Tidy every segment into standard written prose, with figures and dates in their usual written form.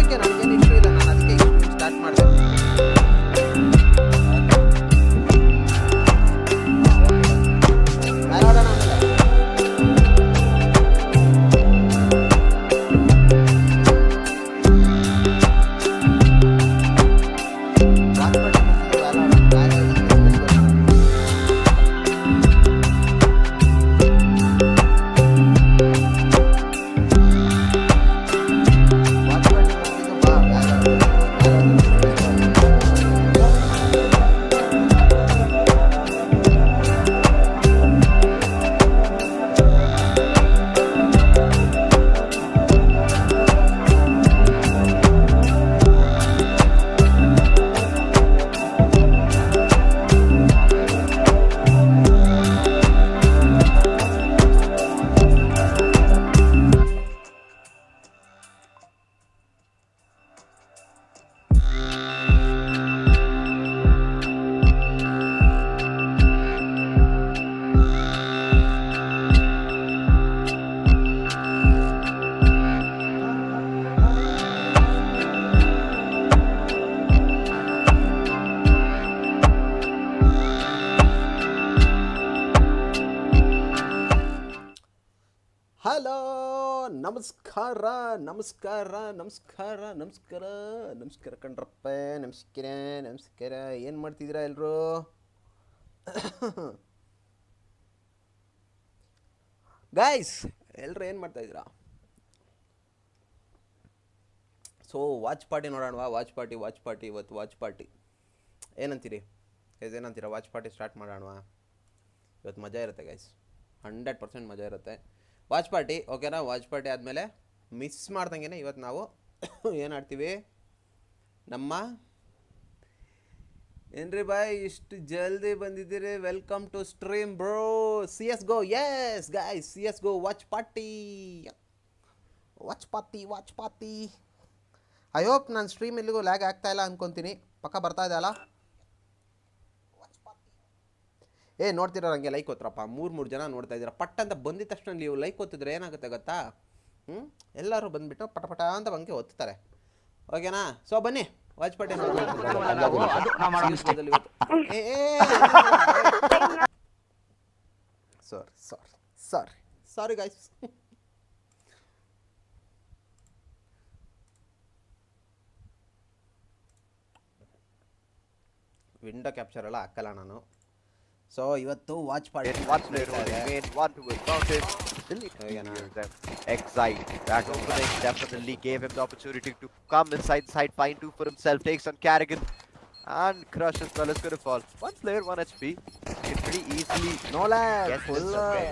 Okay ನನಗೇನು issue ಇಲ್ಲ, ನಾನು ಅದಕ್ಕೆ ಸ್ಟಾರ್ಟ್ ಮಾಡಿದೆ. ನಮಸ್ಕಾರ ಕಣ್ರಪ್ಪ, ನಮಸ್ಕಾರ. ಏನು ಮಾಡ್ತಿದ್ದೀರಾ ಎಲ್ಲರೂ? ಗೈಸ್ ಎಲ್ಲರೂ ಏನು ಮಾಡ್ತಾಯಿದ್ದೀರಾ? ಸೊ ವಾಚ್ ಪಾರ್ಟಿ ನೋಡೋಣವಾ? ವಾಚ್ ಪಾರ್ಟಿ ಇವತ್ತು ವಾಚ್ ಪಾರ್ಟಿ ಏನಂತೀರಿ ಗೈಸ್? ಏನಂತೀರಾ? ವಾಚ್ ಪಾರ್ಟಿ ಸ್ಟಾರ್ಟ್ ಮಾಡೋಣವಾ? ಇವತ್ತು ಮಜಾ ಇರುತ್ತೆ ಗೈಸ್, 100% ಮಜಾ ಇರುತ್ತೆ ವಾಚ್ ಪಾರ್ಟಿ. ಓಕೆನಾ? ವಾಚ್ ಪಾರ್ಟಿ ಆದಮೇಲೆ ಮಿಸ್ ಮಾಡ್ದಂಗೆ ಇವತ್ತು ನಾವು ಏನು ಆಡ್ತೀವಿ? ನಮ್ಮ ಏನ್ರಿ ಬಾಯ್ ಇಷ್ಟು ಜಲ್ದಿ ಬಂದಿದ್ದೀರಿ? Welcome to stream bro. CSGO, yes guys, CSGO watch party. I hope ನನ್ನ ಸ್ಟ್ರೀಮ್ ಎಲ್ಲಿಗೂ ಲ್ಯಾಗ್ ಆಗ್ತಾ ಇಲ್ಲ ಅನ್ಕೊತೀನಿ. ಪಕ್ಕ ಬರ್ತಾ ಇದೆ ಅಲ್ಲ? ನೋಡ್ತಿರೋ ಹಂಗೆ ಲೈಕ್ ಒತ್ತರಪ್ಪ. 3 ಜನ ನೋಡ್ತಾ ಇದ್ದೀರಾ. ಪಟ್ಟ ಅಂತ ಬಂದಿದ ತಕ್ಷಣ ನೀವು ಲೈಕ್ ಒತ್ತಿದ್ರೆ ಏನಾಗುತ್ತೆ ಗೊತ್ತಾ? ಎಲ್ಲರೂ ಬಂದುಬಿಟ್ಟು ಪಟ ಅಂತ ಬಂಗೆ ಒತ್ತಾರೆ. ಓಕೆನಾ? ಸೊ ಬನ್ನಿ watch party sorry guys. Window capture ಎಲ್ಲ ಹಾಕಲ್ಲ ನಾನು. ಸೊ ಇವತ್ತು watch party Excite. That opening definitely gave him the opportunity to come inside side, find 2 for himself, takes on Carrigan, and Crush as well is going to fall. 1 player, 1 HP. Can pretty easily get this away.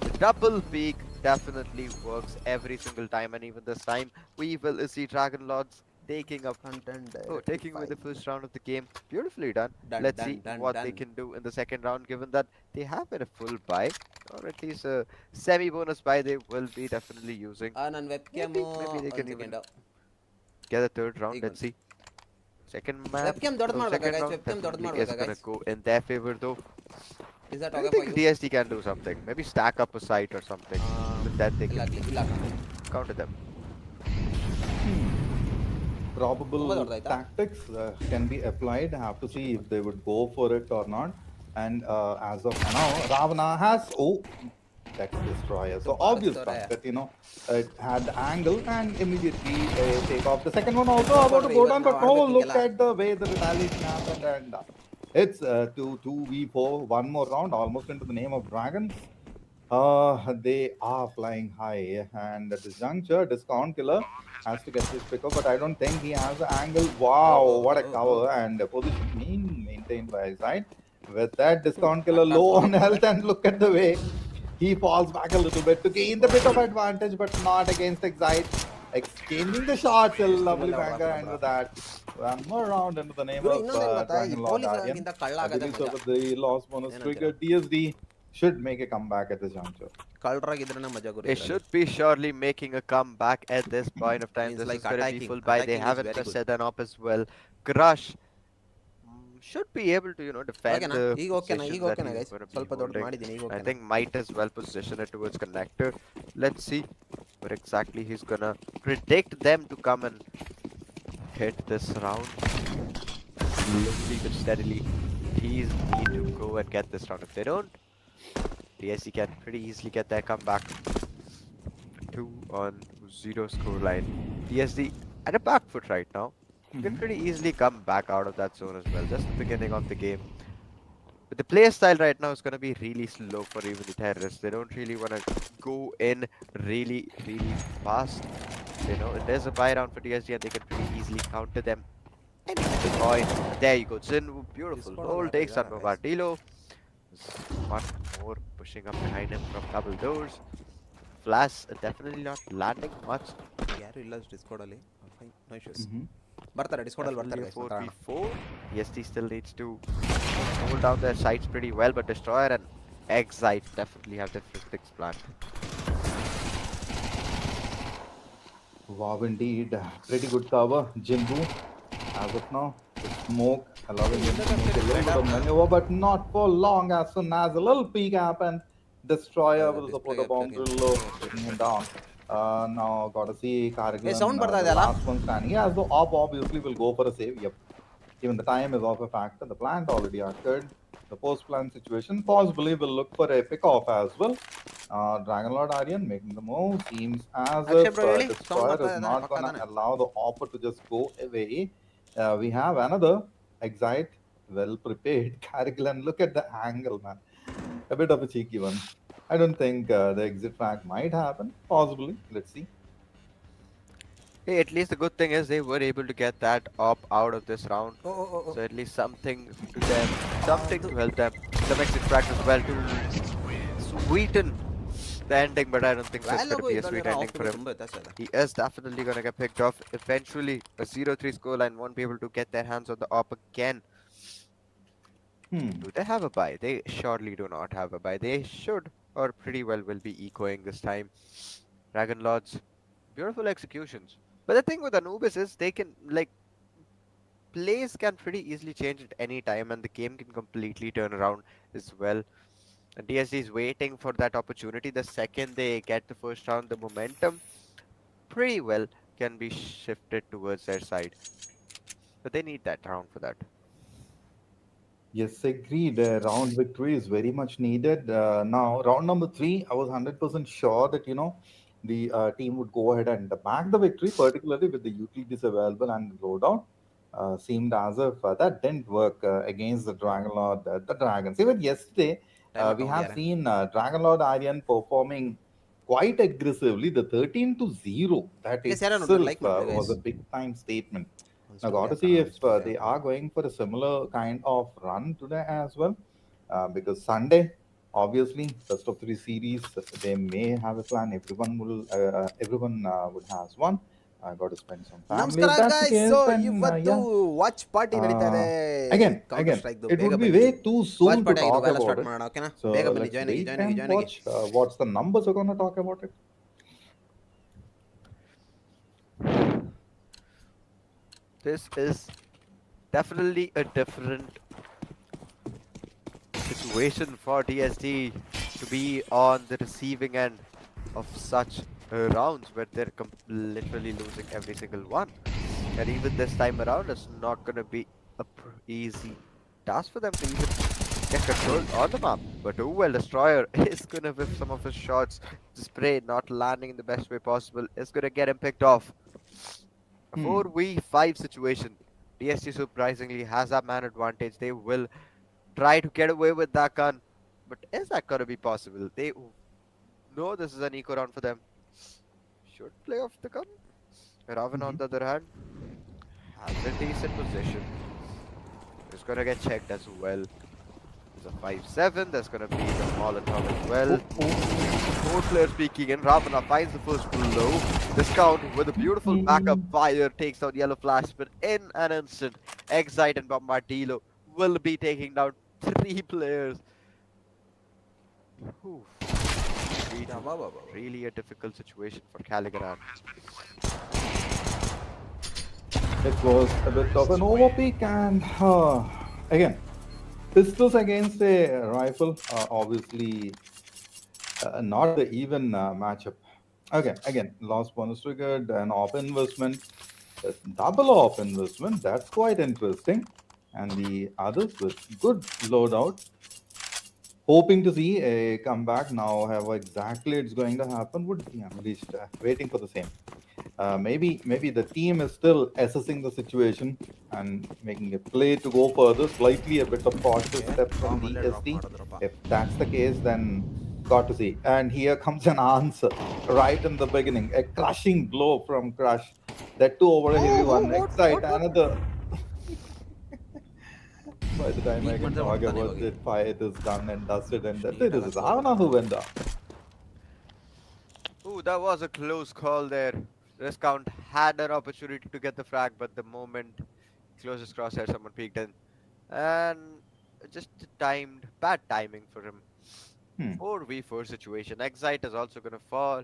The double peak definitely works every single time, and even this time we will see Dragon Lords taking up taking away the first round of the game. Beautifully done. Let's see what they can do in the second round, given that they have been a full buy, or at least a semi bonus buy they will be definitely using. Maybe they can even get a third round. Let's see. Second map, second round definitely is going to go in their favor though. Is that I okay think for you? DSD can do something. Maybe stack up a site or something. With that they can counter them. Probable tactics can be applied. Have to see if they would go for it or not. And as of now, Ravana has Dex Destroyer. So obvious fact that it had the angle and immediately take off. The second one also about to go down, but no, look at the way the retaliation happened, and it's 2v4, 1 more round, almost into the name of Dragons. They are flying high, and at this juncture, Discount Killer has to get this pickup, but I don't think he has the angle. Wow, what a cover, and the position being maintained by his side. With that, Discount Killer low on health, and look at the way he falls back a little bit to gain the bit of advantage, but not against Excite. Exchanging the shots, a lovely banger, and with that, 1 more round into the name of Dragon Lord Guardian. I believe so, with the loss bonus trigger, DSD should make a comeback at this juncture. They should be surely making a comeback at this point of time. This is going to be full buy. They haven't set an op as well. Crush should be able to defend the position that he's going to be holding. I think might as well position it towards connector. Let's see where exactly he's gonna predict them to come and hit this round slowly but steadily. These need to go and get this round. If they don't, DSC can pretty easily get their comeback. 2-0 scoreline. DSD at a back foot right now. Can pretty easily come back out of that zone as well. Just the beginning of the game. But the play style right now is going to be really slow for even the terrorists. They don't really want to go in really fast. They know it is a buy round for DSD and they can pretty easily counter them. Any single point. There you go. Jin, beautiful hold. Takes on Bobardilo. One more pushing up behind him from double doors. Flash definitely not landing much. ಯಾರು ಇಲ್ಲ discard ಅಲ್ಲಿ fine no issues ಬರ್ತಾರೆ discard ಅಲ್ಲಿ ಬರ್ತಾರೆ guys, ಮಾತಾಡೋಣ. 4v4. EST still needs to hold down their sights pretty well, but Destroyer and Excite definitely have different things planned. Wow, indeed. Pretty good cover. Jimbu, as of now, the smoke allowing him to make a little bit of maneuver, but not for long. As soon as a little peek happened, Destroyer with the support of bomb drill taking him down. Now gotta see Carrigan, sound the ಬರ್ತಾ ಇದೆಯಲ್ಲ? last one standing. As the op obviously will go for a save. Yep. Even the time is off a factor. The plant already occurred. The post-plant situation possibly will look for a pick-off as well. Dragon Lord Aryan making the move. Seems as if Destroyer is not gonna allow the offer to just go away. We have another Excite, well prepared. Carrigan, look at the angle, man. A bit of a cheeky one. I don't think the exit track might happen. Possibly. Let's see. Hey, at least the good thing is they were able to get that up out of this round. Oh. So at least something to them, something to help them. Some exit track as well to sweeten the ending, but I don't think so it's going to be a sweet ending for him. He is definitely going to get picked off. Eventually, a 0-3 scoreline won't be able to get their hands on the op again. Do they have a buy? They surely do not have a buy. They should, or pretty well will be ecoing this time. Dragon Lords, beautiful executions. But the thing with Anubis is they can, like, plays can pretty easily change at any time and the game can completely turn around as well. And DSD is waiting for that opportunity. The second they get the first round, the momentum pretty well can be shifted towards their side. But they need that round for that. Yes, agreed. Round victory is very much needed. Now, round number 3, I was 100% sure that, the team would go ahead and bag the victory, particularly with the utilities available and the loadout. Seemed as if that didn't work against the Dragon Lord, the Dragons. Even yesterday, we have seen Dragon Lord Aryan performing quite aggressively. The 13-0, that itself was a big time statement. Now, got to see if they are going for a similar kind of run today as well. Because Sunday, obviously, best of 3 series, they may have a plan. Everyone would has one. I got to spend some time. ನಮಸ್ಕಾರ guys. So ಇವತ್ತು watch party ನಡೀತಾ ಇದೆ. Again, it would be way too soon to talk about start it. ಮಾಡೋಣ, ಓಕೆನಾ? So ಬೇಗ ಬನ್ನಿ, let's join wait ಆಗಿ. and watch. What's the numbers we're going to talk about it? This is definitely a different situation for DSD to be on the receiving end of such rounds where they're literally losing every single one. And even this time around, it's not going to be a easy task for them to even get control on the map. But oh well, Destroyer is going to whip some of his shots. The spray not landing in the best way possible is going to get him picked off. A 4v5 situation. DST surprisingly has that man advantage. They will try to get away with that gun. But is that going to be possible? They know this is an eco round for them. Should play off the gun. Ravan on the other hand has a decent position. He's going to get checked as well. There's a 5-7. There's going to be the Molotov as well. 4 players peeking in. Ravana finds the first blow. Discount with a beautiful backup fire takes out Yellow Flash, but in an instant, Excite and Bombardilo will be taking down 3 players. Really a difficult situation for Caligaran. It was a bit of an overpeak, and again, pistols against a rifle, obviously not the even matchup. Okay, again, lost bonus triggered, an op investment. A double off investment, that's quite interesting. And the others with good loadout, hoping to see a comeback. Now, how exactly it's going to happen would be unleashed. Waiting for the same. Maybe the team is still assessing the situation and making a play to go further. Slightly a bit of cautious Okay, step from bomb the drop SD. ಮಾಡಿದ್ರಪ್ಪ. If that's the case, then got to see. And here comes an answer right in the beginning. A crushing blow from Crush. That too over a heavy one. Excite another. By the time I Peak can ಮಾಡಿದ್ರೆ talk ಹೊಡ್ತಾನೆ about ಇವಾಗ. it, fight is done and dusted, and that it ನೀಟಾಗಿ is ಹಾಕ್ಸ್ಕೊಬಿಟ್ಟ Ravana who ನಾನು. went down. Ooh, that was a close call there. Discount had an opportunity to get the frag, but the moment closest crosshair, someone peeked in. And just timed, bad timing for him. Hmm. 4v4 situation. Excite is also going to fall.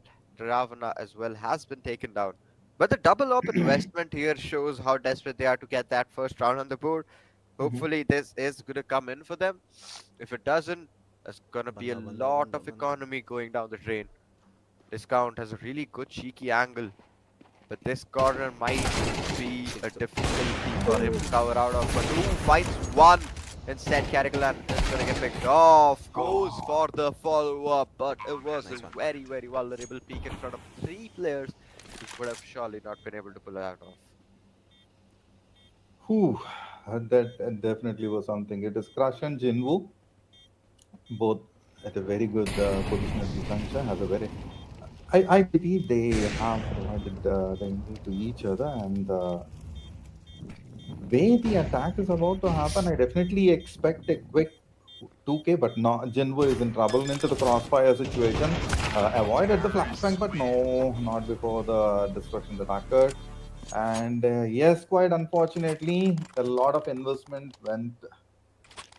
Ravana as well has been taken down. But the double up investment here shows how desperate they are to get that first round on the board. Mhm. Hopefully, this is going to come in for them. If it doesn't, there's going to be a ಬಂದ lot ಬಂದ of ಬಂದ. economy going down the drain. Discount has a really good cheeky angle, but this corner might be a difficulty for him to cover out of. But who finds one? Instead, Carrigalan is going to get picked off. Goes for the follow-up, but it was Nice a one. very, very vulnerable peek in front of three players who would have surely not been able to pull it out of. Whew, that definitely was something. It is Crush and Jinwoo, both at a very good position at the juncture. Has a very, I believe they have provided the injury to each other, and way the attack is about to happen, I definitely expect a quick 2K, but no, Jinwoo is in trouble into the crossfire situation. Avoided the flashbang, but no, not before the destruction that occurred. And yes, quite unfortunately, a lot of investment went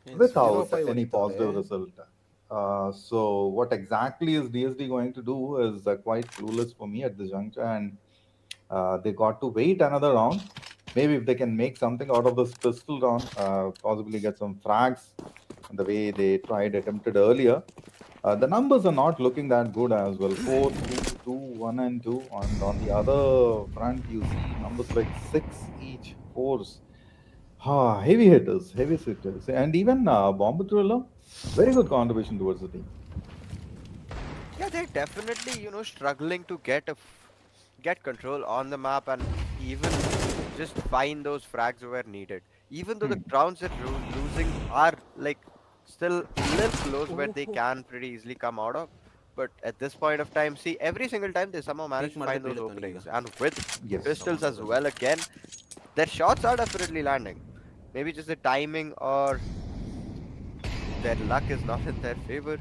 ಏನು without 0-5 any ಹೊಡಿತಾವ್ರೆ. positive result. So, what exactly is DSD going to do is quite clueless for me at this juncture, and they got to wait another round. Maybe if they can make something out of this pistol round, possibly get some frags the way they attempted earlier. The numbers are not looking that good as well. 4, 2, 2, 1, and 2. And on the other front, you see numbers like 6 each, 4s. Heavy hitters. And even Bomber Thriller, very good contribution towards the team. Yeah, they're definitely, struggling to get control on the map and even just find those frags where needed. Even though the Hmm. rounds they're losing are like still a little close where they ಓಹೋ. can pretty easily come out of. But at this point of time, see, every single time they somehow manage peak to ಮಾಡಿದ್ರೆ find those ಬೀಳುತ್ತೆ ಅವನಿಗೀಗ. openings. And with Yes. pistols as well, again, their shots are definitely landing. Maybe just the timing or their luck is not in their favor.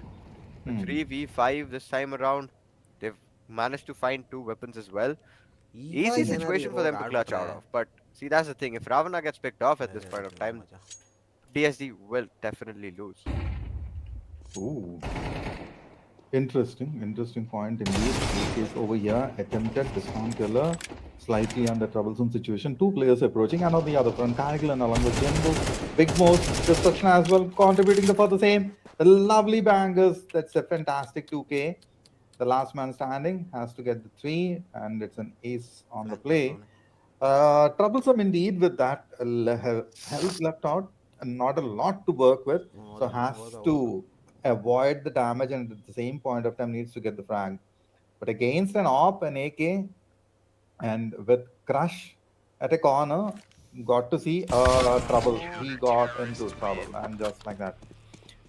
But Hmm. 3v5 this time around, they've managed to find two weapons as well. ಇವಾಗ Easy ಏನಾದ್ರು situation for ಇರೋರು them to clutch ಆಡ್ಬಿಟ್ರೆ out of. But see, that's the thing. If Ravana gets picked off at this ಬೇರೆ point of ಇರುತ್ತೆ time, ಮಜಾ. DSD will definitely lose. Ooh. Interesting point indeed. Case over here, attempted discount killer, slightly under troublesome situation. Two players approaching, and on the other front, Cargill along with Jimbo, Big Most, destruction as well, contributing for the same. The lovely bangers. That's a fantastic 2K. The last man standing has to get the 3, and it's an ace on the Flank play. ಮಾಡ್ತಾವ್ನೆ. Troublesome indeed with that health left out, and not a lot to work with. So has to avoid the damage, and at the same point of time needs to get the frag. But against an op, an AK, and with Crush at a corner, got to see trouble. He got into trouble, and just like that.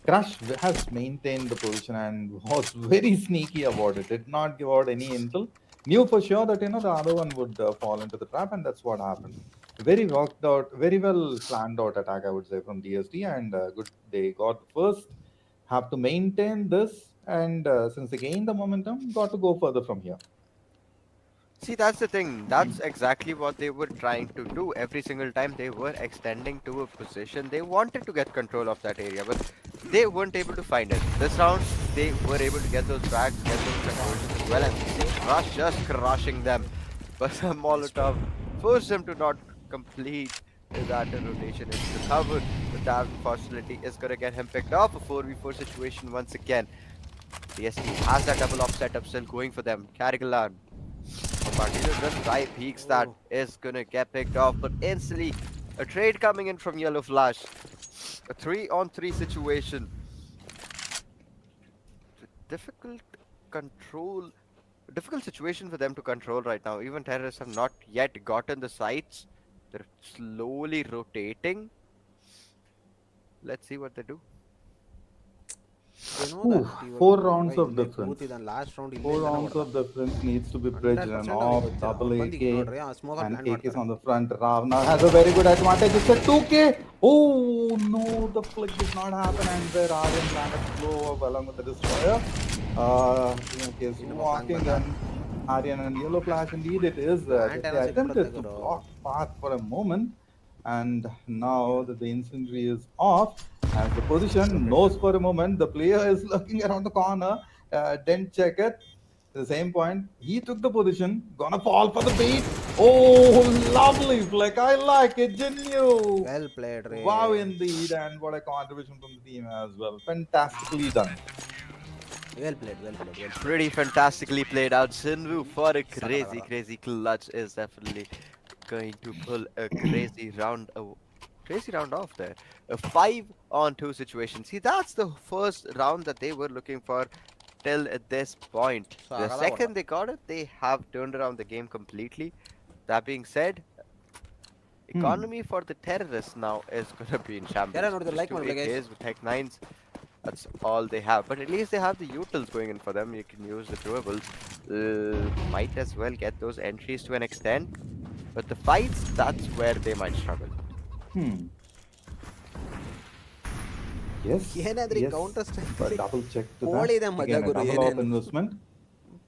Crush has maintained the position and was very sneaky about it. Did not give out any intel. Knew for sure that the other one would fall into the trap, and that's what happened. Very worked out, very well planned out attack, I would say, from DSD, and good. They got the first. Have to maintain this, and since they gained the momentum, got to go further from here. See, that's the thing. That's exactly what they were trying to do. Every single time they were extending to a position, they wanted to get control of that area, but they weren't able to find it. This round, they were able to get those frags, get those conversions as well, and see Crush just crushing them. But the Molotov forced them to not complete that rotation into the cover. But that unfortunately is going to get him picked off. A 4v4 situation once again. DST has that double off setup still going for them. Carrigalan Pavilion just right peaks that is gonna get picked off, but instantly a trade coming in from Yellow Flash. A 3-on-3 situation. Difficult control, difficult situation for them to control right now. Even terrorists have not yet gotten the sights. They're slowly rotating. Let's see what they do. They know that he will 4 rounds why of like difference. Booth ಇದನ್ನ last round 4 ಇಲ್ಲೇ rounds of difference needs to be bridged. And 100% off, ಅವನಿಗೆ ಗೊತ್ತಿಲ್ಲ double ಅವ್ನು ಬಂದು AK, ಈಗ ನೋಡ್ರಿ ಆ smoker and plan AK is ಮಾಡ್ತಾರೆ on the front. Ravana has a very good advantage. It's a 2K. Oh no, the flick did not happen, and the Raven landed slow along with the destroyer. AK is walking, and Aryan and Yellow Flash. Indeed, it is. They attempted to block path for a moment, and now that the incendiary is off, as the position knows for a moment, the player is looking around the corner, didn't check it. At the same point, he took the position, gonna fall for the bait. Oh, lovely flick. I like it, didn't you? Well played, Ray. Wow, indeed. And what a contribution from the team as well. Fantastically done. Well played, well played, well played. Pretty fantastically played out. Sinvu for a crazy clutch is definitely going to pull a crazy round off there. A 5-on-2 situation. See, that's the first round that they were looking for till this point. The second they got it, they have turned around the game completely. That being said, economy for the terrorists now is gonna be in shambles. Just 2 AKs with Tech 9s. That's all they have. But at least they have the utils going in for them. You can use the doables. Might as well get those entries to an extent. But the fights, that's where they might struggle. Yes. Counter strike. But double check to Holy that. them Again, a Madaguru, double up investment.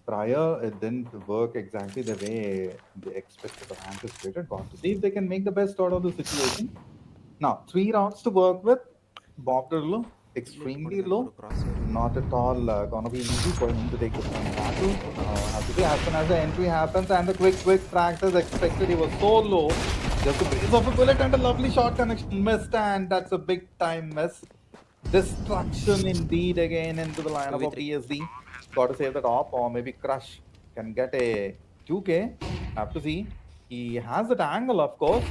Prior, it didn't work exactly the way they expected or anticipated. Got to see if they can make the best out of the situation. Now, 3 rounds to work with. Bob low, extremely low. Not at all gonna be easy for him to take the front battle. As soon as the entry happens and the quick tracks as expected, he was so low. Just a breeze of a bullet and a lovely shot connection missed, and that's a big time miss. Destruction indeed again into the lineup of PSD. Got to save that off, or maybe Crush can get a 2K. Have to see. He has that angle, of course,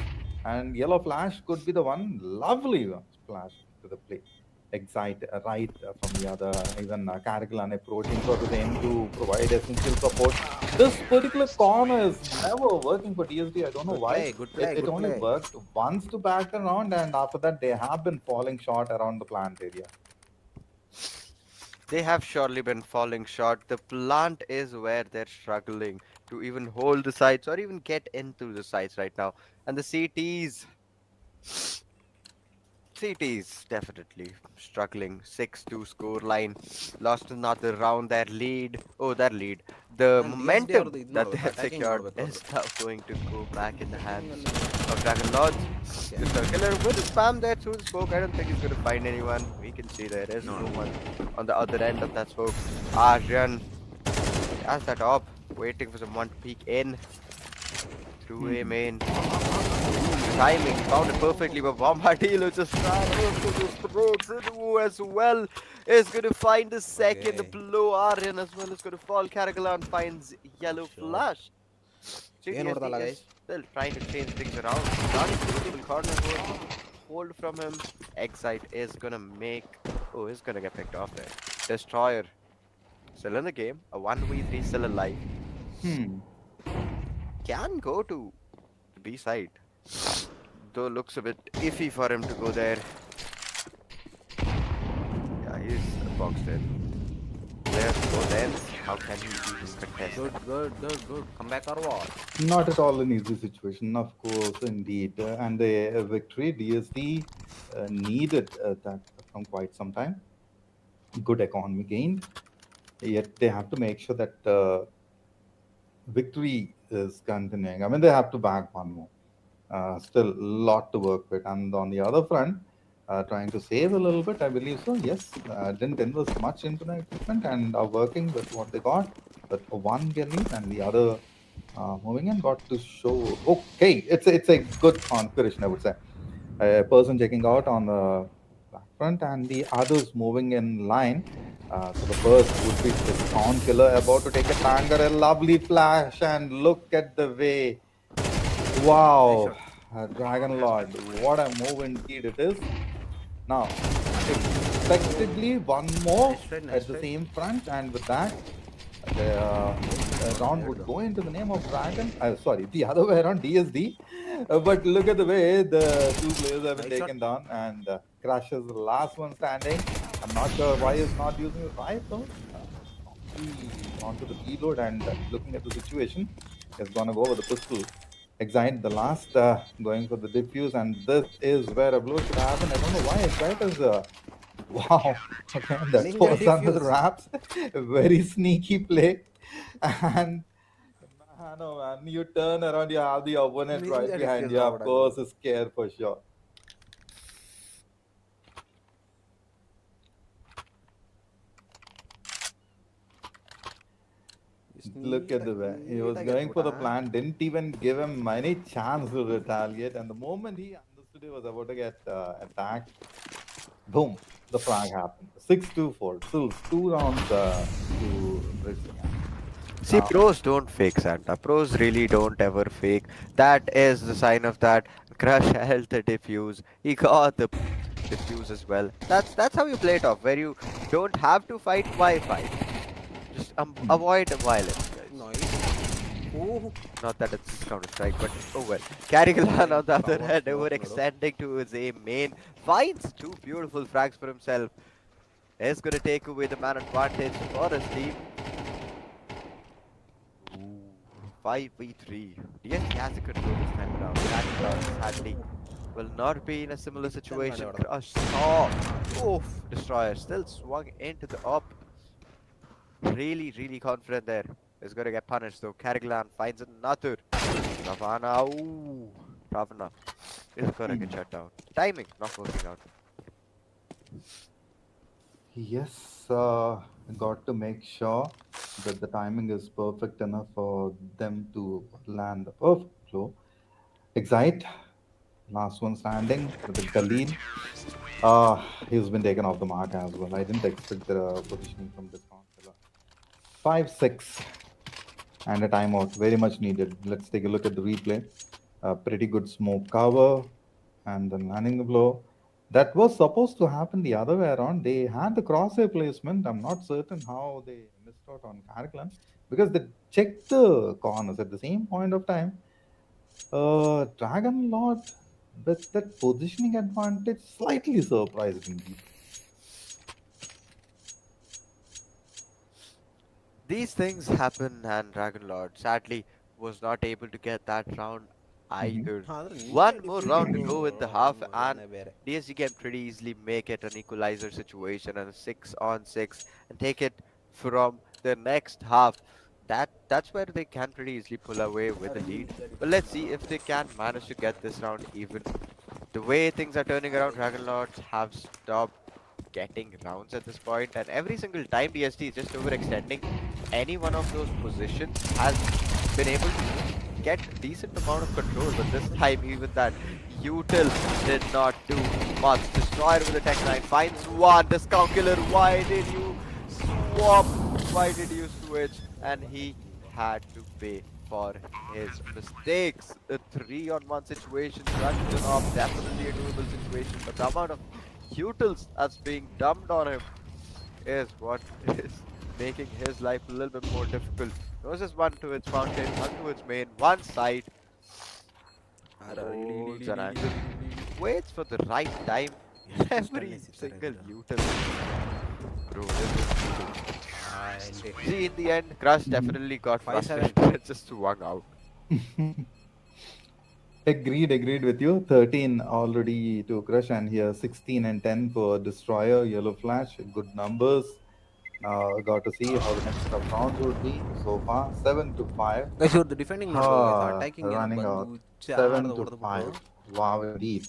and Yellow Flash could be the one. Lovely splash to the play. Excite right from the other, even Karagilan approaching for the same to provide essential support. This particular corner is never working for DSD. I don't know why. It only worked once to back around, and after that they have been falling short around the plant area. They have surely been falling short. The plant is where they're struggling to even hold the sites or even get into the sites right now. And the CTs definitely struggling. 6-2 score line. Lost another round. Their lead. The momentum that they have secured is now going to go back in the hands of Dragon Lords. The killer will spam there through the smoke. I don't think he's going to find anyone. We can see there is no one on the other end of that smoke. Aryan has that up, waiting for someone to peek in through a main. Timing found it perfectly, but Bombardilo just ran into his throat. Sidhu as well is going to find the second blow. Aryan as well is going to fall. Karagalan finds Yellow Flash. GTSD is still trying to change things around. Starting to the corner hold from him. Excite is going to is going to get picked off there. Destroyer still in the game. A 1v3 still alive. Can go to the B side. Though looks a bit iffy for him to go there. Yeah, he's boxed in. There's both ends. How can he even contest? Good. Come back or what? Not at all an easy situation, of course, indeed. And a victory, DSD needed that from quite some time. Good economy gained. Yet they have to make sure that victory is continuing. I mean, they have to bag one more. Still a lot to work with. And on the other front, trying to save a little bit, I believe so. Yes, didn't invest much into the equipment and are working with what they got. But one getting and the other moving in got to show. Okay, it's a good configuration, I would say. A person checking out on the front and the others moving in line. So the first would be Discount Killer about to take a banger, a lovely flash, and look at the way. Wow, Dragon Lord, what a move indeed it is. Now, expectedly one more Nice at the try. same front, and with that, the round would go into the name of Dragon. Sorry, the other way around, DSD. But look at the way the two players have been Nice shot. taken down, and Crash is the last one standing. I'm not sure why he's not using his rifle. Probably onto the reload and looking at the situation, he's gonna go with the pistol. Excite the last going for the diffuse, and this is where a blow should happen. I don't know why Excite is wow. Okay, that Ninja was under defuse. wraps. A very sneaky play. And man, oh man, you turn around, you have the opponent right Ninja behind defuse you. Of రావడానికి. course, is scared for sure. Look at the way he was ನೀಟಾಗಿ going ಎತ್ಬಿಟ್ಟ. for the plan, didn't even give him any chance to retaliate. And the moment he understood he was about to get attacked, boom, the frag happened. 6-2-4. Still 2 rounds to bridge the gap. See, Now, pros don't fake Santa. Pros really don't ever fake. That is the sign of that. Crush held the diffuse. He got the diffuse as well. That's how you play it off, where you don't have to fight. Why fight? Just avoid violence, guys. Nice. Oh, Not that it's Counter Strike, but oh well. Karikalan on the other Power hand, smoke, overextending to his aim main, finds two beautiful frags for himself. Is gonna take away the man advantage for his team. Ooh, 5v3. DST has the control this time around. Karikalan sadly will not be in a similar situation. Crush saw. Oof, Destroyer still swung into the up. Really confident there. Is gonna get punished though. Karikalan finds another. Ravana, ooh. Ravana is gonna get shut down. Timing not working out. yes, got to make sure that the timing is perfect enough for them to land the perfect flow. Excite, last one standing with the Galeen. He's been taken off the mark as well. I didn't expect the positioning from Discount Killer. 5-6 and a timeout, very much needed. Let's take a look at the replay. Pretty good smoke cover and then landing the blow. That was supposed to happen the other way around. They had the crosshair placement. I'm not certain how they missed out on Karklan because they checked the corners at the same point of time. Dragon Lord with that positioning advantage slightly surprised indeed. These things happen, and Dragon Lord sadly was not able to get that round Mhm. either. ಆದ್ರೆ One ನೀಟಾಗಿ more diffuse round to ಮಾಡೋದು go in the half, and ಮಜಾನೇ ಬೇರೆ. DSG can pretty easily make it an equalizer situation and a 6-on-6 and take it from the next half. That's where they can pretty easily pull away with the lead. But let's see if they can manage to get this round even. The way things are turning around, Dragon Lords have stopped getting rounds at this point, and every single time DST is just overextending any one of those positions has been able to get decent amount of control, but this time even that util did not do much. Destroyer with the Tech 9 finds one. Discount Killer, why did you swap? Why did you switch? And he had to pay for his mistakes. A 3-on-1 situation, crushed him off, definitely a doable situation, but the amount of utils that's being dumped on him is what is making his life a little bit more difficult. Noses one to its fountain, one to its main, one side. Holds an angle, waits for the right time. Every single util. Bro, this is brutal. See, in the end, Crush definitely got 5-7. frustrated and just swung out. Agreed with you. 13 already to Crush, and here 16 and 10 for Destroyer, Yellow Flash. Good numbers. Got to see how the next couple rounds would be so far. 7-5. Guys ಇವ್ರದ್ದು defending ನೋಡ್ಬೋದು guys attacking ಏನೋ Running ಬಂದು out. ಚಾರ್ದ 7 to ಹೊಡೆದ್ಬಿಟ್ಟು 5. Wow, indeed.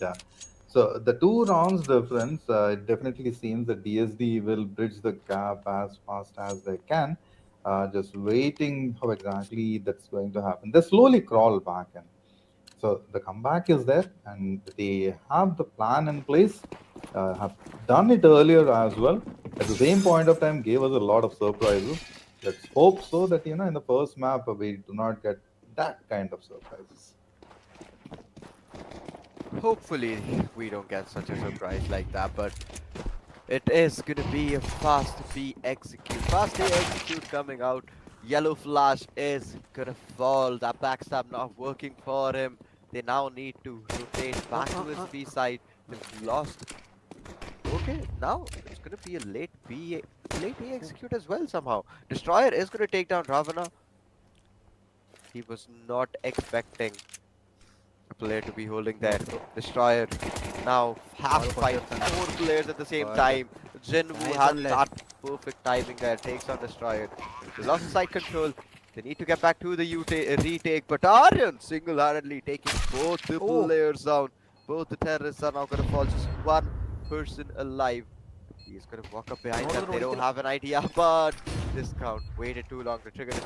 So the 2 rounds difference, it definitely seems that DSD will bridge the gap as fast as they can. Just waiting how exactly that's going to happen. They slowly crawl back in. So the comeback is there, and they have the plan in place. have done it earlier as well. At the same point of time, gave us a lot of surprises. Let's hope so that in the first map we do not get that kind of surprises. Hopefully, we don't get such a surprise like that, but it is gonna be a fast B execute. Fast A execute coming out. Yellow flash is gonna fall. That backstab not working for him. They now need to rotate back to his B side. They've lost. Okay, now it's gonna be a late late A execute as well somehow. Destroyer is gonna take down Ravana. He was not expecting a player to be holding there. Destroyer now have to fight 4 players at the same time. Jinwoo has that perfect timing there, takes on Destroyer. They lost the side control. They need to get back to the retake, but Aryan single-handedly taking both the players down. Both the terrorists are now going to fall, just one person alive. He's going to walk up behind them. They don't have an idea, but discount waited too long. The trigger is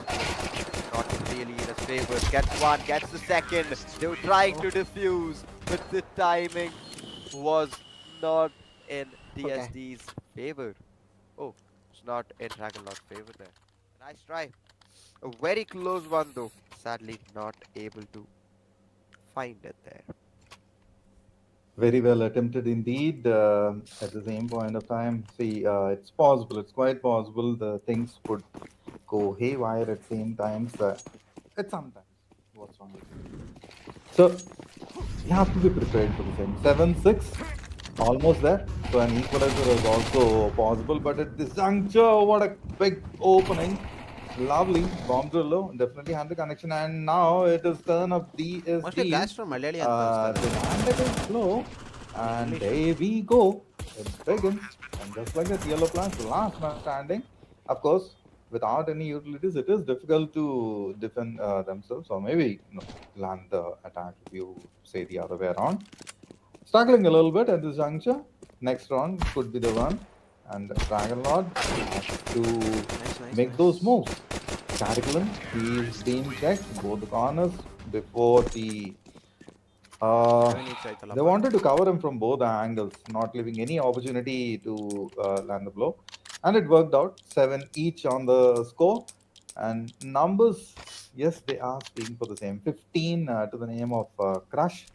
not really in his favor. Gets one, gets the second. They were trying to defuse, but the timing was not in DSD's favor. Oh, it's not in Dragonlord's favor there. Nice try. A very close one though. Sadly not able to find it there. Very well attempted indeed. At the same point of time, see, it's possible. It's quite possible the things would go haywire at same times. At sometimes, what's wrong with it? So you have to be prepared for the same. 7-6, almost there. So an equalizer is also possible, but at this juncture, what a big opening. Lovely bomb driller, definitely had the connection, and now it is turn of DSD. guys from Malayalian The landed is slow, and there we go. It begins, and just like that, yellow plants, the last man standing. Of course, without any utilities, it is difficult to defend themselves, or maybe land the attack if you say the other way around. Struggling a little bit at this juncture. Next round could be the one. And Dragonlord has to make those moves. Curriculum, he's being checked both the corners before the. They wanted to cover him from both angles, not leaving any opportunity to land the blow. And it worked out. 7 each on the score. And numbers, yes, they are speaking for the same. 15 to the name of Crush.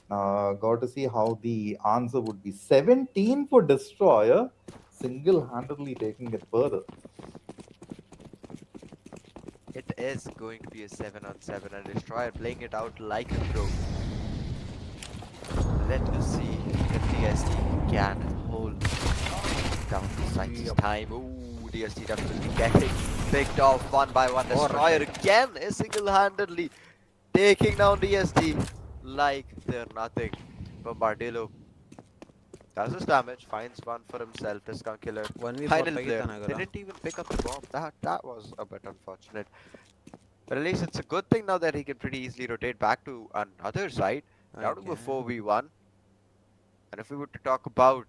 Got to see how the answer would be. 17 for Destroyer, single-handedly taking it further. It is going to be a 7-on-7 and Destroyer playing it out like a pro. Let us see if DST can hold down the sight this time. Ooh, DST definitely getting picked off one by one. Destroyer again is single-handedly taking down DST like they're nothing. Bombardillo does his damage, finds one for himself. Discount killer. Final player. They didn't even pick up the bomb. That was a bit unfortunate. But at least it's a good thing now that he can pretty easily rotate back to another side. Now to go 4v1. And if we were to talk about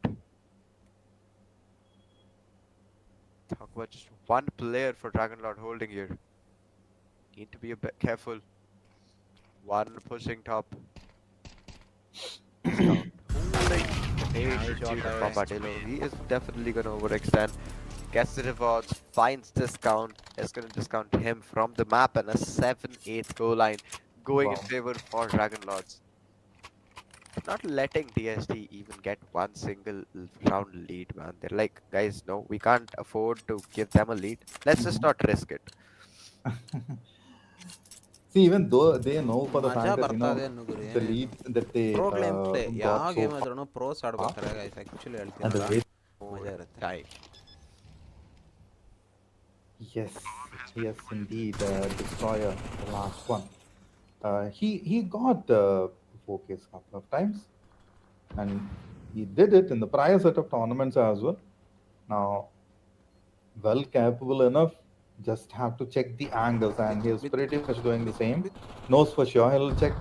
just one player for Dragonlord holding here, need to be a bit careful. One pushing top. Holding. He is definitely going to overextend. Gets the rewards, finds discount. Is going to discount him from the map, and a 7-8 goal line going in favor for Dragonlords. Not letting DSD even get one single round lead, man. They're like, guys, no, we can't afford to give them a lead. Let's just not risk it. See, even though they know for the fact that the lead that they got so pros actually and the way time. Yes, indeed, Destroyer, the last one. He got focus a couple of times, and he did it in the prior set of tournaments as well. Now, well capable enough, just have to check the angles, and he's pretty much doing the same. Knows for sure he'll check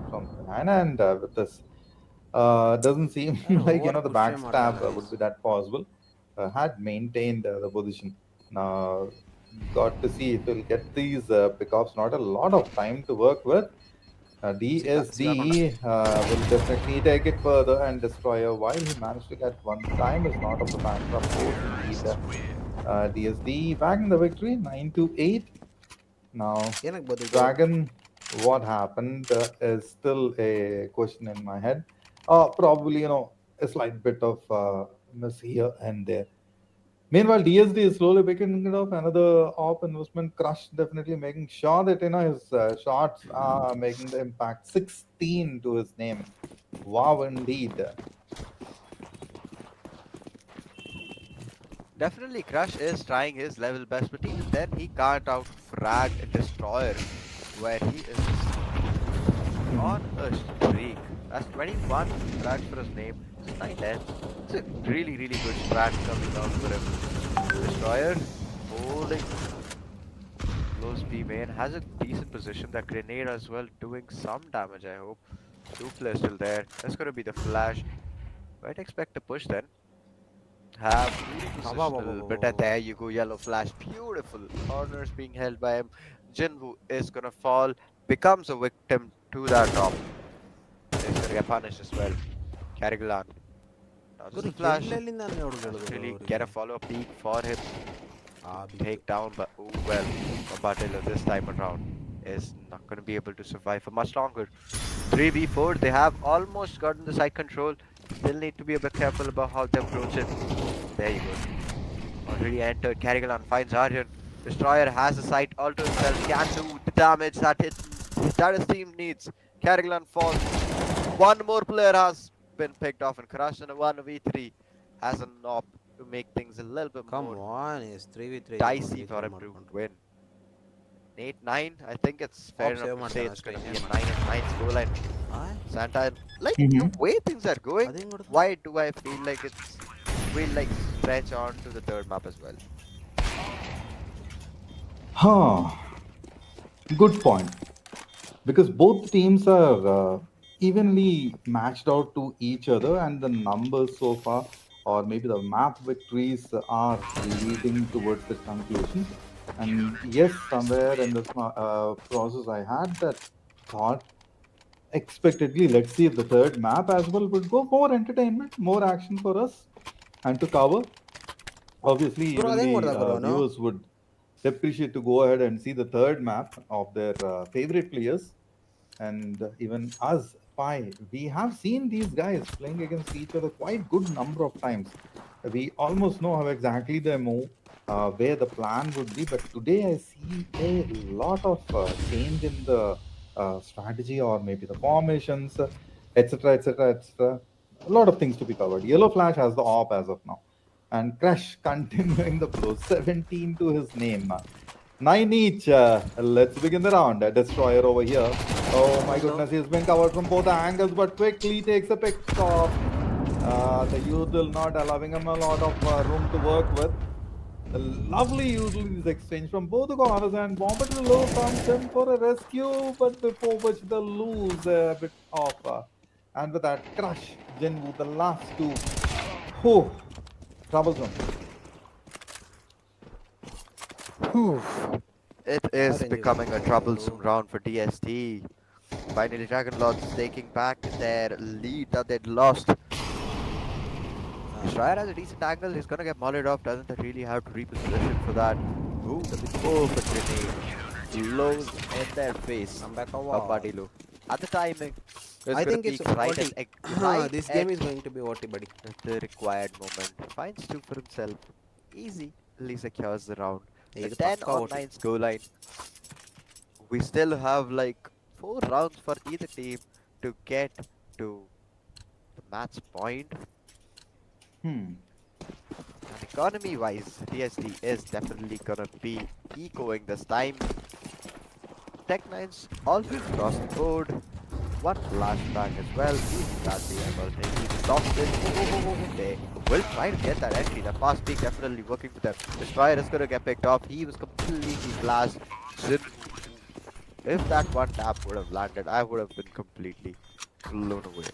from behind, and with this, doesn't seem like the backstab would be that possible. Had maintained the position. Now, got to see if he'll get these pickoffs. Not a lot of time to work with. DSD will definitely take it further, and Destroyer, while he managed to get one time, is not of the factor, of course. Indeed, DSD bagging the victory, 9-8. Now, ಏನಕ್ಕೆ ಬದುಕು Dragon, what happened is still a question in my head. Probably, a slight bit of miss here and there. Meanwhile, DSD is slowly picking it up. Another op investment crush, definitely making sure that his shots are making the impact. 16 to his name. Wow, indeed. Definitely, Crush is trying his level best, but even then, he can't out frag a Destroyer, where he is on a streak. That's 21 frags for his name. It's 9-10. It's a really, really good strat coming out for him. Destroyer holding close B main, has a decent position. That grenade as well, doing some damage, I hope. Two players still there. That's gonna be the flash. Might expect a push then. Have positional, but there you go, yellow flash, beautiful corners being held by him. Jinwoo is gonna fall, becomes a victim to that drop. He's gonna get punished as well. Carrigalan. Now just a flash. Doesn't really get a follow-up peek for him. Take down, but oh well, Babatelo this time around is not gonna be able to survive for much longer. 3v4, they have almost gotten the side control. Still need to be a bit careful about how they approach it. There you go. Already entered. Carrigalan finds Aryan. Destroyer has the sight all to himself. Can do the damage that his team needs. Carrigalan falls. One more player has been picked off and crushed, and a 1v3 has an op to make things a little bit Come more on, it's 3v3. dicey for him to win. 8-9, I think it's fair enough to say it's going to be a 9-9 scoreline. Santa, like the way things are going, why do I feel like we'll like stretch on to the third map as well? Good point. Because both teams are evenly matched out to each other, and the numbers so far, or maybe the map victories, are leading towards the conclusion. And yes, somewhere in this process, I had that thought. Expectedly, let's see if the third map as well would go more entertainment, more action for us, and to cover. Obviously, even the viewers would appreciate to go ahead and see the third map of their favorite players, and even us. We have seen these guys playing against each other quite good number of times. We almost know how exactly they move, where the plan would be. But today I see a lot of change in the strategy, or maybe the formations, etc., etc., etc. A lot of things to be covered. Yellow Flash has the op as of now, and Crash continuing the blow. 17 to his name. 9 each. Let's begin the round. Destroyer over here. Oh my goodness, he's been covered from both angles, but quickly takes a pick off. The youth will not allowing him a lot of room to work with. The lovely usually is exchange from both the corners, and Bombadillo comes in for a rescue, but before which they lose a bit of. And with that, Crush, Jinwoo, the last two. Whew, troublesome. It is becoming a troublesome round for DST. Finally, Dragon Lords taking back their lead that they'd lost. Destroyer has a decent angle. He's gonna get mullered off. Doesn't really have to reposition for that. Ooh, the open grenade blows in their face. I'm back Badilu. At the timing, I think it's right this game is going to be OT, buddy. at the required moment. Finds two for himself. Easy. Secures the round. A 10-9 scoreline. We still have like 4 rounds for either team to get to the match point. And economy-wise, DST is definitely gonna be ecoing this time. Tech9's also across the board. One flashback as well. That the able to lost it. They will try to get that entry. The fast peak definitely working for them. Destroyer is gonna get picked off. He was completely flashed. If that one tap would have landed, I would have been completely blown away.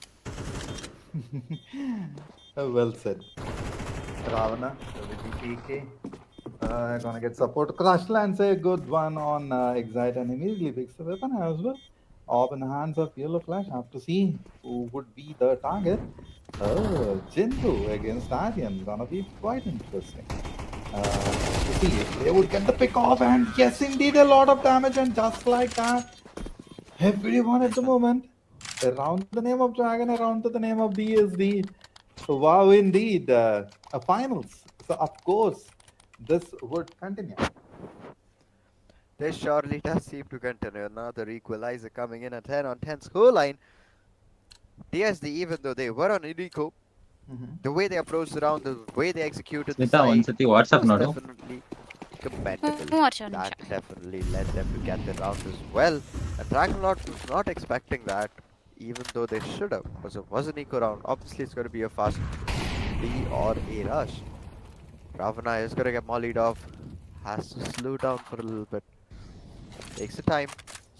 Well said. Ravana with the PK. Gonna get support. Crush lands a good one on Excite, and immediately picks the weapon as well. Orb in the hands of Yellow Flash. Have to see who would be the target. Oh, Jindu against Aryan. Gonna be quite interesting. To see if they would get the pick off, and yes, indeed, a lot of damage, and just like that, everyone at the moment around the name of Dragon, around to the name of DSD. Wow, indeed, a finals. So of course, this would continue. This surely does seem to continue. Another equalizer coming in at 10 on 10 scoreline. DSD, even though they were on Unico, the way they approached the round, the way they executed the Smita, side ಒಂದ್ಸತಿ WhatsApp was ನೋಡು. definitely commendable. Watch on That definitely led them to get the round as well. And Dragonlord was not expecting that, even though they should have, because it was an eco round. Obviously, it's going to be a fast B or a rush. Ravana is going to get mollied off, has to slow down for a little bit. Takes the time.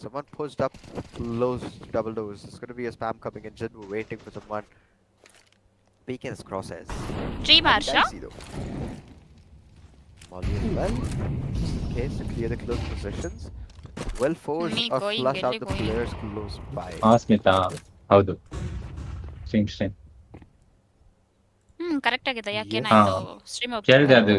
Someone pushed up close double doors. There's going to be a spam coming in. Jinwu waiting for someone. Beacon's crosshairs. Tree Marsha. Dicey though. Molly as well. Just in case to clear the close positions. Will force Me or going, flush out really the going. players close by. Smita ಹೌದು stream correct ಆಗಿದೆ Yes. ಯಾಕೇನಾಯ್ತು stream ಕೇಳ್ದೆ ಅದು.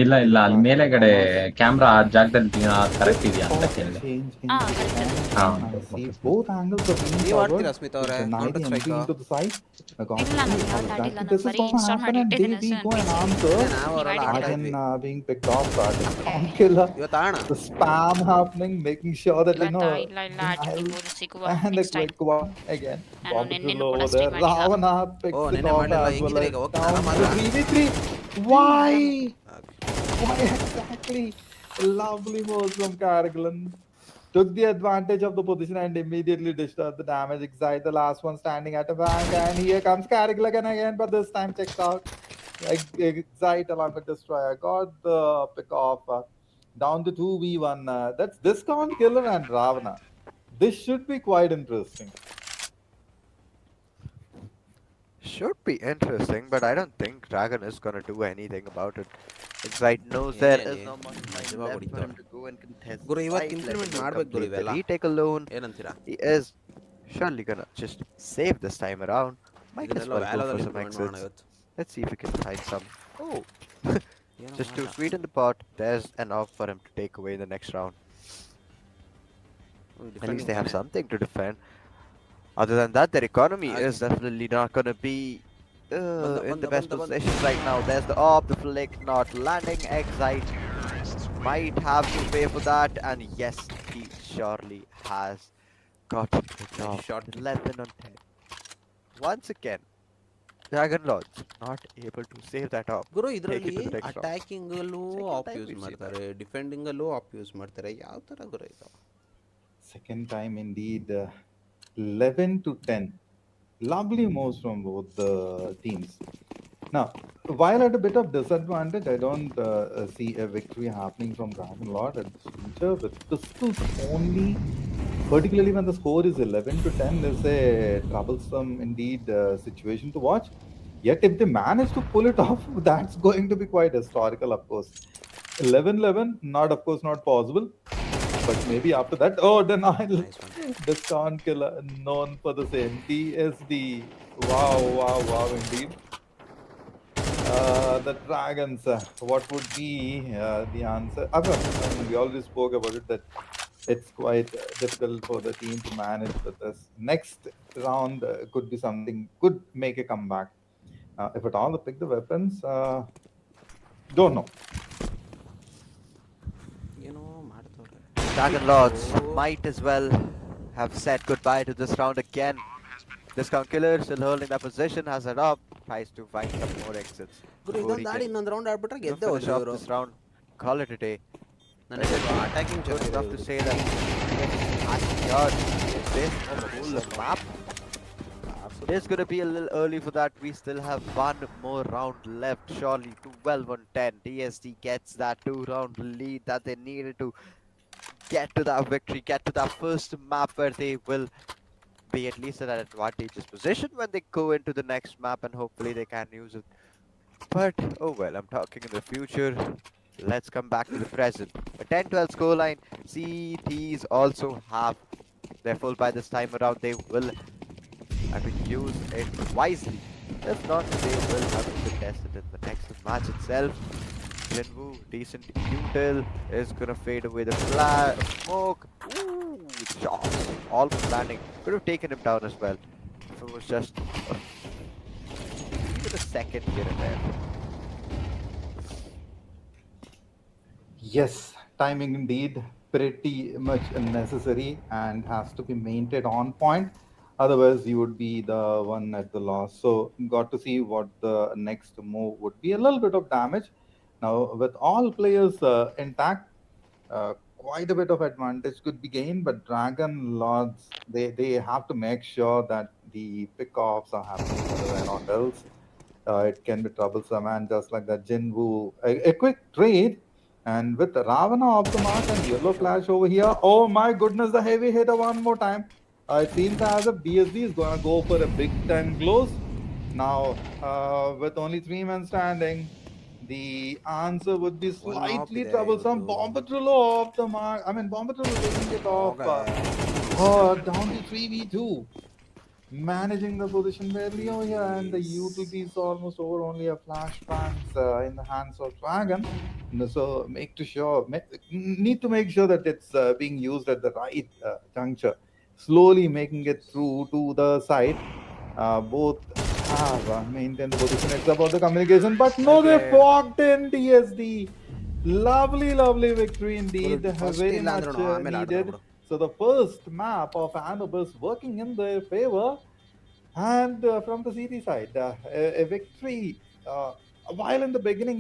ಇಲ್ಲ ಇಲ್ಲ ಅಲ್ಲಿ Dragon ಮೇಲೆಗಡೆ Lord. Camera ಆ ಜಾಗದಲ್ಲಿ ಕರೆಕ್ಟ್ ಇದೆಯಾ ಅಂತ Of ಕೇಳಿದೆ. change in Ah, the correct. plan. I see both angles of being ನೀವು covered. ಆಡ್ತೀರಾ ಸ್ಮಿತಾ ಅವರೇ? Deny the Counter Strike entry ಆ? into the side. ಇಲ್ಲ, ನಾನು ಯಾವ್ದು ಆಡಿಲ್ಲ, ನಾನು This is ಬರೀ going to install happen, and ಮಾಡಿಟ್ಟಿದ್ದೀನಿ they ಅಷ್ಟೇ go and ನನ್ನ answer. ನಾವು ಅವರೆಲ್ಲ Divided. ಆಡ್ತಾ Again, ಇದ್ವಿ. being picked off by the Storm Killer. ಇವತ್ತು ಆಣ The spam happening, making sure that ಇಲ್ಲ ಇಲ್ಲ ಆಡ್ತಿರ್ಬೋದು ಸಿಗುವ and the next time quick one again. ನಾನು Bob ನಿನ್ನೆನೂ over ಕೂಡ there. stream ಮಾಡಿಲ್ಲ. Ravana picks Oh, it ನಿನ್ನೆ off ಮಾಡಿಲ್ಲ. as well ಹೆಂಗಿದ್ರೆ as ಈಗ ಓಕೆ down ಆರಾಮ to 3v3. Why? Why exactly? Lovely moves from Carrigan. Took the advantage of the position and immediately dished out the damage. Excite, the last one standing at a bank, and here comes Carrigan again, but this time checks out. Excite along with Destroyer got the pick off. Down to 2v1. That's Discount Killer and Ravana. This should be quite interesting. Should be interesting, but I don't think Dragon is gonna do anything about it. Excite knows Yeah, there yeah, is yeah. no much time Majima left for him ಹೊಡಿತಾವ್ನೆ. to go and contest. Guru the ಇವತ್ತು side, implement letting him ಮಾಡ್ಬೇಕು ಗುರು complete the ಇವೆಲ್ಲ. retake alone. ಏನಂತೀರಾ? He is surely gonna just save this time around. Might as ಇದನ್ನೆಲ್ಲ well go for ವ್ಯಾಲೋದಲ್ಲಿ some implement ಮಾಡೋಣ exits. ಇವತ್ತು. Let's see if we can find some. Oh, ಏನೋ just to ಮಾಡ. sweeten the pot. There's enough for him to take away the next round. At Defending least they have ತಾನೆ. something to defend. Other than that, their economy I- is definitely not gonna be in the best banda. position right now. There's the orb, the flick not landing. Excite might have to pay for that, and yes, he surely has got the job. shot. 11 on 10. Once again, Dragon Lords not able to save that orb. Guru Take it ಇದರಲ್ಲಿ to the next round. Attacking ಅಲ್ಲೂ Second of time use we see ಮಾಡ್ತಾರೆ, defending ಅಲ್ಲೂ of use ಮಾಡ್ತಾರೆ. ಯಾವ ತರ ಗುರು ಇದು? Second time indeed. 11 to 10. Lovely moves from both the teams. Now, while at a bit of disadvantage, I don't see a victory happening from Dragon Lord at this juncture. With pistols only, particularly when the score is 11 to 10, is a troublesome indeed situation to watch. Yet, if they manage to pull it off, that's going to be quite historical, of course. 11-11, not possible. But maybe after that, denial. Nice one. Discount Killer, known for the same. TSD. Wow, indeed. The Dragons, what would be the answer? We already spoke about it, that it's quite difficult for the team to manage with this. Next round could be something, could make a comeback. If at all they pick the weapons, don't know. ಏನೋ ಮಾಡ್ತವ್ರೆ. Dragon Lords might as well have said goodbye to this round again. Discount Killer still holding that position, has it up, tries to find some more exits. Guru before he ಇದೊಂದು ಆಡಿ can ಇನ್ನೊಂದು round ಆಡ್ಬಿಟ್ರೆ ಗೆದ್ದೆ finish ಹೋದ್ರು off ಇವರು. this round. Call it a day. ನನಗೆ attacking Good enough to say that. God, is this a full map? It's gonna be a little early for that. We still have one more round left. Surely 12 on 10. DSD gets that 2-round lead that they needed to get to that victory, get to that first map where they will be at least in an advantageous position when they go into the next map, and hopefully they can use it. But oh well, I'm talking in the future. Let's come back to the present. A 10-12 scoreline. CTs also have Therefore, by this time around, they will, use it wisely. If not, they will have to test it in the next match itself. Jinwoo, decent util, is gonna fade away the smoke. Ooh, shots. Almost landing. Could have taken him down as well. If it was just even a second here and there. Yes, timing indeed pretty much necessary and has to be maintained on point. Otherwise, you would be the one at the loss. So, got to see what the next move would be. A little bit of damage. Now, with all players intact, quite a bit of advantage could be gained. But Dragon Lords, they have to make sure that the pickoffs are happening other or else it can be troublesome. And just like that, Jinwoo, a quick trade. And with Ravana off the mark and yellow flash over here, oh my goodness, the heavy hitter one more time. It seems as if DSD is going to go for a big time close. Now, with only 3 men standing, the answer would be One off slightly ಇದೆ troublesome. ಇವತ್ತು. Bombatrillo off the mark. I mean, Bombatrillo taking it off. Down to 3v2. Managing the position barely over here, and the utilities almost over. Only a flashbangs in the hands of Dragon. So need to make sure that it's being used at the right juncture. Slowly making it through to the side. Both have maintained the position. It's about the communication, but no, they walked in DSD. Lovely victory indeed. First Very ಇಲ್ಲ much ಅಂದ್ರೂ ಆಮೇಲೆ ಆಡಿದ್ರು needed. ಬಿಡು. So the first map of Anubis working in their favor, and from the CT side, a victory. While in the beginning,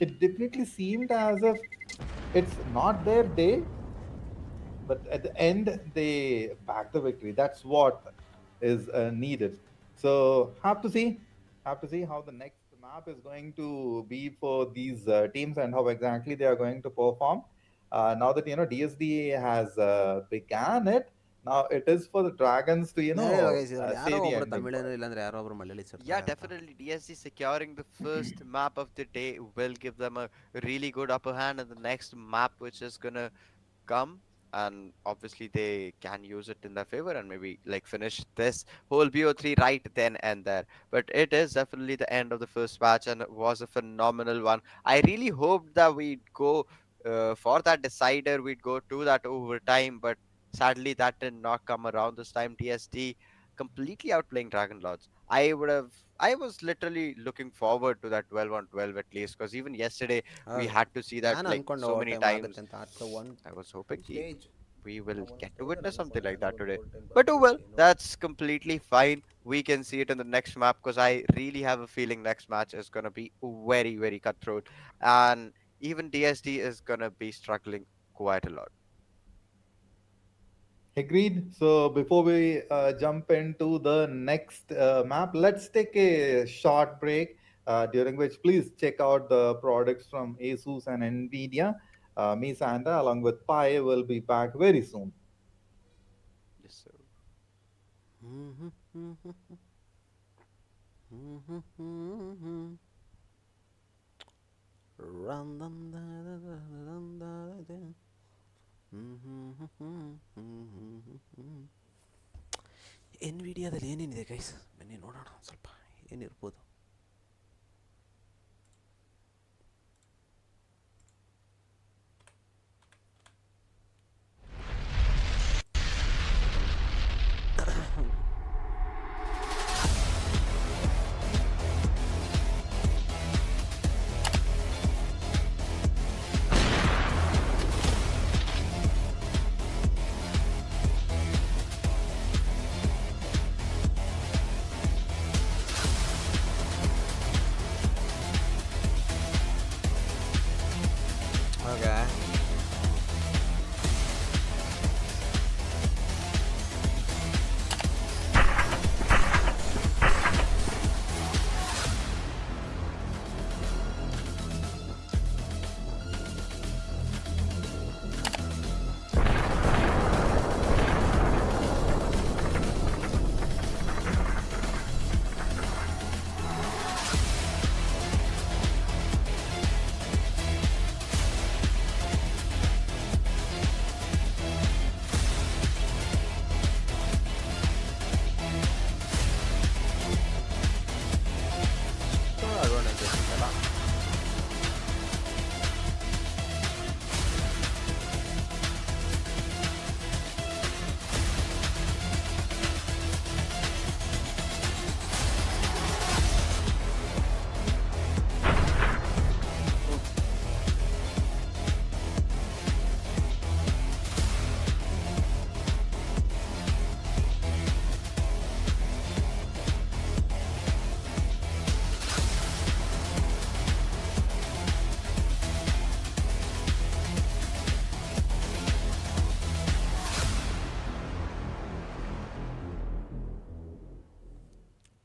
it definitely seemed as if it's not their day, but at the end they back the victory. That's what is needed. So have to see how the next map is going to be for these teams and how exactly they are going to perform. Now that DSD has began it, now it is for the Dragons to ಯಾರೋ say the ಒಬ್ರು ending ತಮಿಳೇನು word. ಇಲ್ಲಾಂದ್ರೆ ಯಾರೋ ಒಬ್ರು Malayali Yeah, definitely. DSC securing the first map of the day will give them a really good upper hand in the next map, which is gonna come. And obviously, they can use it in their favor and maybe like finish this whole BO3 right then and there. But it is definitely the end of the first match, and it was a phenomenal one. I really hoped that we'd go for that decider, we'd go to that overtime, but sadly, that did not come around this time. TSD completely outplaying Dragon Lords. I was literally looking forward to that 12 on 12 at least, because even yesterday we had to see that ನಾನು like ಅನ್ಕೊಂಡೆ so over many time times. ಆಗುತ್ತೆ ಅಂತ after one I was hoping stage we will one get to stage witness and something like that today. golden But oh well, button, that's completely fine. We can see it in the next map, because I really have a feeling next match is going to be very, very cutthroat. And even DSD is going to be struggling quite a lot. Agreed. So before we jump into the next map, let's take a short break, during which please check out the products from ASUS and NVIDIA. Me, Santa, along with Pi, will be back very soon. Yes, sir. ಎನ್ವಿಡಿಯಾದಲ್ಲಿ ಏನೇನಿದೆ guys ಬನ್ನಿ ನೋಡೋಣ ಸ್ವಲ್ಪ ಏನಿರ್ಬೋದು.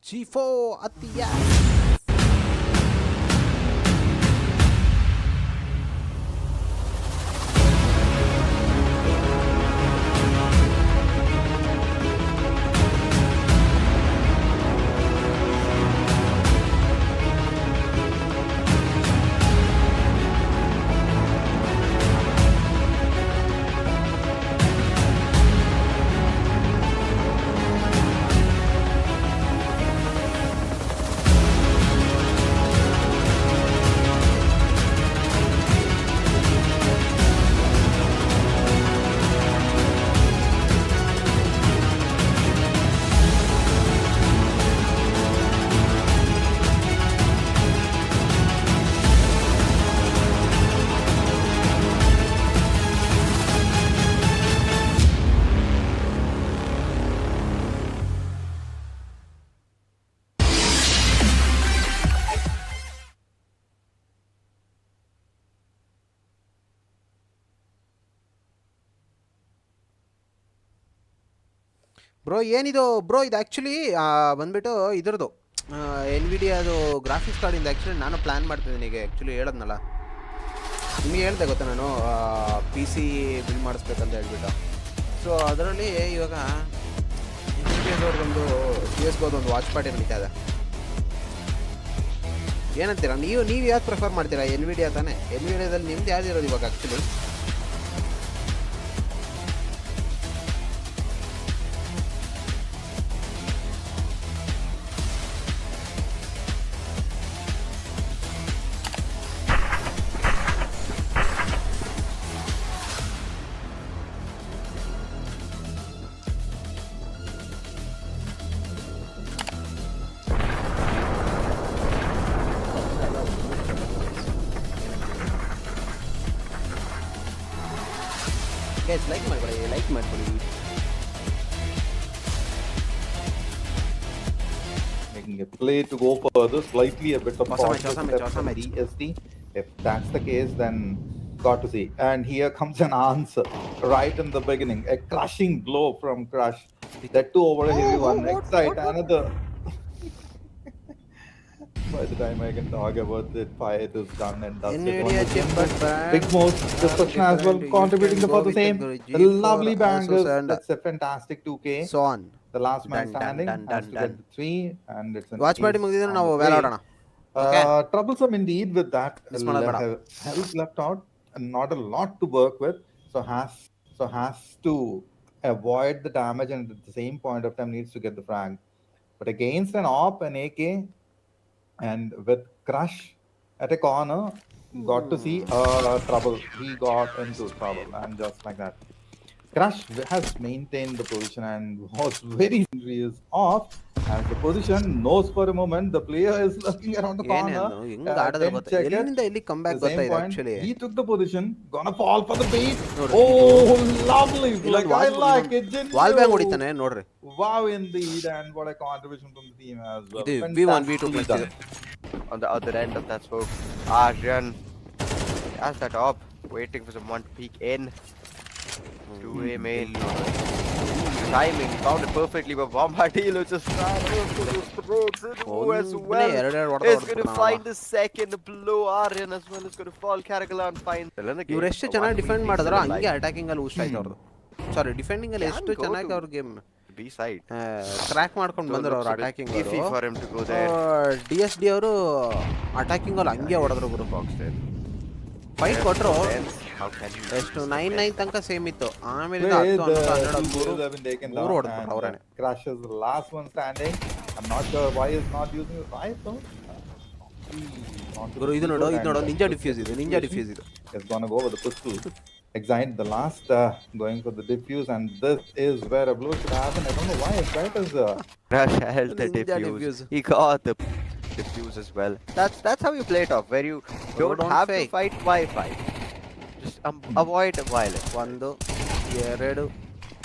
G4 at the bro ಏನಿದು bro ಇದು actually ಬಂದ್ಬಿಟ್ಟು ಇದ್ರದ್ದು ಎನ್ವಿಡಿಯಾದು graphics ಕಾರ್ಡಿಂದ ಆ್ಯಕ್ಚುಲಿ ನಾನು ಪ್ಲ್ಯಾನ್ ಮಾಡ್ತಿದ್ದೀನಿ ಈಗ ಆ್ಯಕ್ಚುಲಿ ಹೇಳದ್ನಲ್ಲ ನಿಮಗೆ ಹೇಳ್ದೆ ಗೊತ್ತಾ ನಾನು ಪಿ ಸಿ ಬಿಲ್ಡ್ ಮಾಡಿಸ್ಬೇಕಂತ ಹೇಳ್ಬಿಟ್ಟು ಸೊ ಅದರಲ್ಲಿ ಇವಾಗ ಎನ್ವಿಡಿಯಾದವ್ರದ್ದೊಂದು ಸಿ ಎಸ್ ಗೋದೊಂದು ವಾಚ್ ಪಾರ್ಟಿ ನಡೀತಾ ಇದೆ ಏನಂತೀರಾ ನೀವು ಯಾವ್ದು ಪ್ರಿಫರ್ ಮಾಡ್ತೀರಾ ಎನ್ವಿಡಿಯಾ ತಾನೇ ಎನ್ವಿಡಿಯಾದಲ್ಲಿ ನಿಮ್ದು ಯಾವ್ದು ಇರೋದು ಇವಾಗ ಆ್ಯಕ್ಚುಲಿ ಗೈಸ್ ಲೈಕ್ ಮಾಡ್ಕೊಳ್ಳಿ Making a play to go further, slightly a bit of Awesome match. DST. If that's the case, then got to see. And here comes an answer right in the beginning. A crushing blow from Crush. That two over a heavy one. Excite another. By the time I can talk about it, fight is done and dusted. NVIDIA chip but brand. Big moves, destruction as well, contributing for the same. The lovely bangers. That's a fantastic 2K. So on The last man standing done, has to get the 3, and it's an watch party ace ಮುಗಿದಿದ್ರೆ on ನಾವು the veil way. ಆಡೋಣ Okay. Troublesome indeed with that. Miss ಮಾಡಬೇಡ. Health left out and not a lot to work with, so has to avoid the damage and at the same point of time needs to get the frag. But against an AWP, an AK, and with Crush at a corner, got to see trouble. He got into trouble, and just like that. Crush has maintained the position and was very serious off. As the position knows for a moment, the player is looking around the corner. ಏನೇನು ಹಿಂಗೆ ಆಡಿದ್ರೆ 10 ಗೊತ್ತಾ seconds. ಎಲ್ಲಿಂದ ಎಲ್ಲಿ come back The same ಗೊತ್ತಾ ಇದು point, actually he took the position, gonna fall for the bait. ನೋಡ್ರಿ, Oh, lovely flick. ಇಲ್ಲೊಂದು I wall- like it. Didn't wall bang you? ಹೊಡಿತಾನೆ ನೋಡ್ರಿ Wow, indeed, and what a contribution from the team as well. ಇದು V1 V2 Fantastically plus done. On the other end of that smoke, Aryan has that up, waiting for someone to peek in. 2A main. Timing, found it perfectly, but Bombardilo just ran over those throats as well. Is going to find the second blow. Aryan as well is going to fall. Karagalan finds. ಇವ್ರು ಎಷ್ಟು ಚೆನ್ನಾಗಿ defend ಮಾಡಿದ್ರು ಹಂಗೆ attacking ಅಲ್ಲಿ ಊಸ್ಟ್ ಆಯ್ತು ಅವ್ರದ್ದು ಸಾರಿ defending ಅಲ್ಲಿ ಎಷ್ಟು ಚೆನ್ನಾಗಿ ಅವ್ರ ಗೇಮ್ B side. ಕ್ರ್ಯಾಕ್ ಮಾಡ್ಕೊಂಡು ಬಂದ್ರು ಅವ್ರು attacking Easy for him to go there. DSD ಅವರು ಅಟ್ಯಾಕಿಂಗ್ ಅಲ್ಲಿ ಹಂಗೆ ಹೊಡೆದ್ರು ಗುರು ಫೈಟ್ ಕೊಟ್ರು How can you ಎಷ್ಟು 9-9 ತನಕ ಸೇಮ್ ಇತ್ತು ಆಮೇಲೆ Play, 10 the 11 two 12 players have been taken ಮೂರು down, ಹೊಡೆದ್ಬಿಟ್ರು and ಅವ್ರೇನೆ Crush is the last one standing. I'm not sure why he's not using his rifle. ಗುರು ಇದು ನೋಡು ನಿಂಜಾ ಡಿಫ್ಯೂಸ್ ಇದು He's gonna go with the pistol. Excite the last going for the diffuse, and this is where a blow should happen. I don't know why Excite is Rush held the Ninja diffuse. diffuse. He got the diffuse as well. That's how you play it off, where you don't have fake. to fight. Why fight? Just avoid violence. 1 2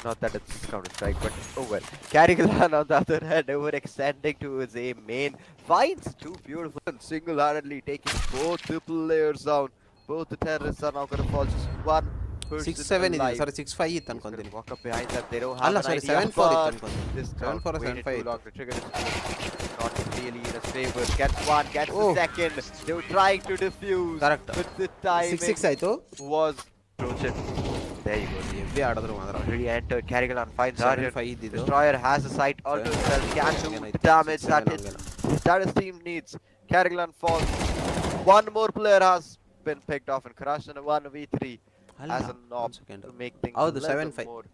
Not that it's Counter Strike, but oh well. Karagalan on the other hand, overextending towards A main, finds two beautiful and single-handedly taking both the players down. Both the terrorists are now going to fall. Just one person 6-7 ಇದೆ alive. Sir 6-5 ಇತ್ತು He's gonna ಅನ್ಕೊಂತೀನಿ walk up behind them. They don't have ಅಲ್ಲ an ಸರಿ idea. 7-4 ಇತ್ತು But ಅನ್ಕೊಂತೀನಿ this 7-4 crowd or waited 7-5 too long. ಇತ್ತು The trigger is not really in his favor. Gets one, gets Oh. the second. They were trying to defuse. Correct. But the timing 6-6 ಆಯ್ತು was broken. There you go. Heavy ಆಡಿದ್ರು ಮಾತ್ರ Already entered. Carrigan finds Arjun. 7-5 ಇದ್ದಿದ್ದು Destroyer has a sight all to himself. Can do the damage that his team needs. Carrigan falls. One more player has been picked off and crushed in a 1v3 as a knob to make things a ಹೌದು little 7-5 more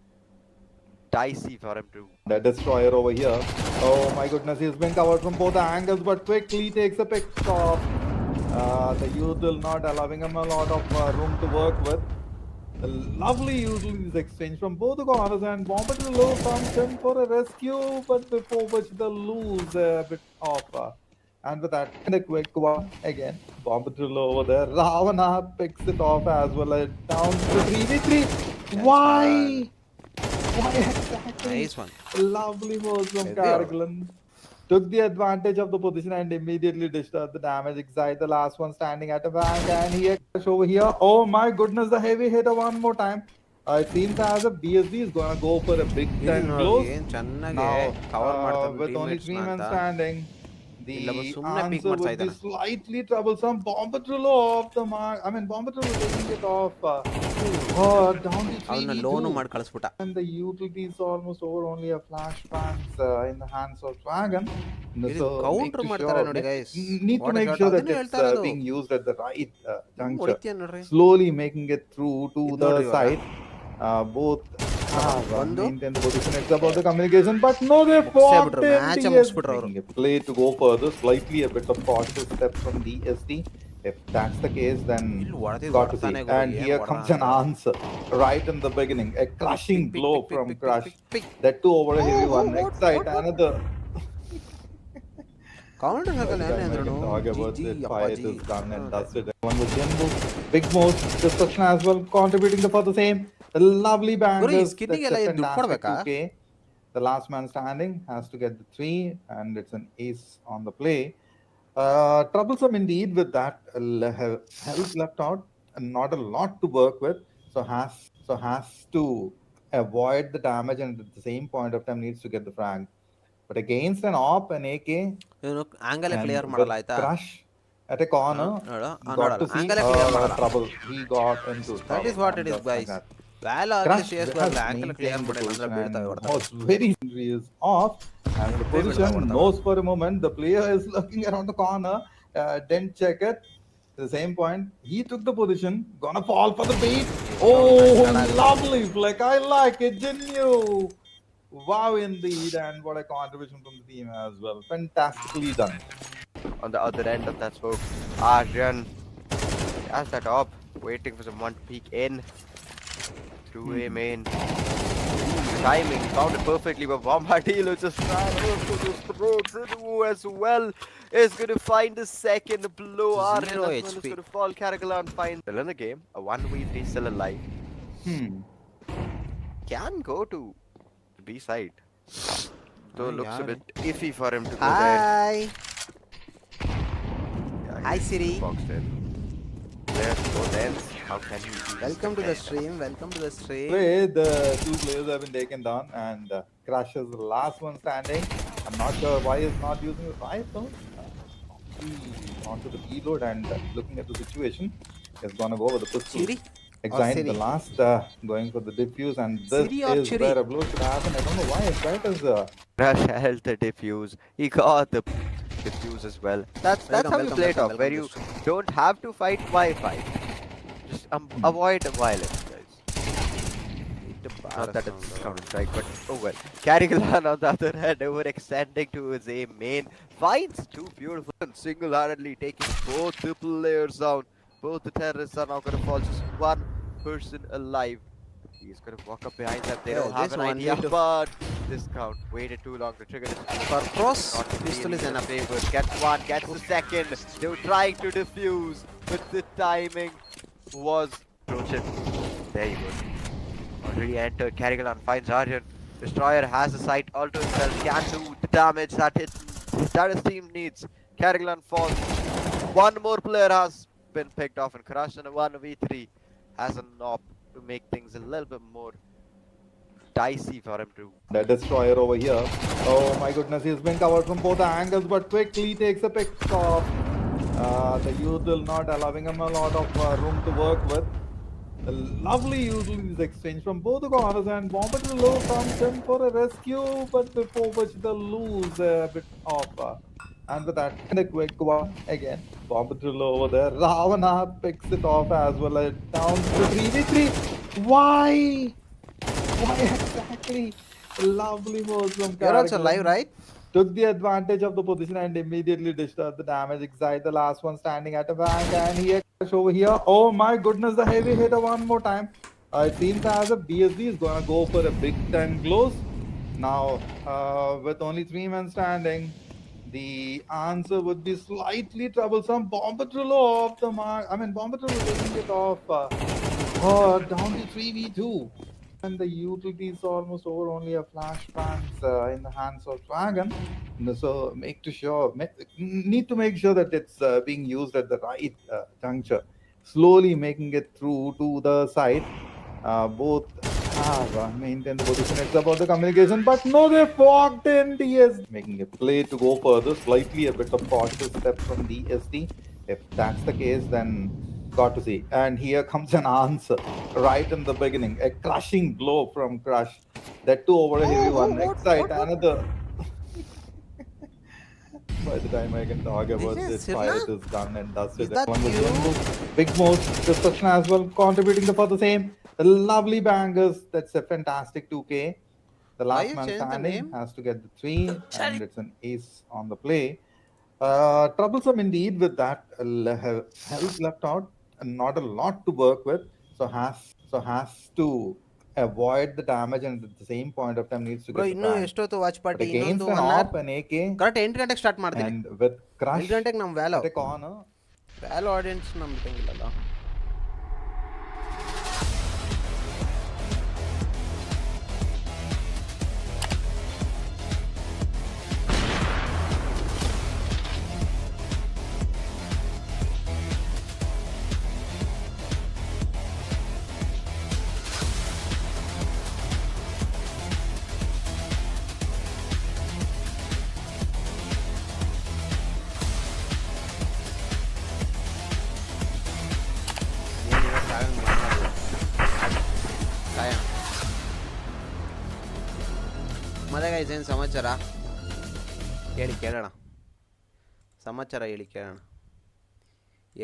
dicey for him to. The destroyer over here. Oh my goodness, he's been covered from both angles, but quickly takes a pick off. The youth will not allowing him a lot of room to work with. A lovely uses exchange from both the corners, and Bomber to the low comes in for a rescue, but before which they lose a bit of. And with that, and a quick one again. Bomber to low over there. Ravana picks it off as well as down to 3v3. Why? Why exactly? Nice one. Lovely moves from Heavy Carrigan. Took the advantage of the position and immediately dished out the damage. Excite the last one standing at a bank, and he crash over here. Oh my goodness, the heavy hitter one more time. It seems as if BSD is gonna go for a big time close. ಏನು ಚೆನ್ನಾಗಿ Now, cover ಮಾಡ್ತಾನೆ with only teammates 3 men ಅಂತ standing, the ಇಲ್ಲ ಸುಮ್ಮನೆ peak answer ಮಾಡ್ತಾ would be ಇದ್ದಾನೆ slightly troublesome. Bombadrillo off the mark. I mean, Bombadrillo taking it off. Down to ಅವನ್ನ loan 3v2. ಮಾಡಿ ಕಳಿಸ್ಬಿಟ್ಟ And the utility is almost over. Only a flashbangs in the hands of Dragon. ಇದು So counter make ಮಾಡ್ತಾರೆ sure, ನೋಡಿ guys. need to What a make shot. sure that ಅದನ್ನೇ it's ಹೇಳ್ತಾ ಇರೋದು. being used at the right juncture. ಹೊಡಿತೀಯ ನೋಡ್ರಿ Slowly making it through to ಇದು the ನೋಡ್ರಿ ಇವಾಗ. side. Both have ಒಂದು. maintained the position. It's about the communication, but no, they ಮುಗ್ಸೇ fought ಬಿಟ್ರು, in match DSD. ಮುಗ್ಸ್ಬಿಟ್ರು ಅವ್ರು. Making a play to go further, slightly a bit of cautious step from DSD. If that's the case, then ಇಲ್ಲಿ ಹೊಡೆದಿದ್ದು got to see. ಹೊಡ್ತಾನೆ ಗುರು, And ಏನ್ here ಹೊಡ್ದ comes an ಅಂತ. answer right in the beginning. A crushing Pick, pick, blow pick, from pick, Crush. pick, pick, pick. That too over a heavy Oh, one. what, Excite what? another. Counter ಹಾಕಲ್ಲ Time I ಏನೇ can ಅಂದ್ರೂ talk about G it. ಅಪ್ಪ Fight G is done and dusted. One with Jimbo. Big moves, destruction as well, contributing for the same. The lovely ಗುರು ಈ bangers. ಸ್ಕಿನ್ನಿಗೆ That's ಎಲ್ಲ a ಏನ್ ದುಡ್ಡು fantastic ಕೊಡ್ಬೇಕಾ 2K. The last man standing has to get the 3, and it's an ace on the play. Troublesome indeed with that health left out, and not a lot to work with. So has to avoid the damage, and at the same point of time needs to get the frag. But against an AWP, an AK, ಇವನು ಆಂಗಲೇ and clear with ಮಾಡಲ್ಲ ಆಯ್ತಾ Crush at a corner, ನೋಡು got ನೋಡಲ್ಲ to see ಆಂಗಲೇ clear ಮಾಡಲ್ಲ trouble. He got into trouble. That is what it and is just like guys that. ವ್ಯಾಲೋ Crush hockey CS has ಬರಲ್ಲ ಆಂಗಲೇ clear maintained the ಮಾಡಿಲ್ಲ ಅಂದ್ರೆ position ಬೀಳ್ತಾವೆ and ಹೊಡ್ತಾರೆ was very serious off. And the Big position order. knows for a moment. The player is looking around the corner, didn't check it. At the same point, he took the position, gonna fall for the bait. Oh, lovely flick! I like it, didn't you? Wow, indeed, and what a contribution from the team as well. Fantastically done. On the other end of that smoke, Arjun has that up, waiting for someone to peek in through a main. Timing found it perfectly, but Bombardillo just ran over to this throat as well. Is going to find the second blow. Arjun Zero as well is HP. going to fall. Carrigalan finds still in the game. A 1v3 still alive. Can go to the B side. Though Ay, looks a yaar. bit iffy for him to go there. Hi Yeah, Hi, he's Siri. boxed in. There's both ends. How can he use welcome to the the stream welcome to the stream Play, the two players have been taken down, and Crush is the last one standing. I'm not sure why he's not using the rifle. Onto the reload and looking at the situation, he's gonna go with the pistol. Siri? Excite Siri? the last going for the diffuse, and this Siri or is Chiri? where a blow should happen. I don't know why Excite is Crush held the diffuse. He got the diffuse as well. That's Welcome, how you welcome, play it welcome, off, where you welcome don't have to fight Wi-Fi. Just avoid violence, guys. Not that it's Counter-Strike, but oh well. Carrigalan on the other hand, overextending to his aim main. Finds two beautiful and single-handedly taking both the players down. Both the terrorists are now going to fall. Just one person alive. He's going to walk up behind them. They Yeah, don't have this an one idea, need to- but this count waited too long. The trigger is for cross not pistol really is in enough favor. Gets one, gets the second. They were trying to defuse, but the timing was broken. There you go. Already entered. Carrigalan finds Arjun. Destroyer has a sight all to himself. Can do the damage that his team needs. Carrigalan falls. One more player has been picked off and crushed in a 1v3. Has a knob to make things a little bit more dicey for him to. The destroyer over here. Oh my goodness, he's been covered from both angles, but quickly takes a pick off. The usual not allowing him a lot of room to work with. A lovely utilities exchange from both the corners, and Bomber to low comes in for a rescue, but before which they'll lose a bit of. And with that, and a quick one again. Bomber to low over there. Ravana picks it off as well. Down to 3v3. Why? Why exactly? Lovely moves from You're also Carrigan. live, right? Took the advantage of the position and immediately dished out the damage. Excite the last one standing at a bank, and here over here. Oh my goodness, the heavy hitter one more time. It seems as a BSD is gonna go for a big 10 close. Now, with only 3 men standing, the answer would be slightly troublesome. Bombadrillo off the mark. I mean, Bombadrillo taking it off. Down to 3v2. And the utility is almost over, only a flashbangs in the hands of Dragon. So need to make sure that it's being used at the right juncture. Slowly making it through to the side. Both have maintained the position. It's about the communication, but no, they fogged in DSD. Making a play to go further, slightly a bit of cautious step from DSD. If that's the case, then got to see. And here comes an answer right in the beginning. A crushing blow from Crush. That too over a heavy one. Excite another. By the time I can talk about this fight is done and dusted. One with big moves, destruction as well, contributing for the same. The lovely bangers. That's a fantastic 2K. The last man standing has to get the 3, and it's an ace on the play. Troublesome indeed with that health left out, and not a lot to work with. So has to avoid the damage, and at the same point of time needs to get the ಎಷ್ಟು watch party against an op, an AK, correct 8 ಗಂಟೆಗೆ start ಮಾಡ್ತೀನಿ. and with Crush 8 ಗಂಟೆಗೆ ನಮ್ಮ ವ್ಯಾಲೋ at a corner. ವ್ಯಾಲೋ audience ನಮ್ಮ ಬಿಟ್ಟಂಗಿಲ್ಲಲ್ಲ. ಮತ್ತೆ guys ಏನು ಸಮಾಚಾರ ಹೇಳಿ ಕೇಳೋಣ. ಸಮಾಚಾರ ಹೇಳಿ ಕೇಳೋಣ.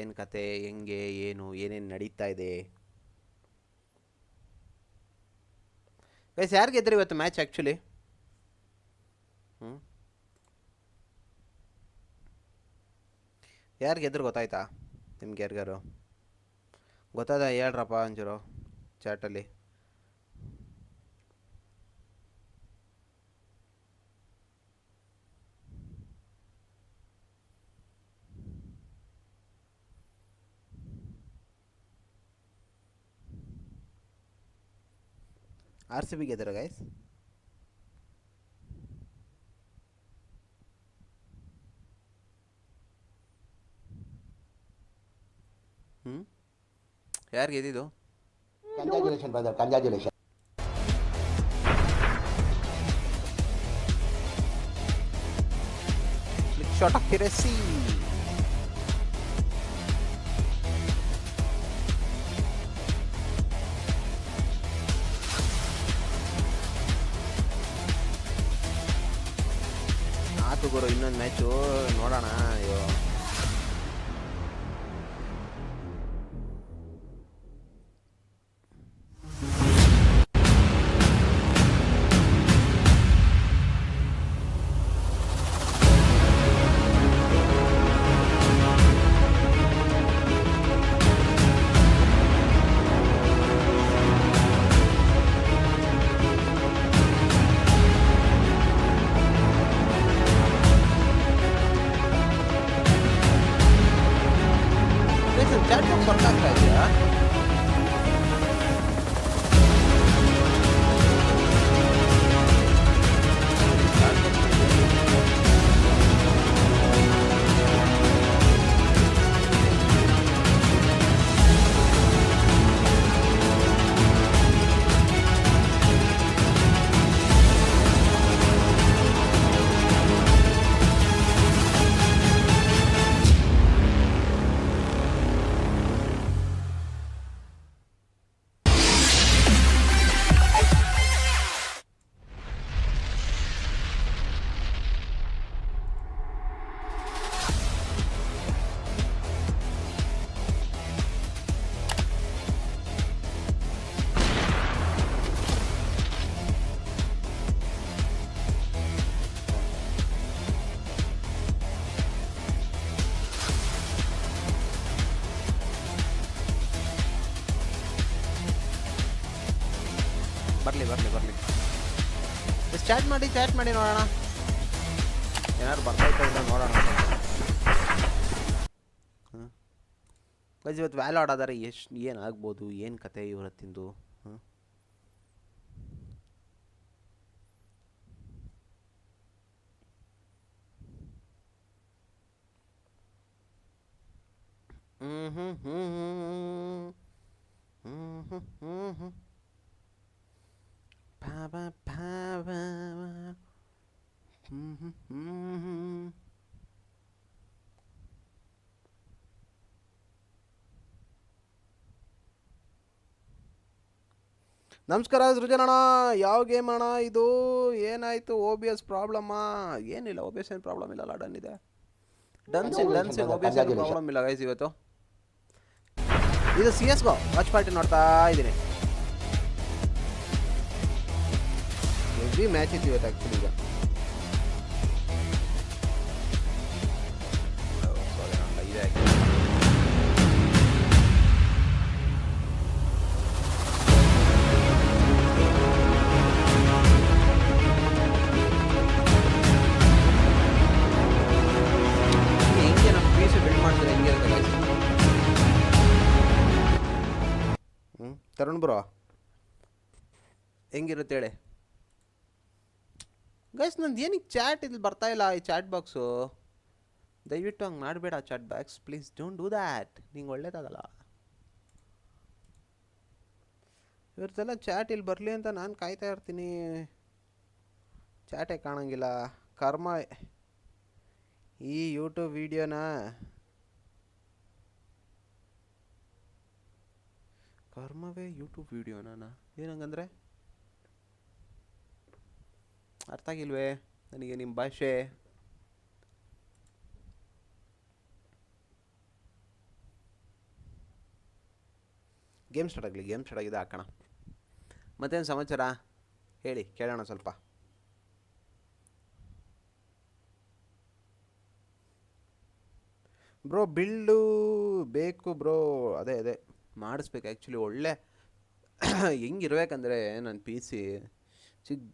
ಏನು ಕತೆ, ಹೆಂಗೆ, ಏನೇನು ನಡೀತಾ ಇದೆ ಗೈಸ್? ಯಾರು ಗೆದ್ದರು ಇವತ್ತು ಮ್ಯಾಚ್ ಆ್ಯಕ್ಚುಲಿ? ಯಾರು ಗೆದ್ರು ಗೊತ್ತಾಯ್ತಾ ನಿಮ್ಗೆ? ಯಾರಿಗಾರು ಗೊತ್ತಾದ ಹೇಳ್ರಪ್ಪ ಒಂಚೂರು ಚಾಟಲ್ಲಿ. RCB ಗೆದ್ದರು ಗೈಸ್. ಯಾರು ಗೆದ್ದಿದ್ದು? Congratulations, brother. Congratulations. Flick shot accuracy. ಆತು ಗುರು, ಇನ್ನೊಂದು ಮ್ಯಾಚು ನೋಡೋಣ. ಅಯ್ಯೋ ಚಾಟ್ ಬಾಕ್ಸ್ ವರ್ಕ್ ಆಗ್ತಾ ಇದೆಯಾ? ಚಾಟ್ ಮಾಡಿ ನೋಡೋಣ. ಏನಾದ್ರು ಬರ್ತಾಯಿತ್ತು ಅಂದ್ರೆ ನೋಡೋಣ. ಗೈಸ್ ಇವತ್ತು ವ್ಯಾಲ್ ಆಡೋದಾರೆ ಏನಾಗ್ಬೋದು, ಏನು ಕತೆ ಇವತ್ತಿಂದು? ನಮಸ್ಕಾರ ಸೃಜನ್ ಅಣ್ಣ. ಯಾವ ಗೇಮ್ ಅಣ್ಣ ಇದು? ಏನಾಯಿತು? OBS ಪ್ರಾಬ್ಲಮ್ಮಾ? ಏನಿಲ್ಲ, OBS ಏನು ಪ್ರಾಬ್ಲಮ್ ಇಲ್ಲ, ಡನ್ ಇದೆ. ಡನ್ಸ್ ಇನ್ OBS ಏನು ಪ್ರಾಬ್ಲಮ್ ಇಲ್ಲ ಗೈಸ್ ಇವತ್ತು. ಇದು CSGO ವಾಚ್ ಪಾರ್ಟಿ ನೋಡ್ತಾ ಇದ್ದೀನಿ. ಹೆವಿ ಮ್ಯಾಚ್ ಇತ್ತು ಇವತ್ತು ಆ್ಯಕ್ಚುಲಿ. ಈಗ ಸಾರಿ ಅಣ್ಣ, ಇದೆ ಹೆಂಗೆ ನಮ್ಮ PC ಬಿಲ್ಡ್ ಮಾಡ್ತಾರೆ ಹೆಂಗೆ ಇರುತ್ತೆ ಗೈಸ್? ತರುಣ್ ಬ್ರೋ ಹೆಂಗಿರುತ್ತೆ ಹೇಳಿ ಗೈಸ್. ನಂದು ಏನಕ್ಕೆ ಚಾಟ್ ಇಲ್ಲಿ ಬರ್ತಾಯಿಲ್ಲ, ಈ ಚಾಟ್ ಬಾಕ್ಸು. ದಯವಿಟ್ಟು ಹಂಗೆ ಮಾಡಬೇಡ chat box, please don't do that. ನಿಂಗೆ ಒಳ್ಳೇದಾಗಲ್ಲ. ಇವ್ರದ್ದೆಲ್ಲ ಚಾಟ್ ಇಲ್ಲಿ ಬರಲಿ ಅಂತ ನಾನು ಕಾಯ್ತಾ ಇರ್ತೀನಿ. ಚಾಟೇ ಕಾಣಂಗಿಲ್ಲ. ಕರ್ಮ ಈ ಯೂಟ್ಯೂಬ್ ವೀಡಿಯೋನ ಕರ್ಮವೇ ಯೂಟ್ಯೂಬ್ ವೀಡಿಯೋನ ಏನಂಗಂದ್ರೆ ಅರ್ಥ ಆಗಿಲ್ವೇ ನನಗೆ ನಿಮ್ಮ ಭಾಷೆ? ಗೇಮ್ ಸ್ಟಾರ್ಟ್ ಆಗಿದೆ ಹಾಕೋಣ. ಮತ್ತೇನು ಸಮಾಚಾರ ಹೇಳಿ, ಕೇಳೋಣ ಸ್ವಲ್ಪ. ಬ್ರೋ ಬಿಲ್ಡು ಬೇಕು ಬ್ರೋ. ಅದೇ ಮಾಡಿಸ್ಬೇಕು ಆ್ಯಕ್ಚುಲಿ. ಒಳ್ಳೆ ಹೆಂಗಿರ್ಬೇಕಂದ್ರೆ ನನ್ನ PC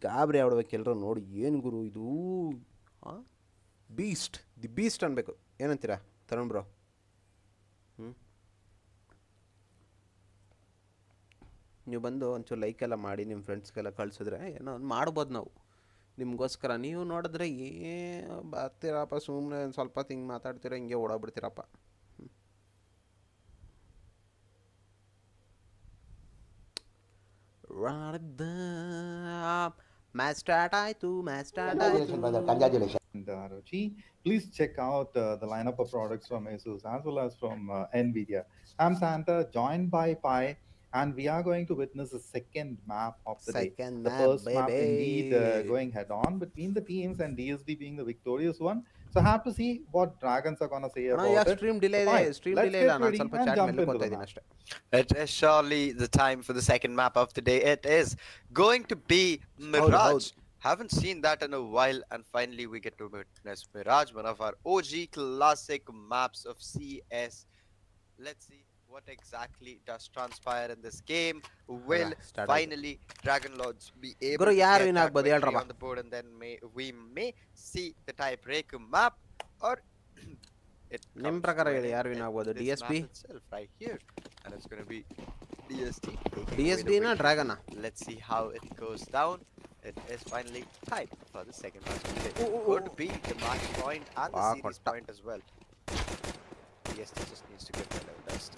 ಗಾಬರಿ ಆಡ್ಬೇಕು ಎಲ್ಲರೂ ನೋಡಿ. ಏನು ಗುರು ಇದು? ದಿ ಬೀಸ್ಟ್ ಅನ್ಬೇಕು. ಏನಂತೀರಾ ತರುಣ್ ಬ್ರೋ? ನೀವು ಬಂದು ಒಂಚೂರು ಲೈಕೆಲ್ಲ ಮಾಡಿ ನಿಮ್ಮ ಫ್ರೆಂಡ್ಸ್ಗೆಲ್ಲ ಕಳಿಸಿದ್ರೆ ಏನೋ ಒಂದು ಮಾಡ್ಬೋದು ನಾವು ನಿಮಗೋಸ್ಕರ. ನೀವು ನೋಡಿದ್ರೆ ಬರ್ತೀರಪ್ಪ ಸುಮ್ಮನೆ ಒಂದು ಸ್ವಲ್ಪ ಹಿಂಗೆ ಮಾತಾಡ್ತೀರ, ಹಿಂಗೆ ಓಡಾಡ್ಬಿಡ್ತೀರಪ್ಪ. ಮ್ಯಾಚ್ ಸ್ಟಾರ್ಟ್ ಆಯಿತು. Congratulations, brother. Congratulations. And Ruchi, please check out the lineup of products from ASUS as well as from NVIDIA. I'm Santa, joined by Pi, and we are going to witness the second map of the day. The first map indeed going head on between the teams, and DSD being the victorious one. So have to see what Dragons are gonna say about it. Stream delay ಇದೆ, Let's get ready ಸ್ವಲ್ಪ and chat jump ಮೇಲೆ into ಕೂತಾ the ಇದ್ದೀನಿ match. ಅಷ್ಟೇ. It is surely the time for the second map of the day. It is going to be Mirage. Haven't seen that in a while, and finally we get to witness Mirage, one of our OG classic maps of CS. Let's see what exactly does transpire in this game. Will finally Dragon Lords be able Guru, to yaar get win that ಆಗ್ಬೋದು victory ಹೇಳ್ರಪ್ಪ. on the board, and then we may see the tiebreaker map, or it ನಿಮ್ಮ comes ಪ್ರಕಾರ to an ಹೇಳಿ ಯಾರು end win at ಆಗ್ಬೋದು? this DSP, map itself right here, and it's going to be DSD taking away the DSD ನಾ win. ಡ್ರ್ಯಾಗನಾ? Let's see how it goes down. It is finally tied for the second match of the day. Going to be the match point and the series point as well. DSD just needs to get that best.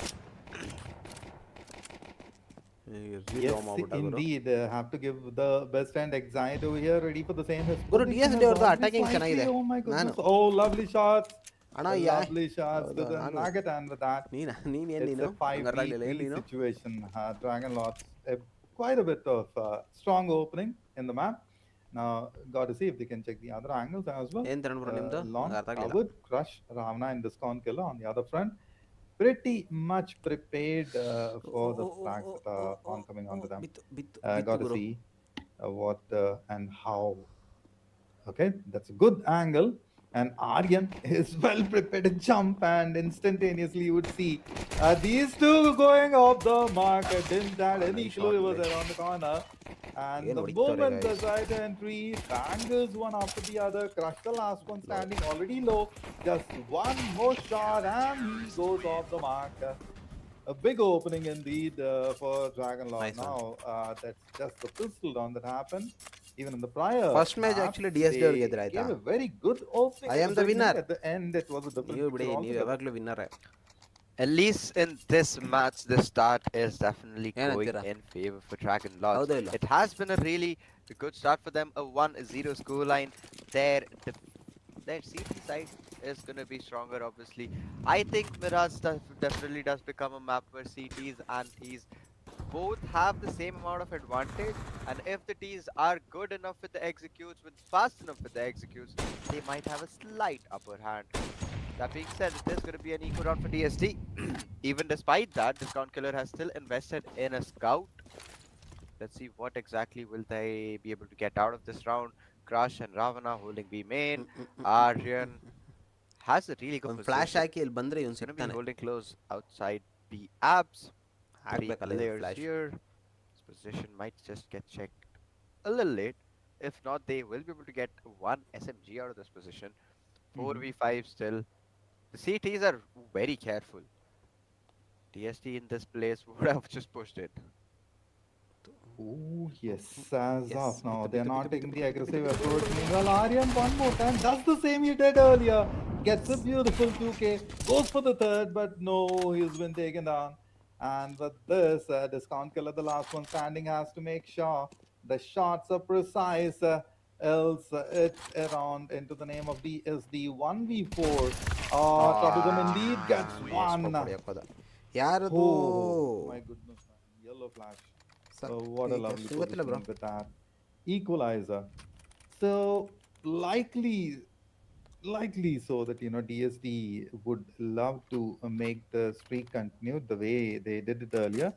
Yes, indeed. Have to give the best and Exide over here, ready for the same. Guru, DSD ಅವ್ರದ್ದು attacking ಚೆನ್ನಾಗಿದೆ. Oh my goodness. ನಾನು Oh, lovely shots. ಅಣ್ಣ Lovely shots to the Nugget, and with that, ನೀನು it's a 5v3 situation. Dragon Lords, quite a bit of strong opening in the map. Now, got to see if they can check the other angles as well. ಏನು ತಗೊಂಡು ಬರೋ ನಿಮ್ಮದು? Long ಅರ್ಥ ಆಗಲಿಲ್ಲ. would crush Ravana and discount killer on the other front. Pretty much prepared for the flags that are oncoming onto them. Got to see what and how. Okay, that's a good angle. And Aryan is well prepared to jump, and instantaneously you would see these two going off the mark. I didn't had any Nice clue shot, he was Lee. around the corner. And Again, the ಹೊಡಿತಾರೆ moment the guys. side entry bangers one after the other, crush the last one standing already low. Just one more shot, and he goes off the mark. A big opening indeed for Dragon Lord. Nice one. Now, that's just the pistol round that happened. Even in the prior First match maps, actually DSD ಅವ್ರಿಗೆ they ಗೆದ್ರೆ ಆಯ್ತಾ. gave a very good opening I at am the the beginning. winner. At the end, it was a different ನೀವು ಬಿಡಿ picture ನೀವು altogether. ಯಾವಾಗಲೂ ವಿನ್ನರೇ. At least in this match, the start is definitely going ಏನಂತೀರಾ? in favor for Dragon Lords. ಹೌದೋ ಇಲ್ಲ? It has been a really good start for them. A 1-0 scoreline. Their their CT side is going to be stronger, obviously. I think Mirage definitely does become a map where CTs and Ts both have the same amount of advantage, and if the Ts are good enough with the executes, with fast enough with the executes, they might have a slight upper hand. That being said, it is going to be an eco round for DST. Even despite that, Discount Killer has still invested in a scout. Let's see what exactly will they be able to get out of this round. Crush and Ravana holding B main. Aryan has a really good ಒಂದು flash position. ಹಾಕಿ ಇಲ್ಲಿ ಬಂದ್ರೆ ಇವನು He's going to be ಸಿಗ್ತಾನೆ. holding close outside B abs. Three ಹಾಕ್ಬೇಕಲ್ಲ ಇದು players flash. here. His position might just get checked a little late. If not, they will be able to get one SMG out of this position. 4v5 still. The CTs are very careful. DST in this place would have just pushed it. Oh, yes. As Yes. of now, Bitu, they're bitu, not bitu, taking bitu, the bitu, aggressive bitu, approach. bitu. Meanwhile, Aryan one more time does the same he did earlier. Gets a beautiful 2K, goes for the third, but no, he's been taken down. And with this, Discount Killer, the last one standing, has to make sure the shots are precise. Else, it's around into the name of DSD 1v4. Troublesome indeed, gets one. ಯಾರದು? Oh, my goodness, man. Yellow flash. So what a lovely ಗೊತ್ತಿಲ್ಲ bro. positioning with that equalizer. So likely so that DSD would love to make the streak continue the way they did it earlier.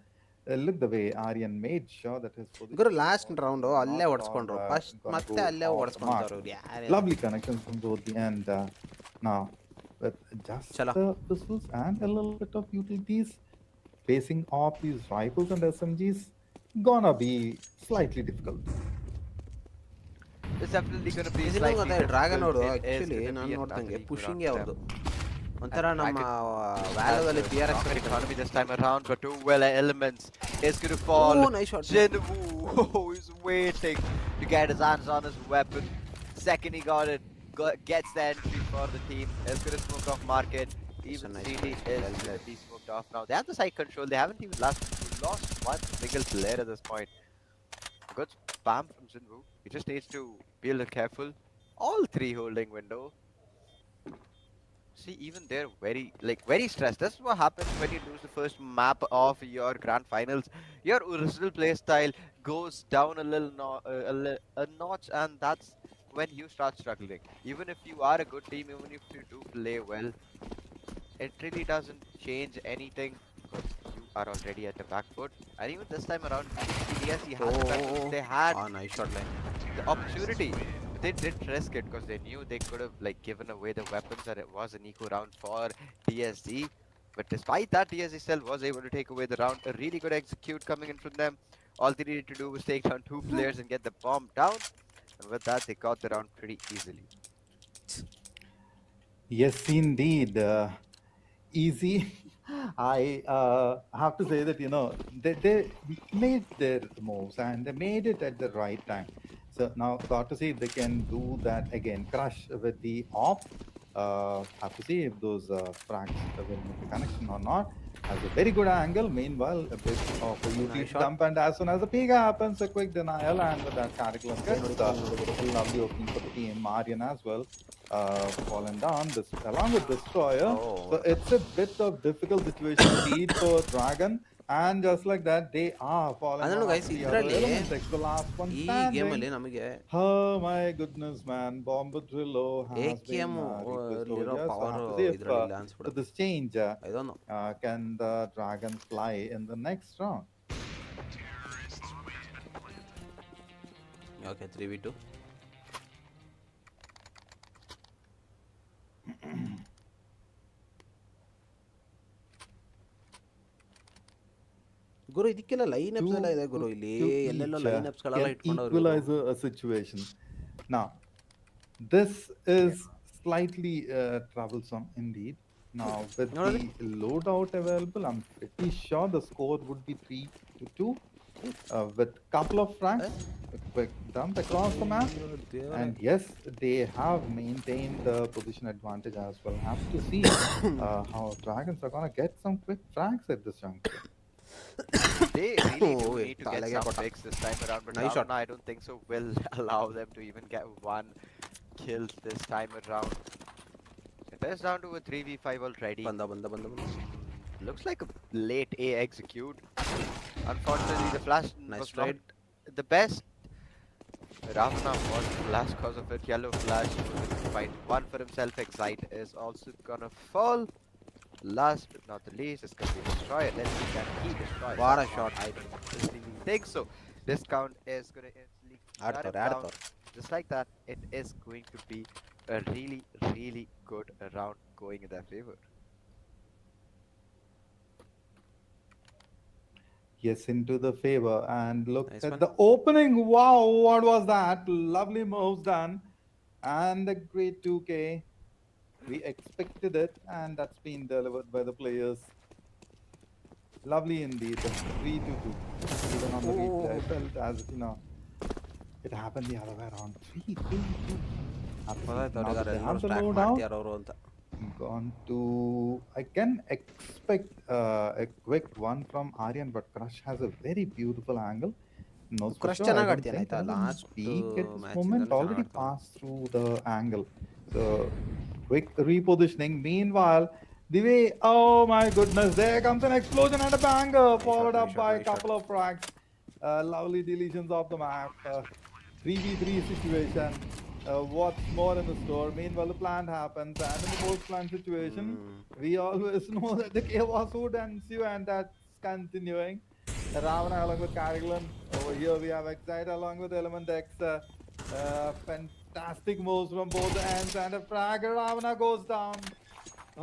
Look the way Aryan made sure that his position Guru last was round not ಅಲ್ಲೇ at all, ಹೊಡ್ಸ್ಕೊಂಡ್ರು. First gonna ಮತ್ತೆ go ಅಲ್ಲೇ off the ಹೊಡ್ಸ್ಕೊಂತಾರೆ mark. ಇವ್ರು ಯಾರು? Lovely connections from both the end. Now with just Chala. the pistols and a little bit of utilities, facing off these rifles and SMGs gonna be slightly difficult. It's definitely going to be ಇದನ್ನ slightly ಗೊತ್ತಾ dragon difficult. ಅವ್ರದ್ದು It is actually gonna ನಾನು be another ನೋಡ್ದಂಗೆ eco ಪುಷಿಂಗೇ round for ಅವ್ರದ್ದು them. ಒಂಥರ And ನಮ್ಮ Dragon ವ್ಯಾಲೋದಲ್ಲಿ has a PRX stronger economy this time around, but two well elements is going to fall. Oh, nice shot. Jinwoo is waiting to get his hands on his weapon. Second he got it, gets the entry for the team. Is going to smoke off market. Even nice CD nice is well going played. to be smoked off now. They have the side control. They haven't even lost one single player at this point. Good spam from Jinwoo. He just needs to be a little careful. All three holding window. See, even they're very stressed. That's what happens when you lose the first map of your grand finals. Your original play style goes down a little a notch, and that's when you start struggling. Even if you are a good team, even if you do play well, it really doesn't change anything because you are already at the back foot. And even this time around, yes, he had the back foot. They had nice shot line. the opportunity. They didn't risk it because they knew they could have given away the weapons and it was an eco round for DSD. But despite that, DSD still was able to take away the round. A really good execute coming in from them. All they needed to do was take down two players and get the bomb down. And with that, they got the round pretty easily. Yes, indeed. Easy. I have to say that they made their moves and they made it at the right time. So now got to see if they can do that again. Crush with the off. Have to see if those frags will make the connection or not. Has a very good angle. Meanwhile, a bit of a utility shot. dump, and as soon as the peak happens, a quick denial, and with that curriculum gets a lovely opening for the team. Marian as well. Fallen down this along with Destroyer. Oh. So it's a bit of difficult situation indeed for Dragon. And just like that, they are falling ಅದನ್ನು down guys, after the other ಇದ್ರಲ್ಲಿ elements. It's the last one ಈ standing. ಗೇಮಲ್ಲಿ ನಮಗೆ Oh my goodness, man! Bombadrillo has AKM been replaced over ಇರೋ here. So power have to see if ಇದ್ರಲ್ಲಿ ಇಲ್ಲ with ಅನ್ಸ್ಬಿಡುತ್ತೆ. this change, I don't know. can the Dragon fly in the next round? Okay 3v2. ಗುರು ಇದಕ್ಕೆಲ್ಲ line ups ಎಲ್ಲ ಇದೆ ಗುರು ಇಲ್ಲಿ ಎಲ್ಲೆಲ್ಲೋ line ಅಪ್ಸ್ಗಳೆಲ್ಲ ಇಟ್ಕೊಂಡವ್ರು ಇವರು. equalize a situation. Now, this is slightly troublesome indeed. Now, with the loadout available, I'm pretty sure the score would be 3-2. With couple of frags, a quick dump across the map, and yes, they have maintained the position advantage as well. Have to see how Dragons are gonna get some quick frags at this juncture. They really do Oh, need to get Talaga some Kota. picks this time around, but Nice shot. Ravana, I don't think so will allow them to even get one kill this time around. It is down to a 3v5 already. ಬಂದ ಬಂದ ಬಂದ ಬಂದ. Looks like a late A execute. Unfortunately, the flash Nice was trade. not the best. Ravana was the last cause of it. Yellow flash was to find one for himself. Excite is also gonna fall. Last but not the least, it's gonna be destroyed. Let's see can he destroy. What a that shot. one. I don't really think so. Discount is gonna instantly shut him down. ಆಡ್ತಾರೆ. Just like that, it is going to be a really, really good round going in their favor. Yes, into the favor, and look Nice at one. the opening. Wow, what was that? Lovely moves done, and a great 2K. We expected it, and that's been delivered by the players. Lovely indeed. 3-2. Even on the replay, I felt as you know, it happened the other way around. 3-2. ಗೊತ್ತಾಯ್ತು Now ಅವ್ರಿಗೆ that they ಎಲ್ಲರೂ have the start loadout, ಮಾಡ್ತಿಯಾರ ಅವರು ಅಂತ. gone to. I can expect a quick one from Aryan, but Crush has a very beautiful angle. No, for Crush sure, I ಚೆನ್ನಾಗಿ don't ಆಡ್ತೀಯ think ಆಯ್ತಾ, Aryan last peak at this match moment ಇಂದಾನೆ already ಚೆನ್ನಾಗಿ passed through the angle. So quick repositioning. Meanwhile, the way, oh my goodness, there comes an explosion and a banger, followed up by a couple of frags. Lovely deletions of the map. 3v3 situation. What's more in the store? Meanwhile, the plant happens, and in the post-plant situation, we always know that the chaos would ensue, and that's continuing. Ravana along with Carrigan. Over here, we have Excite along with Element X. Fantastic moves from both ends, and a frag. Ravana goes down.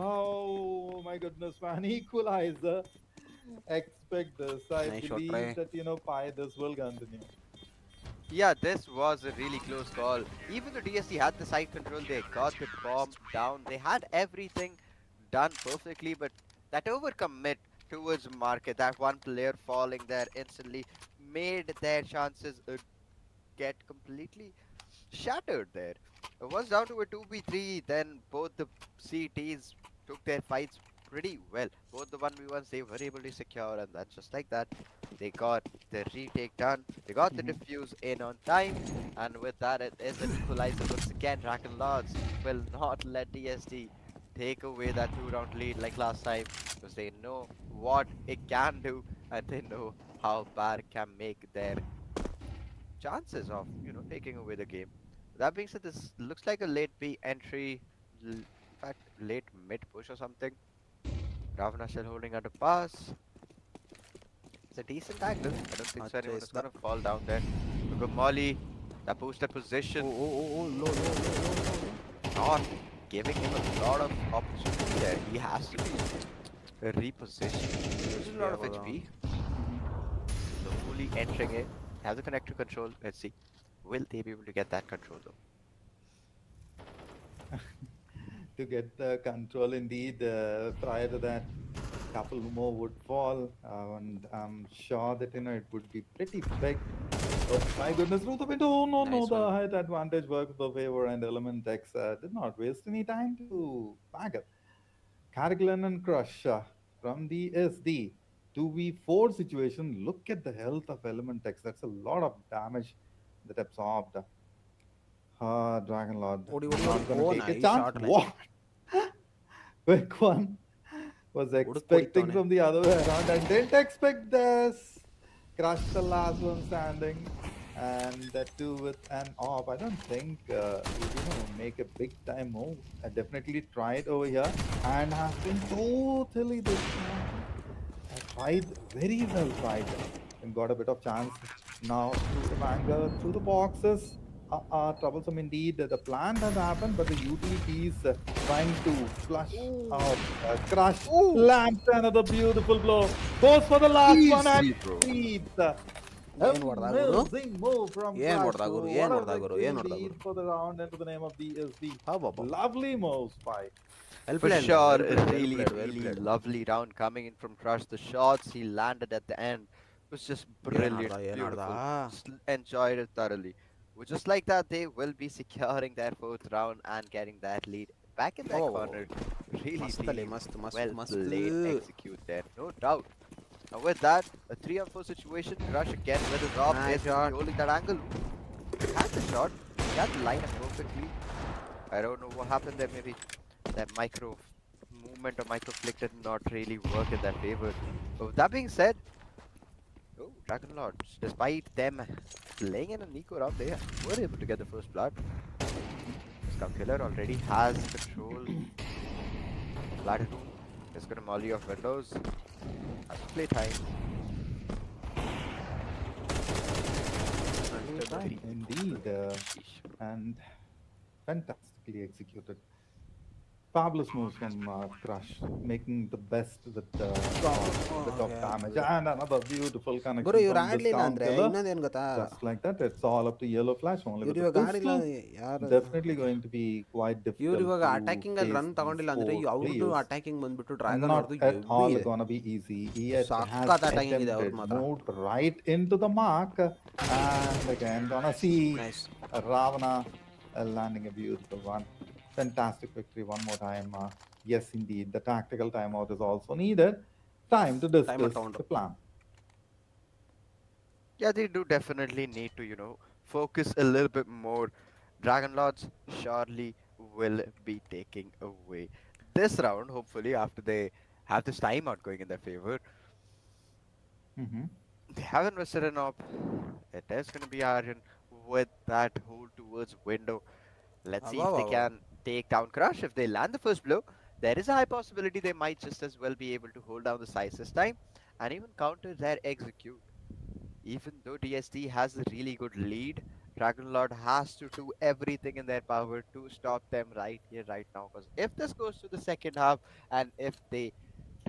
Oh my goodness, man! Equalizer. Expect this. I Nice shot, believe try. that Pi, this will continue. Yeah, this was a really close call. Even though DSC had the side control, they got the bomb down. They had everything done perfectly, but that overcommit towards market, that one player falling there instantly, made their chances get completely shattered there. It was down to a 2v3, then both the CTs took their fights pretty well. Both the 1v1s they were able to secure, and that's just like that. They got the retake done, they got the defuse in on time, and with that it is an equalizer once again. Dragon Lords will not let DSD take away that 2-round lead like last time, because they know what it can do, and they know how bad it can make their chances of, taking away the game. That being said, this looks like a late B entry, in fact, late mid push or something. Ravana still holding under pass. It's a decent angle. I don't think so anyone is gonna fall down there. Look at Molly, that boosted position. Low. Not giving him a lot of opportunity there. He has to be repositioned. There's a lot of HP. Slowly entering it. Have the connector control. Let's see. Will they be able to get that control though? To get the control indeed, prior to that, couple more would fall, and I'm sure that it would be pretty big. Oh my goodness, through the window! No, Nice the one. height advantage worked the favor, and Element X did not waste any time to bag it. Carrigan and Crush from the SD 2v4 situation. Look at the health of Element X. That's a lot of damage that absorbed. Dragon Lord. Odi. Not gonna Oh, take a nice chance. shot, like. What? Quick one. Was expecting from the other way around and didn't expect this. Crushed the last one standing, and that too with an off. I don't think he's gonna make a big time move. I definitely tried over here and has been totally dismantled. I tried very well, tried and got a bit of chance now through the banger, through the boxes. troublesome indeed. The plant has happened, but the utilities trying to flush out. Crush lands another beautiful blow. Goes for the last one and Easy, bro. leads. ಏನ್ ಹೊಡ್ದ ಗುರು? Amazing move from ಏನ್ Crush. ಹೊಡ್ದ ಗುರು? What ಏನ್ a ಹೊಡ್ದ ಗುರು? victory ಏನ್ ಹೊಡ್ದ lead Guru? for the round into the name of DSB. ಅಬ್ಬಬ್ಬ. Lovely moves by. Well For played, man. sure, Well played, really, well played, well really played. lovely round coming in from Crush. The shots he landed at the end was just brilliant, ಏನ್ beautiful. ಆಡ್ದ? Enjoyed it thoroughly. Well, just like that, they will be securing their fourth round and getting that lead back in their Oh, corner. Really, ಮಸ್ತ್ ಅಲ್ಲಿ, really ಮಸ್ತ್, ಮಸ್ತ್, well ಮಸ್ತ್. played, execute there, no doubt. Now with that, a 3-on-4 situation. Crush again with his off. Nice Is shot. holding that angle. Had the shot. Got the line up perfectly. I don't know what happened there. Maybe that micro movement or micro flick did not really work in their favor. But with that being said, oh, Dragon Lords, despite them playing in a Nico round, they were able to get the first blood. Scout Killer already has control. Ladder room is going to molly off windows. Has to play time. Indeed, and fantastically executed. Fabulous moves from Crush, making the best with the top damage and another beautiful connection ಗುರು ಇವ್ರು from this ಆಡ್ಲಿಲ್ಲ Scout ಅಂದ್ರೆ Killer. ಇನ್ನೊಂದೇನ್ ಗೊತ್ತಾ? Just like that, it's all up to Yellow Flash only ಇವ್ರು with the ಇವಾಗ ಆಡಿಲ್ಲ pistol. ಯಾರು? Definitely going to be quite difficult. ಇವ್ರು ಇವಾಗ to attacking ಅಲ್ಲಿ face run ತಗೊಂಡಿಲ್ಲ these ಅಂದ್ರೆ four ಅವ್ರದ್ದು players. ಅಟ್ಯಾಕಿಂಗ್ ಬಂದ್ಬಿಟ್ಟು And ಡ್ರ್ಯಾಗನ್ not ಅವ್ರದ್ದು at ಹೆವಿ all ಇದೆ. gonna be easy. He has ಸಖತ್ ಅಟ್ಯಾಕಿಂಗ್ ಇದೆ ಅವ್ರದ್ದು attempted, ಮಾತ್ರ. moved right into the mark, and again gonna see Nice. Ravana landing a beautiful one. Fantastic victory one more time. Yes, indeed, the tactical timeout is also needed. Time to discuss Timeout. the plan. Yeah, they do definitely need to, focus a little bit more. Dragon Lords surely will be taking away this round, hopefully, after they have this timeout going in their favor. Mhm. They have invested in op. It is going to be Aryan with that hold towards window. Let's see if they can take down Crush. If they land the first blow, there is a high possibility they might just as well be able to hold down the sides this time and even counter their execute. Even though DST has a really good lead, Dragon Lord has to do everything in their power to stop them right here, right now. Because if this goes to the second half and if they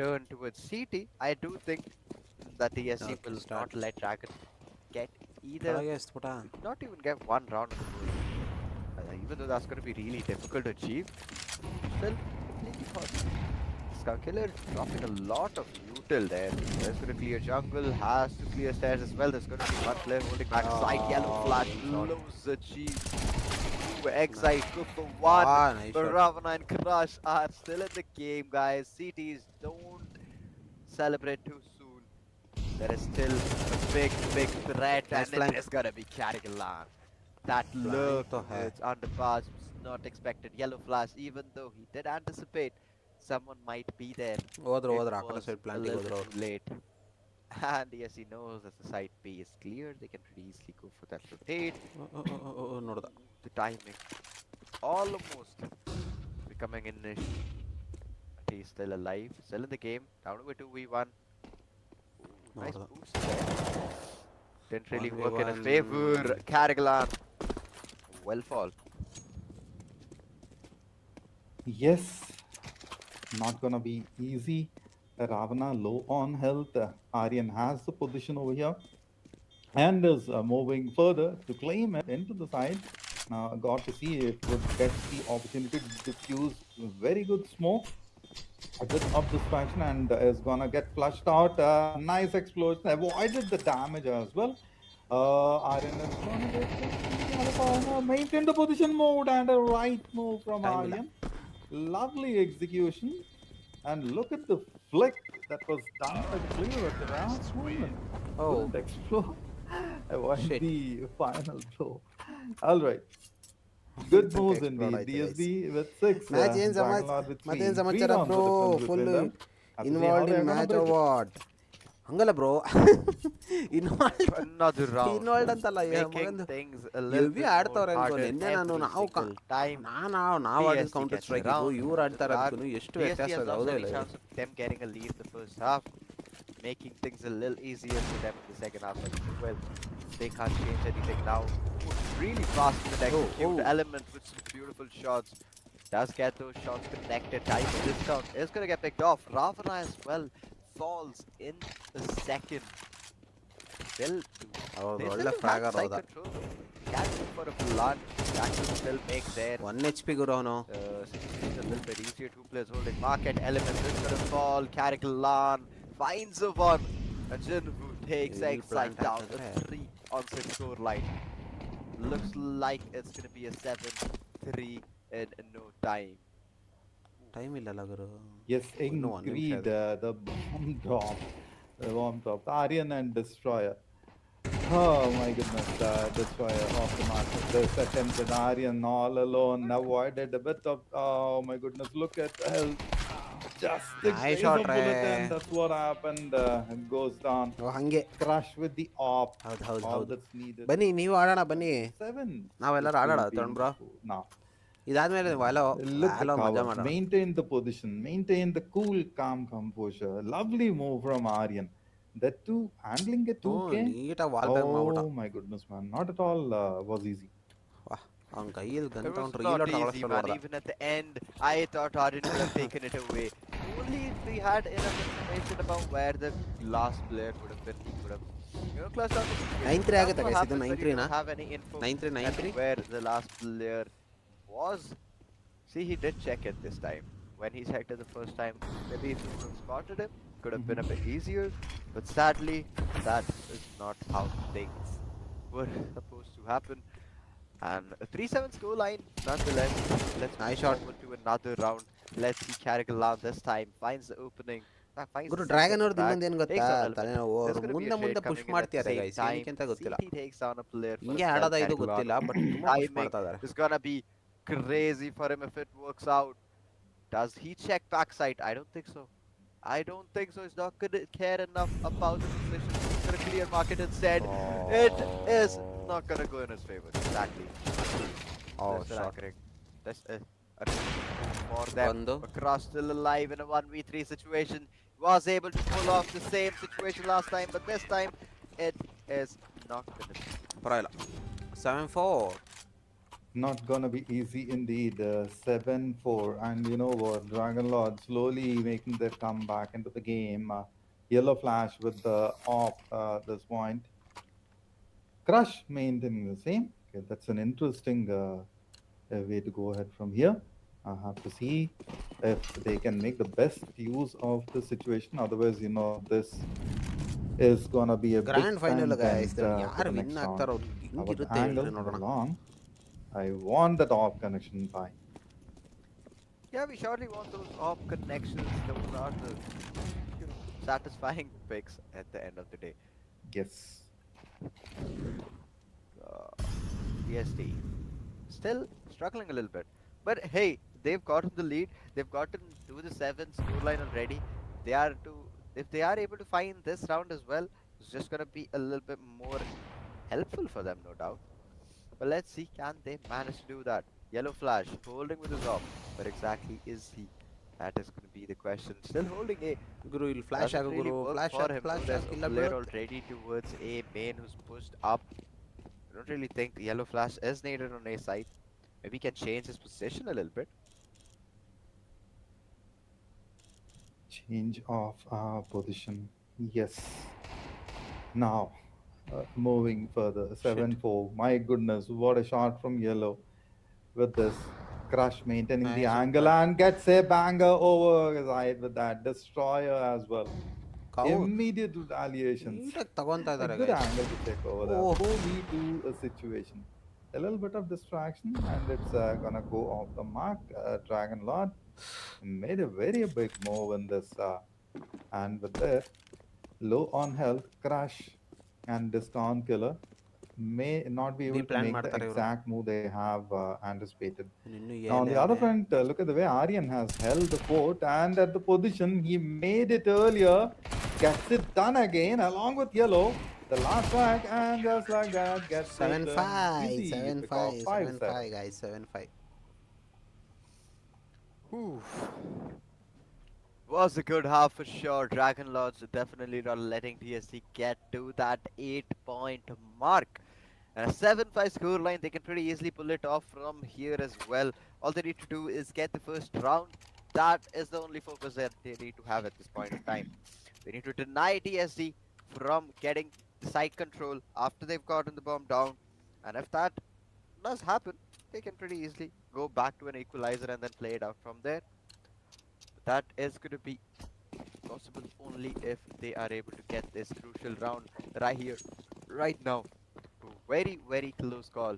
turn towards CT, I do think that DST will not let Dragon get either, not even get one round on the board. Even though that's going to be really difficult to achieve, still completely possible. Scout Killer dropping a lot of util there. There's going to clear jungle, has to clear stairs as well. There's going to be one player holding back side. Yellow flash, blows the cheese. Excite, good for one. Nice But shot. Ravana and Crush are still in the game, guys. CTs don't celebrate too soon. There is still a big threat, Nice and flank. it is going to be Carrigalan. That look to hai. it's underpass was not expected. Yellow flash, even though he did anticipate someone might be there. ಹೋದ್ರು It ಹೋದ್ರು ಆ ಕಡೆ was side a ಪ್ಲಾಂಟಿಗೆ little ಹೋದ್ರು bit too late. And yes, he knows that the side B is clear. They can pretty easily go for that rotate. ನೋಡ್ದ. The timing almost becoming in niche. But he's still alive, still in the game. Down to a 2v1. Ooh, nice Noda. boost there. Didn't really work in his 1v1. favor. Carrigalan will fall. Yes, not gonna be easy. Ravana low on health. Aryan has the position over here and is moving further to claim it into the side. Now, got to see if would get the opportunity to diffuse very good smoke. A bit of distraction and is gonna get flushed out. Nice explosion, avoided the damage as well. Aryan is gonna get the other corner, maintain the position mode and a right move from Time Aryan. Lovely execution. And look at the flick that was done by the player at the last moment. Oh. Couldn't explode. Avoid Shit. the final blow. All right. Good moves Explode indeed. ಆಯ್ತು DSB with 6. Match ಏನ್ ಮತ್ತೇನ್ ಸಮಾಚಾರ bro? Full involve in match award ಹಂಗಲ್ಲ bro. Another round. Involved ಅಂತಲ್ಲ Making things a little heavy bit ಆಡ್ತವ್ರೆ more ಅನ್ಕೋ. harder ನಿನ್ನೆ ನಾನು every ನಾವು single time. ನಾವು ಆಡಿದ DST counter gets strike around. ಇವ್ರು ಆಡ್ತಾ ಇರೋದಕ್ಕೂ ಎಷ್ಟು DST ವ್ಯತ್ಯಾಸ has ಇದೆ, lost ಹೌದಾ any ಇಲ್ಲ? chance of them getting a lead in the first half, making things a little easier for them in the second half as well. they can't change anything now. Really fast with the execute element with some beautiful shots. Does get those shots connected. Time discount is gonna get picked off. Ravana as well falls in the second. They'll do. ಹೌದು They ಒಳ್ಳೆ still do have ಫ್ರಾಗರ್ side ಹೋದ. control though. Can go for a lunge. That will still make their 1 HP ಗುರು ಅವನು. situation a little bit easier. Two players holding market element is gonna fall. Karikalan finds a one. And Jinwoo takes He'll X plant side down. after A that. 3-on-6 score line. Looks like it's gonna be a 7-3 in no time. Time ಇಲ್ಲಲ್ಲ ಗುರು. Yes, ಇನ್ನೂ 1 ನಿಮಿಷ agreed. ಇದೆ. The bomb drop. The bomb drop. Aryan and Destroyer. Oh my goodness, Destroyer off the mark. This attempted Aryan all alone. Avoided a bit of. Oh my goodness, look at the health. Just the Nice grace shot, of bullet, Ray. and that's what happened. Goes down. ಹಂಗೆ. Crush with the op. ಹೌದು ಹೌದು All ಹೌದು. that's needed. ಬನ್ನಿ ನೀವು ಆಡೋಣ ಬನ್ನಿ. 7. ನಾವೆಲ್ಲರೂ ಆಡೋಣ ತಗೊಂಡ್ ಬ್ರೋ. Now. ಇದಾದ್ಮೇಲೆ ವ್ಯಾಲೋ Look ವ್ಯಾಲೋ the ಮಜಾ cover. ಮಾಡೋಣ. Maintain the position. Maintain the cool, calm composure. Lovely move from Aryan. That too, handling it 2K. ನೀಟಾಗಿ ವಾಲ್ ಬ್ಯಾಕ್ ಮಾಡ್ಬಿಟ್ಟ. Oh my goodness, man! Not at all was easy. ಅವ್ನ ಕೈಯಲ್ಲಿ gun It was ತಗೊಂಡ್ರೆ not reload easy, ತಗೊಳ್ಳೋಷ್ಟು man. ಹೊಡ್ದ. Even at the end, I thought Aryan would have taken it away. Only if we had enough information about where the last player would have been, he would have, closed down the situation. 9-3 ಆಗುತ್ತೆ That's what guys, ಇದು happens when you 9-3 ನಾ? don't have any info 9-3, as to 9-3? where the last player was. See, he did check it this time. When he checked it the first time, maybe if he would have spotted him, could have been a bit easier. But sadly, that is not how things were supposed to happen. And a 3-7 score line, nonetheless. Let's Nice move shot. forward to another round. Let's see Karikalan this time finds the opening. Guru dragon ಅವ್ರದ್ದು ಇನ್ನೊಂದು ಏನು ಗೊತ್ತಾ ತಲೆನೋವು, There's ಅವ್ರು gonna be a ಮುಂದೆ trade push coming in at ಮಾಡ್ತಿದ್ದಾರೆ the guys, same ಏನಕ್ಕೆ ಅಂತ time. ಗೊತ್ತಿಲ್ಲ. CT takes down a player for ಹಿಂಗೆ himself, ಆಡೋದ ಇದು Karikalan. ಗೊತ್ತಿಲ್ಲ, ಬಟ್ ತುಂಬಾ ಪುಷ್ Timing ಮಾಡ್ತಾ ಇದ್ದಾರೆ. is gonna be crazy for him if it works out. Does he check backside? I don't think so. I don't think so. He's not gonna care enough about the position. He's gonna clear market instead. It is not gonna go in his favor. Exactly. Oh, That's shot. correct. That's for them. ಒಂದು. Across still alive in a 1v3 situation. Was able to pull off the same situation last time, but this time it is not gonna be. ಪರವಾಗಿಲ್ಲ. 7-4. Not gonna be easy indeed. 7-4, and you know what? Dragon Lord slowly making their comeback into the game. Yellow Flash with the op this point. Crush maintaining the same. Okay, that's an interesting way to go ahead from here. I have to see if they can make the best use of the situation. Otherwise, this is gonna be a grand big final time guys, tent, for ಯಾರು the win next ಆಗ್ತಾರೋ round. ಹಿಂಗಿರುತ್ತೆ Our angle ಹೇಳ್ರಿ ನೋಡೋಣ. along. I want that off connection by. Yeah, we surely want those op connections. Those are the satisfying picks at the end of the day. Yes. PST still struggling a little bit, but hey, they've gotten the lead. They've gotten to the 7 scoreline already. They are to, if they are able to find this round as well, it's just gonna be a little bit more helpful for them, no doubt. But let's see, can they manage to do that? Yellow Flash holding with his off, but exactly is he? That is going to be the question. Still holding A. ಗುರು ಇಲ್ಲಿ flash Doesn't ಆಗು really Guru, work flash for ಆಗಿ him. Flash There's ಆಗಿ a ಇಲ್ಲ player ಬಿಡು. already towards A main who's pushed up. I don't really think Yellow Flash is needed on A side. Maybe he can change his position a little bit. Change of position. Yes. Now, moving further. 7-4. My goodness, what a shot from Yellow. With this Crush maintaining the Nice. angle and gets a banger over his side with that Destroyer as well. Immediate retaliations. ನೀಟಾಗಿ ತಗೊಂತಾ A ಇದ್ದಾರೆ good guys. angle to take over there. Oh. Before we do a situation. A little bit of distraction and it's gonna go off the mark. Dragon Lord made a very big move in this and with that low on health, Crush and Discount Killer may not be able to Replan make the ಮಾಡ್ತಾರೆ ಇವ್ರು. exact move they have anticipated. ಇನ್ನು Now on the other ಏನೇ front, look at the way Aryan has held the fort and at the position he made it earlier, gets it done again along with Yellow. The last track and just like that gets 7-5, easy pick 7-5, off 5-7. 7-5 guys, 7-5. Was a good half for sure. Dragon Lords definitely not letting TSC get to that 8-point mark. And a 7-5 scoreline, they can pretty easily pull it off from here as well. All they need to do is get the first round. That is the only focus that they need to have at this point of time. They need to deny TSC from getting the side control after they've gotten the bomb down. And if that does happen, they can pretty easily go back to an equalizer and then play it out from there. But that is going to be possible only if they are able to get this crucial round right here, right now. Very, very close call.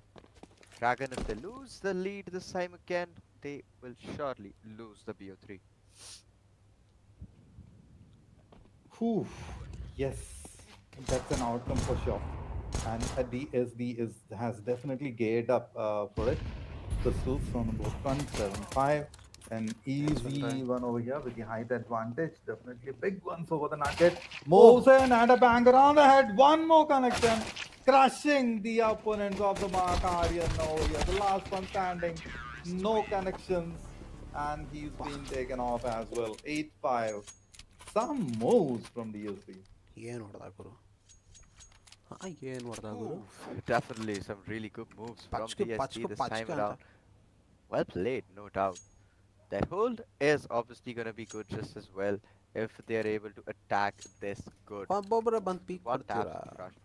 Dragon, if they lose the lead this time again, they will surely lose the BO3. Whew. Yes, that's an outcome for sure. And DSD has definitely geared up for it. Pistols on both fronts, 7-5. An easy one over here with the height advantage. Definitely big ones over the nugget. Moves in and a banger on the head. One more connection. Crushing the opponents of the mark. Aryan over here. The last one standing. No connections. And he's been taken off as well. 8-5. Some moves from DSD. ಏನು ಹೊಡೆದ ಗುರು ಏನು ಹೊಡೆದ ಗುರು Definitely some really good moves from Pachka, DSD pachka, this pachka time anta. around. Well played, no doubt. Their hold is obviously going to be good just as well if they are able to attack this good. ಒಬ್ಬೊಬ್ಬರೇ ಬಂದು peak One tap ಮಾಡ್ತೀರಾ crush.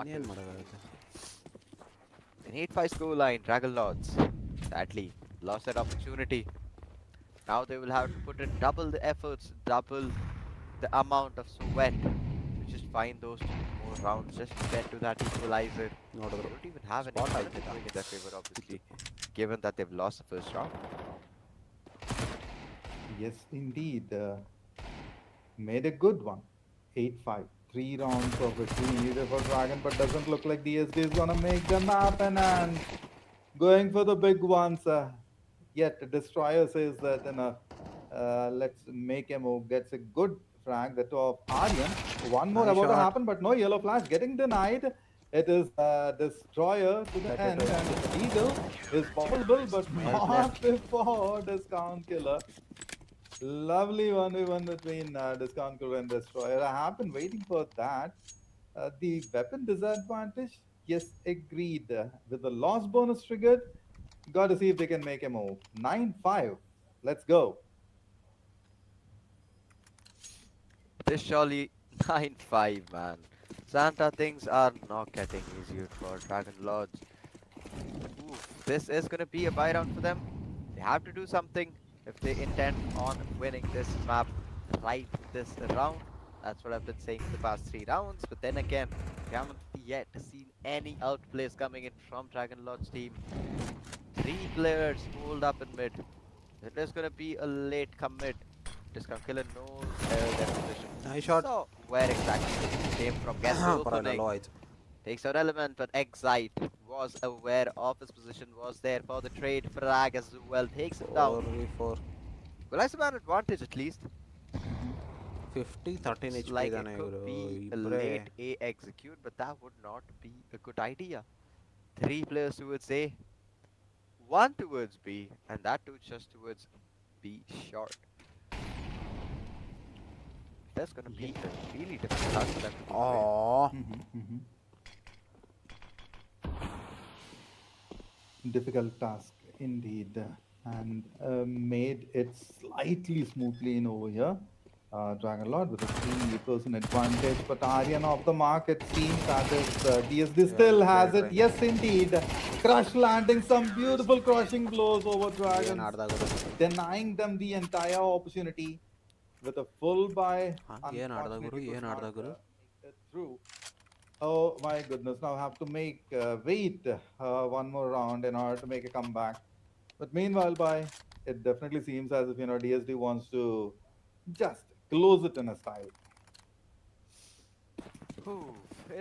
ಇನ್ನೇನು ಮಾಡೋಕ್ಕಾಗುತ್ತೆ An 8-5 scoreline, Dragon Lords. Sadly, lost that opportunity. Now they will have to put in double the efforts, double the amount of sweat to just find those 2 more rounds, just to get to that equalizer. They don't even have any Spot element going in their favor, obviously, given that they've lost the first round. Yes, indeed. Made a good one. 8-5. 3 rounds of victory needed for Dragon, but doesn't look like DSD is gonna make them happen. And going for the big ones. Yet Destroyer says that let's make him who gets a good frag. That of Aryan. One more Nice about to shot. happen, but no yellow flash getting denied. It is Destroyer to the end, and Eagle is possible, but not before Discount Killer. Lovely 1v1 between Discount Killer and Destroyer. I have been waiting for that. The weapon disadvantage, yes, agreed. With the loss bonus triggered, got to see if they can make a move. 9-5. Let's go. This surely 9-5, man. Santa, things are not getting easier for Dragon Lords. Oof, this is going to be a buy round for them. They have to do something if they intend on winning this map right this round. That's what I've been saying for the past 3 rounds. But then again, we haven't yet seen any outplays coming in from Dragon Lord's team. 3 players hold up in mid. There's going to be a late commit. Discount Killer knows their position. Nice shot. So, where exactly it came from? Guess the ಪರವಾಗಿಲ್ಲ opening. Low ಆಯ್ತು Takes out element, but Excite was aware of his position, was there for the trade. Frag as well takes him down. 4v4 Well, that's an advantage at least. 50 13 Looks HP like it ಇದಾನೆ could ಇವರು be a ಇಬ್ಬರೇ late A execute, but that would not be a good idea. 3 players towards A, 1 towards B, and that 2 just towards B short. That's gonna be a really difficult task for them to do. Aww. Difficult task indeed, and made it slightly smoothly in over here. Dragon Lord with a 3% advantage, but Aryan off the mark, it seems that is DSD still has it. Yes, indeed. Crush landing some beautiful crushing blows over Dragon, ಏನು ಆಡ್ದಾಗ denying them the entire opportunity with a full buy. ಏನು ಆಡ್ದಾಗ ಗುರು Unfortunately, ಏನು could ಆಡ್ದಾಗ not, Guru make it through. Oh my goodness, now have to make wait 1 more round in order to make a comeback. But meanwhile, it definitely seems as if DSD wants to just close it in a style.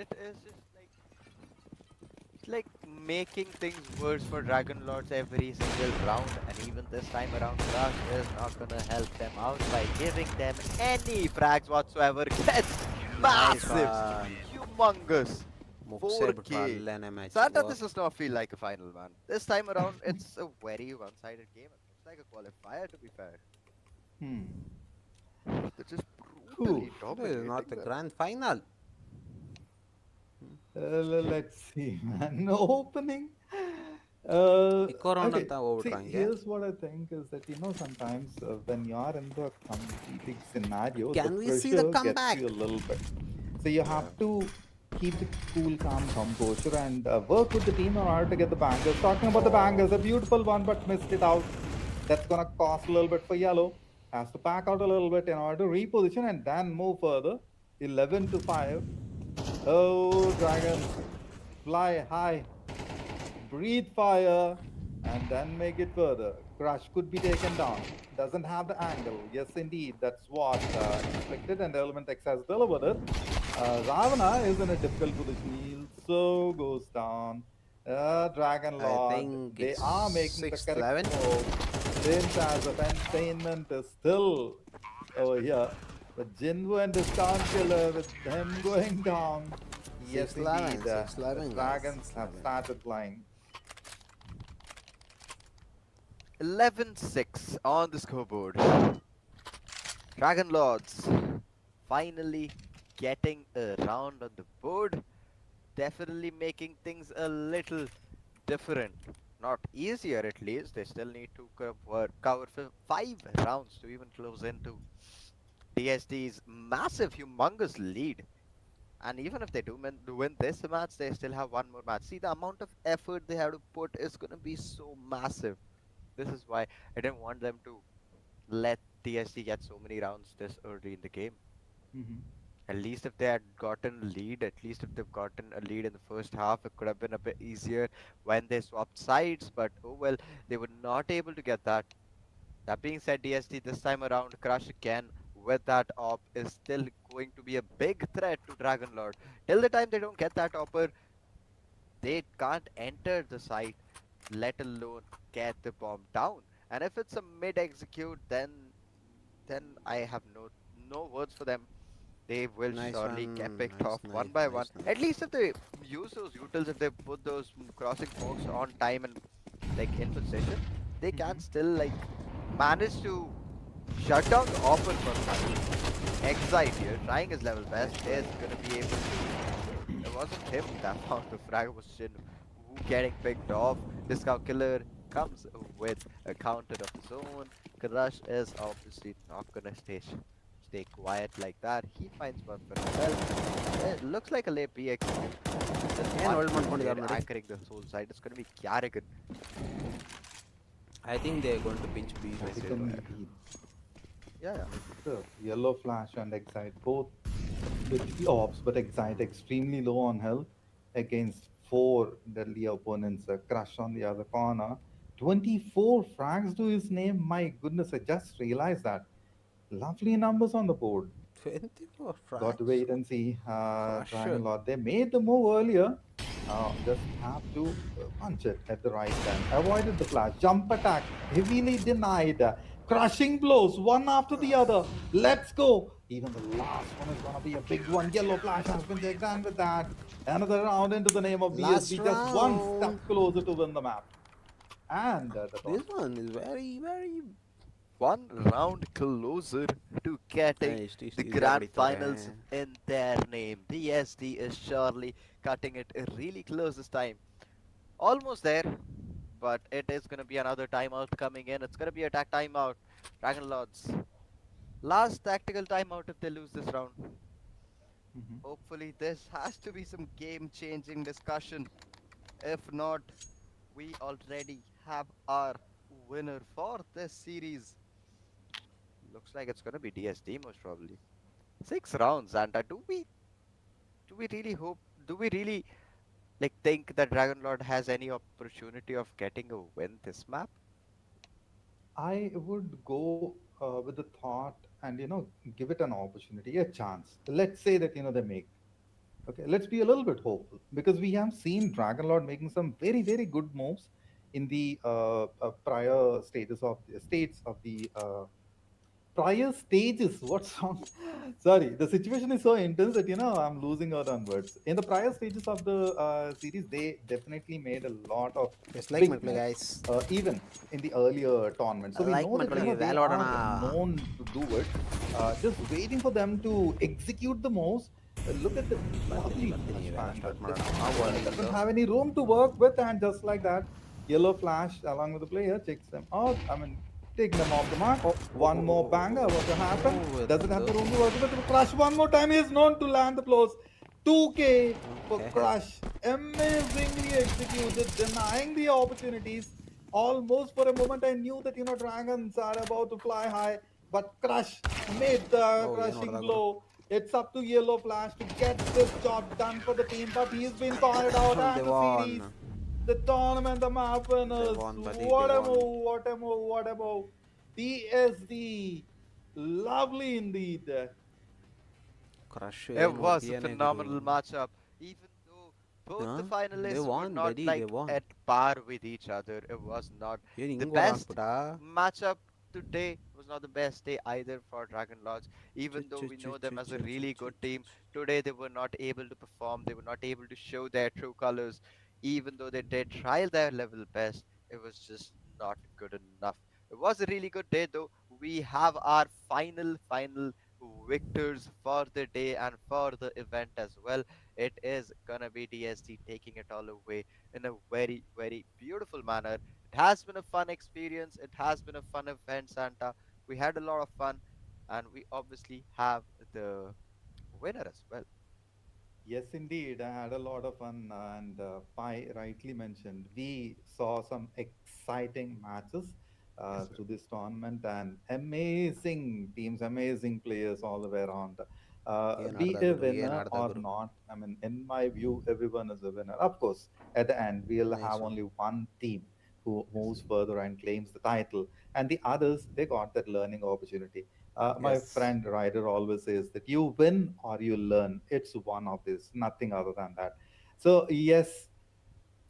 It is just like making things worse for Dragon Lords every single round, and even this time around, Rush is not gonna help them out by giving them any frags whatsoever. Gets massive, humongous. ಮುಗಿಸೇ 4K. ಬಿಟ್ರು ಅಲ್ಲೇನೆ match Santa, this does not feel like a final, man. This time around, it's a very one-sided game. It looks like a qualifier, to be fair. They're just Whew. brutally This is dominating not the them. grand final. Let's see, man. Opening. Uh, Echo round okay. anta See, ಹೋಗ್ಬಿಟ್ರಂಗೆ. here's what I think is that sometimes when you are in the competing scenario, the Can we see the pressure gets comeback? you a little bit. So you have Yeah. to keep the cool, calm composure and work with the team in order to get the bangers. Talking about the bangers, a beautiful one, but missed it out. That's gonna cost a little bit for yellow. Has to back out a little bit in order to reposition and then move further. 11-5. Oh, Dragons, fly high, breathe fire, and then make it further. Crush could be taken down. Doesn't have the angle. Yes, indeed, that's what expected, and Element X has delivered it. Ravana is in a difficult position. He also goes down. Dragon I Lord, think they it's are making the correct 6-11. move. Since as of entertainment is still over here. But Jinwu and Discount Killer with them going down. Yes, 6-11, indeed. The 6-11, guys, Dragons have 6-11. started playing. 11-6 on the scoreboard. Dragon Lords finally getting a round on the board. Definitely making things a little different. Not easier at least. They still need to cover 5 rounds to even close into DSD's massive, humongous lead. And even if they do win this match, they still have one more match. See, the amount of effort they have to put is going to be so massive. This is why I didn't want them to let DSD get so many rounds this early in the game. Mm-hmm. At least if they had gotten a lead, at least if they've gotten a lead in the first half, it could have been a bit easier when they swapped sides. But oh well, they were not able to get that. That being said, DSD this time around, Crush again with that op is still going to be a big threat to Dragon Lord. Till the time they don't get that opper, they can't enter the site, let alone get the bomb down. And if it's a mid execute, then I have no words for them. They will Nice surely get one. picked Nice, off one nice, by nice, one. nice. At least if they use those utils, if they put those crossing forks on time and like in position, they can still like manage to shut down the offer for Excite here, trying his level best, is gonna be able to. It wasn't him that found the frag, was Shin Wu getting picked off. Discount Killer comes with a counter of his own. Crush is obviously not gonna stay quiet like that. He finds one for himself. It looks like a late PX. ಏನು hold ಮಾಡ್ಕೊಂಡಿದ್ದಾರೆ ನೋಡಿ. Anchoring the soul side. It's gonna be Carrigan. I think they're going to pinch B. Carrigan indeed. Yeah. The yellow flash and Excite both with the ops, but Excite extremely low on health against 4 deadly opponents. Crush on the other corner. 24 frags to his name. My goodness, I just realized that. Lovely numbers on the board. 24 Got frags. to wait and see. Crusher. Dragon Lord. They made the move earlier. Just have to punch it at the right time. Avoided the flash. Jump attack. Heavily denied. Crushing blows one after the other. Let's go. Even the last one is going to be a big one. Yellow flash has been taken down with that. Another round into the name of Last DSB. Just one round. step closer to win the map. And This one is very, very. One round closer to getting the grand finals in their name. DSD is surely cutting it really close this time. Almost there, but it is going to be another timeout coming in. It's going to be attack timeout. Dragon Lords. Last tactical timeout if they lose this round. Hopefully this has to be some game-changing discussion. If not, we already have our winner for this series. Looks like it's gonna be DSD most probably. 6 rounds, and do we really like think that Dragon Lord has any opportunity of getting a win this map? I would go with the thought and give it an opportunity, a chance. Let's say that they make. Okay, let's be a little bit hopeful because we have seen Dragon Lord making some very very good moves in the prior states of the prior stages, what's wrong? Sorry, the situation is so intense that I'm losing out on words. In the prior stages of the series, they definitely made a lot of Just like my big play, moves, guys. even in the earlier tournament. So we Like know my that play, they Valo are adana. known to do it. Just waiting for them to execute the moves. Look at the ಬರ್ತೀನಿ lovely ಬರ್ತೀನಿ flash ಇವೆಲ್ಲ bang start that ಮಾಡೋಣ doesn't ಒಂದು have any room to work with, and just like that, yellow flash along with the player checks them out. I mean, taking them off the mark. O O One more banger. What will happen? Doesn't have ಇವತ್ತೊಂದು the room to work with the Crush. One more time. He is known to land the blows. 2K for Crush. Amazingly executed, denying the opportunities. Almost for a moment, I knew that dragons are about to fly high, but Crush made the ಓ ಏನು crushing ಹೊಡೆದ ಗುರು blow. It's up to Yellow Flash to get this job done for the team, but he's been called out as ದೇ the ವಾನ್ series, the tournament, the map ದೇ winners. ವಾನ್ ಬಡಿ ದೇ What a ವಾನ್ move, what a move, what a move. TSD, lovely indeed. Crush It ಏನು was a ಹೊಡ್ದಿಯಾನೆ ಗುರು phenomenal matchup, even though both the ದೇ finalists were ವಾನ್ not ಬಡಿ ದೇ like ವಾನ್ at par with each other. It was not ಏನು the ಹಿಂಗೆ ಹೊರ best ಹಾಕ್ಬಿಟ್ಟಾ matchup today. Was not the best day either for Dragon Lords. ಚು Even though ಚು we ಚು know ಚು them as ಚು a ಚು really ಚು good ಚು team, today they were not able to perform. They were not able to show their true colors. Even though they did try their level best, it was just not good enough. It was a really good day though. We have our final victors for the day and for the event as well. It is gonna be DSD taking it all away in a very beautiful manner. It has been a fun experience. It has been a fun event, Santa. We had a lot of fun, and we obviously have the winner as well. Yes, indeed. I had a lot of fun, and Pai rightly mentioned we saw some exciting matches Yes, sir. through this tournament and amazing teams, amazing players all the way around. ಏನು Be ಆಡ್ದ a ಗುರು ಏನು winner ಆಡ್ದ or Guru not, I mean, in my view, everyone is a winner. Of course, at the end, we'll have nice only one team who Yes, moves sir. further and claims the title, and the others they got that learning opportunity. My yes friend Ryder always says that you win or you learn. It's one of this, nothing other than that. So, yes,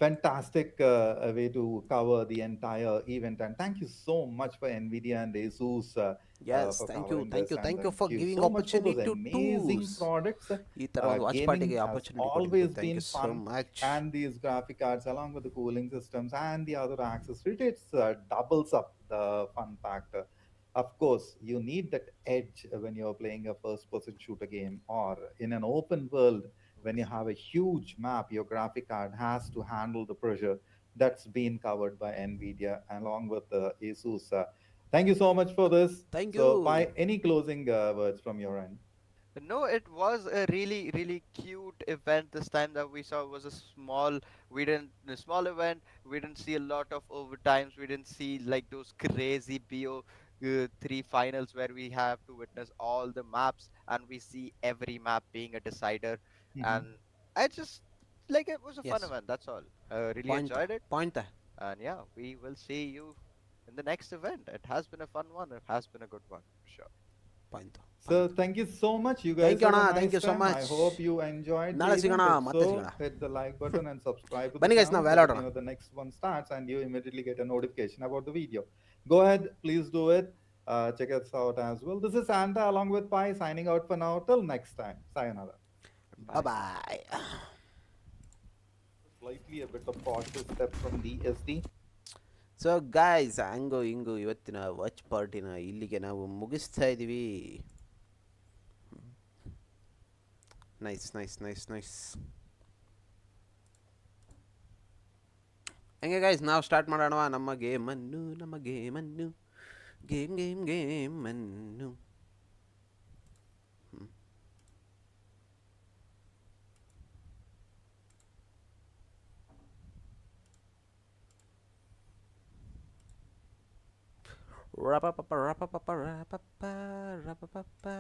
fantastic way to cover the entire event. And thank you so much for NVIDIA and ASUS yes for thank you covering thank this. You And thank you thank for you giving so much for those opportunity to amazing ಟೂಸ್ products. ಈ ಥರ ಒಂದು watch Gaming ಪಾರ್ಟಿಗೆ has opportunity ಕೊಟ್ಟಿದ್ದಕ್ಕೆ always thank been you so fun. Much And these graphic cards, along with the cooling systems and the other accessories, it doubles up the fun factor. Of course, you need that edge when you're playing a first person shooter game or in an open world. When you Yes, sir. have a huge map, your graphic card has to handle the pressure. That's been covered by NVIDIA along with ASUS. Thank you so much for this. Thank So, you Pai, any closing words from your end? No, it was a really cute event this time that we saw. It was a small event. We didn't see a lot of overtimes. We didn't see like those crazy BO3 finals where we have to witness all the maps and we see every map being a decider. Mhm. And I just like it was a fun yes event. That's all. Really point enjoyed it. Point And yeah, we will see you in the next event. It has been a fun one. It has been a good one for sure. Point So thank you so much. You guys thank you have ಅಣ್ಣ a thank nice you so time. I much hope you enjoyed the ನಾಳೆ event. ಸಿಗೋಣ If ಮತ್ತೆ so, ಸಿಗೋಣ hit the like button and subscribe to the ಬನ್ನಿ guys channel ನಾವು so ವ್ಯಾಲ್ that ಆಡೋಣ the next one starts and you immediately get a notification about the video. Go ahead, please do it. Check us out as well. This is Santa along with Pi signing out for now. Till next time. Sayonara. Bye Bye. Bye Slightly a bit of cautious step from DSD. So guys ಹಂಗು ಹಿಂಗು ಇವತ್ತಿನ watch ಪಾರ್ಟಿನ ಇಲ್ಲಿಗೆ ನಾವು ಮುಗಿಸ್ತಾ ಇದ್ದೀವಿ nice nice nice nice ಹಂಗೆ guys ನಾವು ಸ್ಟಾರ್ಟ್ ಮಾಡೋಣ ನಮ್ಮ ಗೇಮನ್ನು ಗೇಮನ್ನು Rapapapa, rapapapa, rapapa, rapapapa.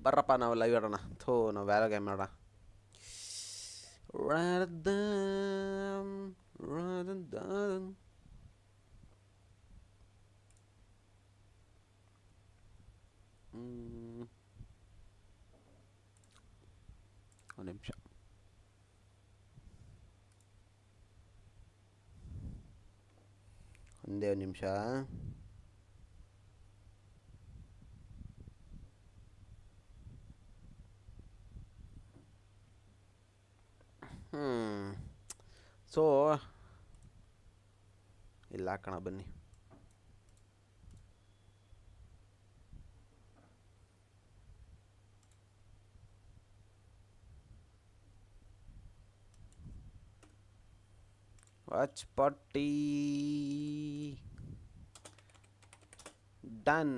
ಬರ್ರಪ್ಪ ನಾವು ಲೈವ್ ಆಡೋಣ ಥೋ ನಾವು ವ್ಯಾಲ ಗೇಮ್ ಆಡೋಣ ಒಂದೇ ಒಂದು ನಿಮಿಷ. ಸೊ ಇಲ್ಲ ಹಾಕೋಣ ಬನ್ನಿ. Watch party done.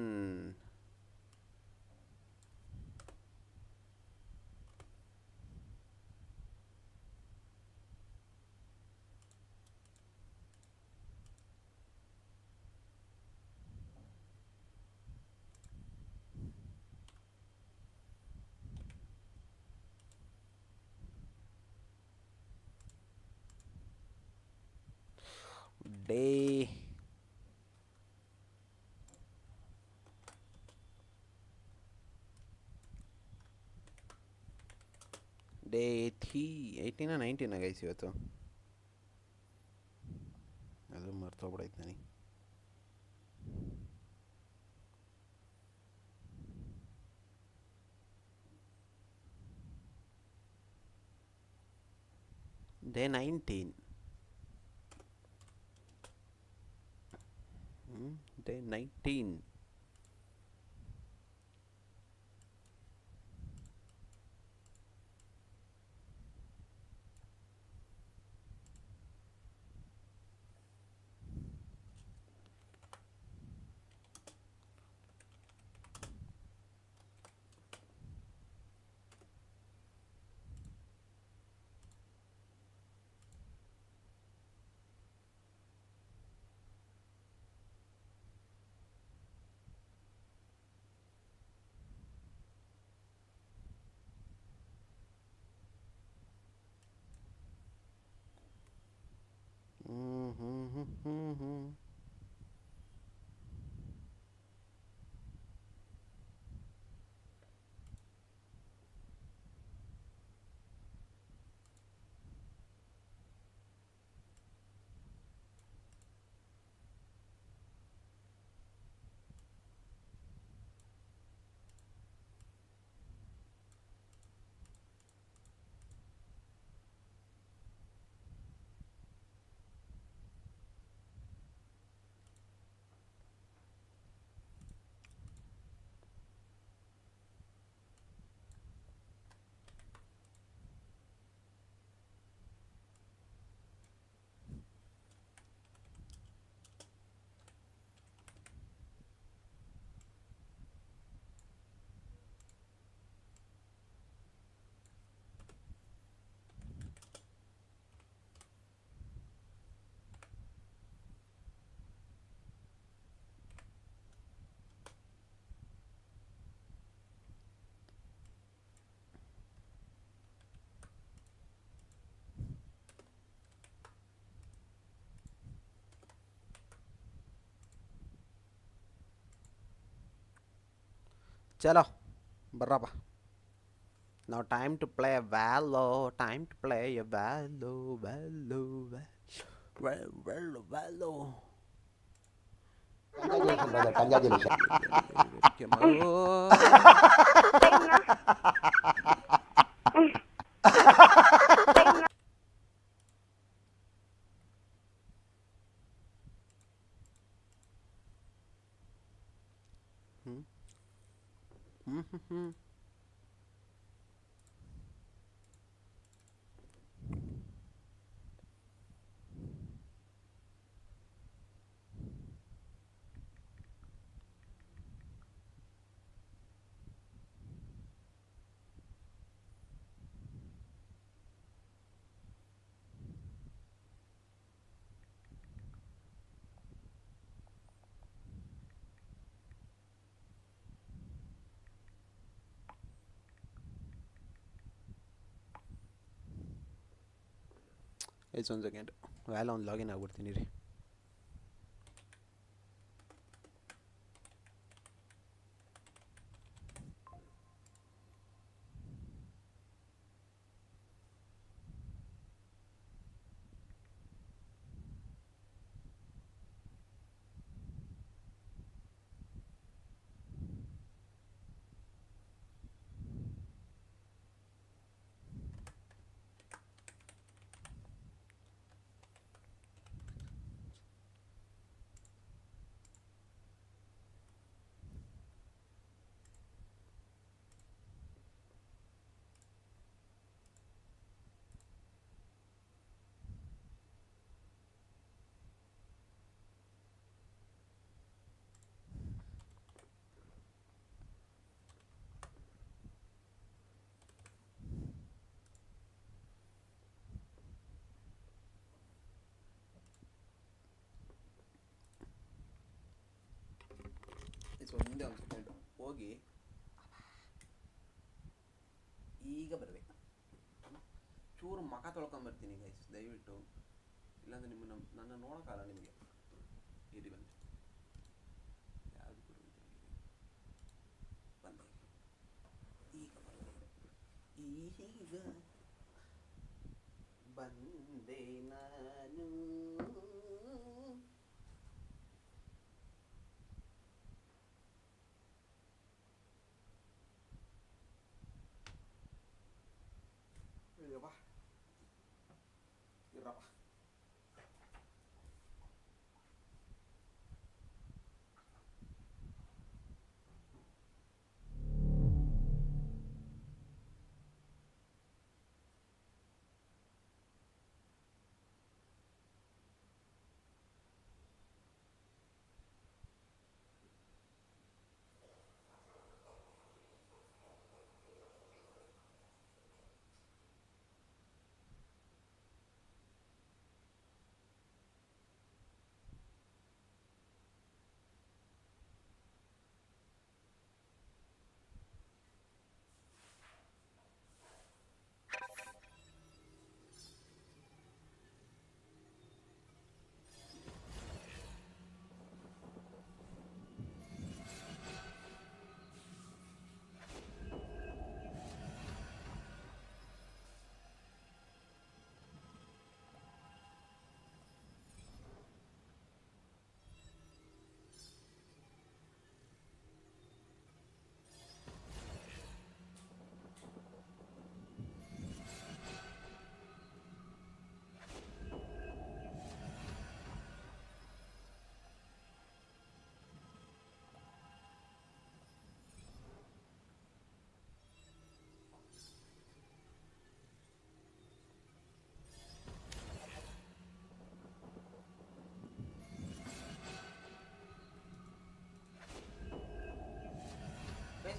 Day 18 19 guys ಇವತ್ತು. ಅದು ಮರ್ತೋಗ್ಬಿಡೈತೆ ನನಗೆ. Day 19. Day 19. ಚಲೋ ಬರ್ರಪ್ಪ. Now time to play Valo. Time to play a Valo. Valo. Congratulations, brother. Congratulations. It's 1 second. Valo on login ಆಗ್ಬಿಡ್ತೀನಿ ರೀ. ಇದು ಒಂದೇ ಒಂದು ಸೆಕೆಂಡ್ ಹೋಗಿ ಈಗ ಬರಬೇಕು. ಚೂರು ಮಖ ತೊಳ್ಕೊಂಬರ್ತೀನಿ ಗೈಸ್ ದಯವಿಟ್ಟು, ಇಲ್ಲಾಂದರೆ ನಿಮ್ಮನ್ನು ನನ್ನ ನೋಡೋಕ್ಕಲ್ಲ ನಿಮಗೆ. ಇರಿ ಬಂದೆ ಯಾವುದು ಗುರು ಬಂದೆ ಈಗ ಬಂದೆ ನಾನು. ಇರಪ್ಪ ಇರಪ್ಪ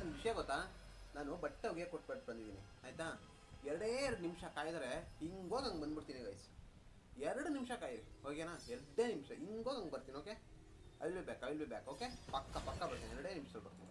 ಒಂದು ವಿಷಯ ಗೊತ್ತಾ, ನಾನು ಬಟ್ಟೆ ಒಗೆ ಕೊಟ್ಬಿಟ್ಟು ಬಂದಿದ್ದೀನಿ ಆಯಿತಾ. 2 ನಿಮಿಷ ಕಾಯ್ದರೆ ಹಿಂಗೋಗಿ ಹಂಗೆ ಬಂದ್ಬಿಡ್ತೀನಿ ಗೈಸ್. 2 ನಿಮಿಷ ಕಾಯಿರಿ ಓಕೆನಾ, 2 ನಿಮಿಷ ಹಿಂಗೋಗಿ ಹಂಗೆ ಬರ್ತೀನಿ. Okay, I will be back. Okay, ಪಕ್ಕ ಬರ್ತೀನಿ, 2 ನಿಮಿಷ ಬರ್ತೀನಿ.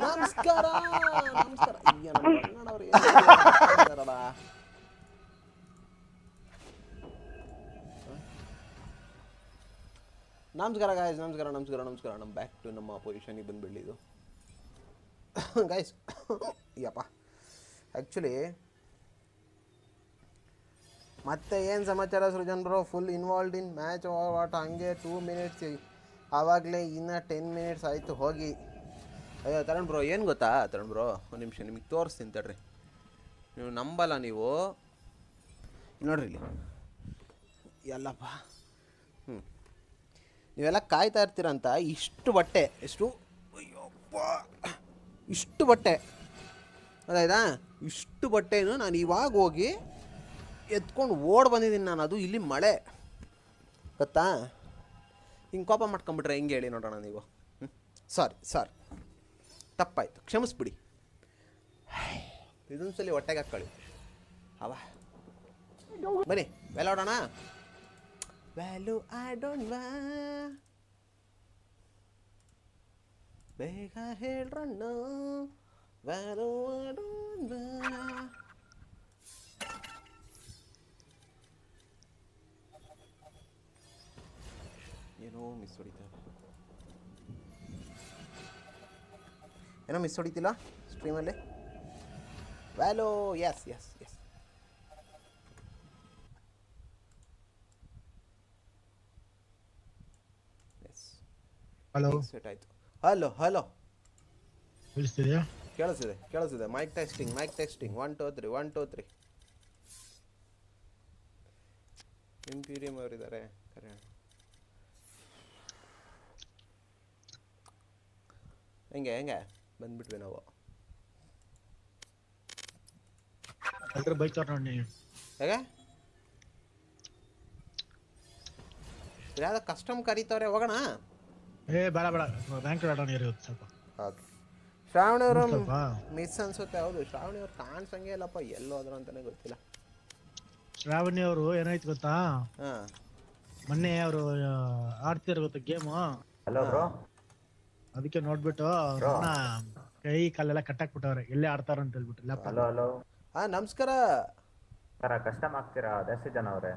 ನಮಸ್ಕಾರ ನಮಸ್ಕಾರ ಅಯ್ಯ ನಮ್ಮ ಕನ್ನಡವ್ರು ಏನಿದಾರಲ್ಲ ನಮಸ್ಕಾರ ಗಾಯ್ಸ್ ನಮಸ್ಕಾರ ನಮ್ಮ ಬ್ಯಾಕ್ ಟು ನಮ್ಮ ಪೊಸಿಷನಿಗೆ ಬಂದುಬಿಡಲಿ ಇದು ಗಾಯ್ಸ್ ಯಪ್ಪ ಆ್ಯಕ್ಚುಲಿ ಮತ್ತೆ ಏನು ಸಮಾಚಾರ Srujan bro full involved in match what ಹಂಗೆ 2 ಮಿನಿಟ್ಸ್ ಆವಾಗಲೇ ಇನ್ನು 10 ಮಿನಿಟ್ಸ್ ಆಯಿತು ಹೋಗಿ ಅಯ್ಯೋ ತರಣ್ ಬ್ರೋ ಏನು ಗೊತ್ತಾ ತರಣ್ ಬ್ರೋ ಒಂದು ನಿಮಿಷ ನಿಮಗೆ ತೋರಿಸ್ತೀನಿ ತಡ್ರಿ ನೀವು ನಂಬಲ್ಲ ನೀವು ನೋಡ್ರಿ ಇಲ್ಲಿ ಎಲ್ಲಪ್ಪ ನೀವೆಲ್ಲ ಕಾಯ್ತಾ ಇರ್ತೀರಂತ ಇಷ್ಟು ಬಟ್ಟೆ ಎಷ್ಟು ಅಯ್ಯಪ್ಪ ಇಷ್ಟು ಬಟ್ಟೆ ಅದಾಯ್ತಾ ಇಷ್ಟು ಬಟ್ಟೆನು ನಾನು ಇವಾಗ ಹೋಗಿ ಎತ್ಕೊಂಡು ಓಡ್ ಬಂದಿದ್ದೀನಿ ನಾನು ಅದು ಇಲ್ಲಿ ಮಳೆ ಗೊತ್ತಾ ಹಿಂಗೆ ಕೋಪ ಮಾಡ್ಕೊಂಬಿಟ್ರೆ ಹೆಂಗೆ ಹೇಳಿ ನೋಡೋಣ ನೀವು ಸಾರಿ ತಪ್ಪಾಯಿತು ಕ್ಷಮಿಸ್ಬಿಡಿ ಇದೊಂದು ಸಲ ಹೊಟ್ಟೆಗೆ ಹಾಕ್ಕೊಳ್ಳಿ ಅವ ಬನ್ನಿ ವ್ಯಾಲು ಆಡೋಣ ವ್ಯಾಲು ಆಡೋಣ ಬೇಗ ಹೇಳ್ರಣ್ಣ ವ್ಯಾಲು ಆಡೋಣ ಏನೋ ಮಿಸ್ ಹೊಡಿತಿಲ್ಲ ಸ್ಟ್ರೀಮಲ್ಲಿ ವ್ಯಾಲೋ ಎಸ್ ಹಲೋ ಸೆಟ್ ಆಯಿತು ಹಲೋ ಕೇಳಿಸ್ತಿದೆಯಾ? ಕೇಳಿಸಿದೆ ಮೈಕ್ ಟೆಸ್ಟಿಂಗ್ 1 2 3 1 2 3 ಇಂಪೀರಿಯಂ ಅವರಿದ್ದಾರೆ ಕರೆ ಹೆಂಗೆ ಬಂದ್ಬಿಟ್ವಿ ನಾವು ಅದ್ರ ಬೈತಾರ ನೋಡಿ ಹೇಗೆ ಯಾವ್ದು ಕಸ್ಟಮ್ ಕರೀತವ್ರೆ ಹೋಗೋಣ ಬೇಡ ರ್ಯಾಂಕ್ ಆಡೋಣ ಇರುತ್ತೆ ಸ್ವಲ್ಪ. ಓಕೆ ಶ್ರಾವಣಿ ಅವರು ಸ್ವಲ್ಪ ಮಿಸ್ ಅನ್ಸುತ್ತೆ ಹೌದು ಶ್ರಾವಣಿ ಅವ್ರು ಕಾಣಿಸಂಗೆ ಇಲ್ಲಪ್ಪ ಎಲ್ಲೋದ್ರು ಅಂತಾನೆ ಗೊತ್ತಿಲ್ಲ. ಶ್ರಾವಣಿ ಅವರು ಏನಾಯ್ತು ಗೊತ್ತಾ ಹಾಂ ಮೊನ್ನೆ ಅವರು ಆಡ್ತಿರೋ ಗೊತ್ತಾ ಗೇಮು ಹಲೋ ಬ್ರೋ ಅದಕ್ಕೆ ನೋಡ್ಬಿಟ್ಟು ಅವ್ರನ್ನ ಕೈ ಕಾಲೆಲ್ಲ ಕಟ್ಟಾಕ್ಬಿಟ್ಟವ್ರೆ ಎಲ್ಲೇ ಆಡ್ತಾರ ಅಂತ ಹೇಳ್ಬಿಟ್ಟು ಲ್ಯಾಪ್ಟಾಪ್. ಹಲೋ ಹಾಂ ನಮಸ್ಕಾರ ಸರ ಕಸ್ಟಮ್ ಆಗ್ತೀರಾ ಜಾಸ್ತಿ ಜನ ಅವ್ರೆ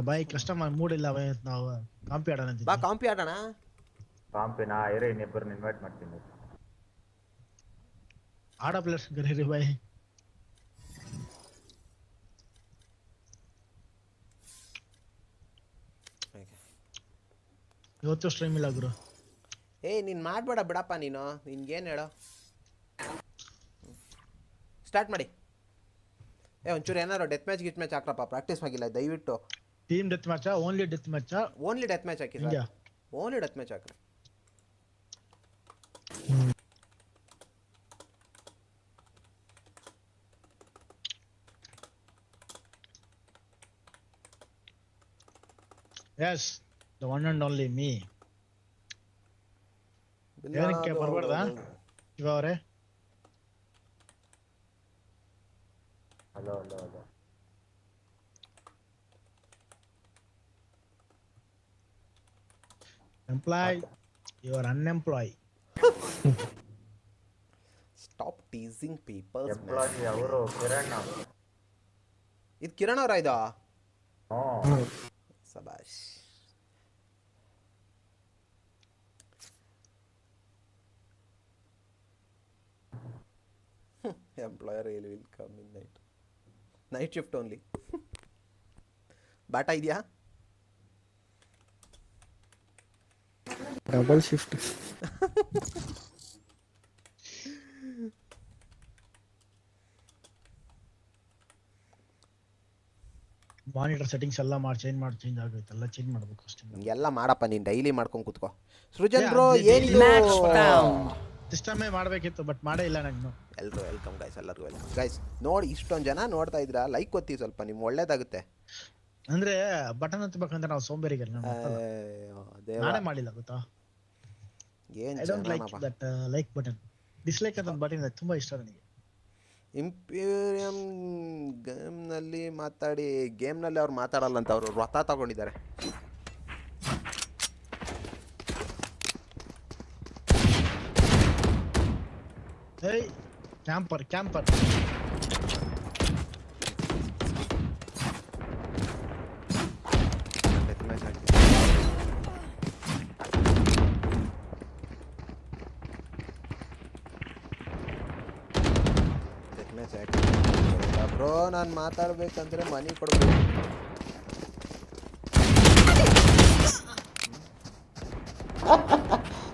ಬಾಯಿ ಕಷ್ಟ ಮೂಡಿಲ್ಲ ನಾವು ಕಾಂಪಿ ಆಡೋಣ ಅಂತಿದ್ವಿ. ಬಾ ಕಾಂಪಿ ಆಡೋಣ. ಕಾಂಪಿನ ಇರಿ ಇನ್ನಿಬ್ಬರನ್ನ ಇನ್ವೈಟ್ ಮಾಡ್ತೀನಿ. ಆಡೋ ಪ್ಲೇಯರ್ಸ್ ಕರೀರಿ ಬಾಯಿ. ಇವತ್ತು ಸ್ಟ್ರೀಮ್ ಇಲ್ಲ ಗುರು. ನೀನು ಮಾಡಬೇಡ ಬಿಡಪ್ಪ ನೀನು ನಿನ್ಗೇನು ಹೇಳೋ ಸ್ಟಾರ್ಟ್ ಮಾಡಿ. ಒಂಚೂರು ಏನಾರು ಡೆತ್ ಮ್ಯಾಚ್ ಹಾಕ್ರಪ್ಪ ಪ್ರಾಕ್ಟೀಸ್ ಆಗಿಲ್ಲ ದಯವಿಟ್ಟು. Team death match only death match ಹಾಕಿ ಓನ್ಲಿ ಡೆತ್ ಮ್ಯಾಚ್ ಹಾಕ್ರಿ. Yes the one and only me. ಏನಕ್ಕೆ ಬರ್ಬಾರ್ದಾ ಇವ ಅವರೇ? Hello employ you are unemploy. Stop teasing people. Employee ಅವರು ಕಿರಣ್ ಇದು ಕಿರಣ್ ಅವರ ಇದು ಸಬಾಷ್. Employer will come in night shift only. ಬಾಟಾ ಇದೆಯಾ? Double shift. ಮಾನಿಟರ್ ಸೆಟ್ಟಿಂಗ್ಸ್ ಎಲ್ಲ ಚೇಂಜ್ ಆಗೈತೆ. ಎಲ್ಲ ಚೇಂಜ್ ಮಾಡಬೇಕು ಅಷ್ಟೇ. ಎಲ್ಲ ಮಾಡಪ್ಪ ನೀನು ಡೈಲಿ ಮಾಡ್ಕೊಂಡು ಕೂತ್ಕೋ. ಸೃಜನ್ ಬ್ರೋ ಏನು ಸಿಸ್ಟಮೇ ಮಾಡಬೇಕಿತ್ತು ಬಟ್ ಮಾಡೇ ಇಲ್ಲ ನಾನು. ಎಲ್ಲರೂ ವೆಲ್ಕಮ್ ಗೈಸ್, ಎಲ್ಲರಿಗೂ ವೆಲ್ಕಮ್ ಗೈಸ್. ನೋಡಿ ಇಷ್ಟೊಂದು ಜನ ನೋಡ್ತಾ ಇದ್ದೀರಾ, ಲೈಕ್ ಕೊತ್ತಿ ಸ್ವಲ್ಪ, ನಿಮ್ಗೆ ಒಳ್ಳೇದಾಗುತ್ತೆ. ಅಂದ್ರೆ ಬಟನ್ ಹತ್ತಬೇಕಂದ್ರೆ ನಾವು ಸೋಂಬೇರಿಗಲ್ಲ, ನಾನೇ ಮಾಡಿಲ್ಲ ಗೊತ್ತಾ. ಏನು I don't like that like button. Dislike ಅಂತ ಬಟನ್ ಇದೆ, ತುಂಬಾ ಇಷ್ಟ ನನಗೆ. ಇಂಪೀರಿಯಂ ಗೇಮ್ನಲ್ಲಿ ಅವ್ರು ಮಾತಾಡಲ್ಲ ಅಂತ ಅವರು ವ್ರತ ತಗೊಂಡಿದ್ದಾರೆ. Hey, camper. ಡೆತ್ ಮ್ಯಾಚ್ ಹಾಕಿ ಡೆತ್ ಮ್ಯಾಚ್ ಹಾಕಿ ಬ್ರೋ ನಾನು ಮಾತಾಡ್ಬೇಕಂದ್ರೆ ಮನಿ ಕೊಡ್ಬೇಕು.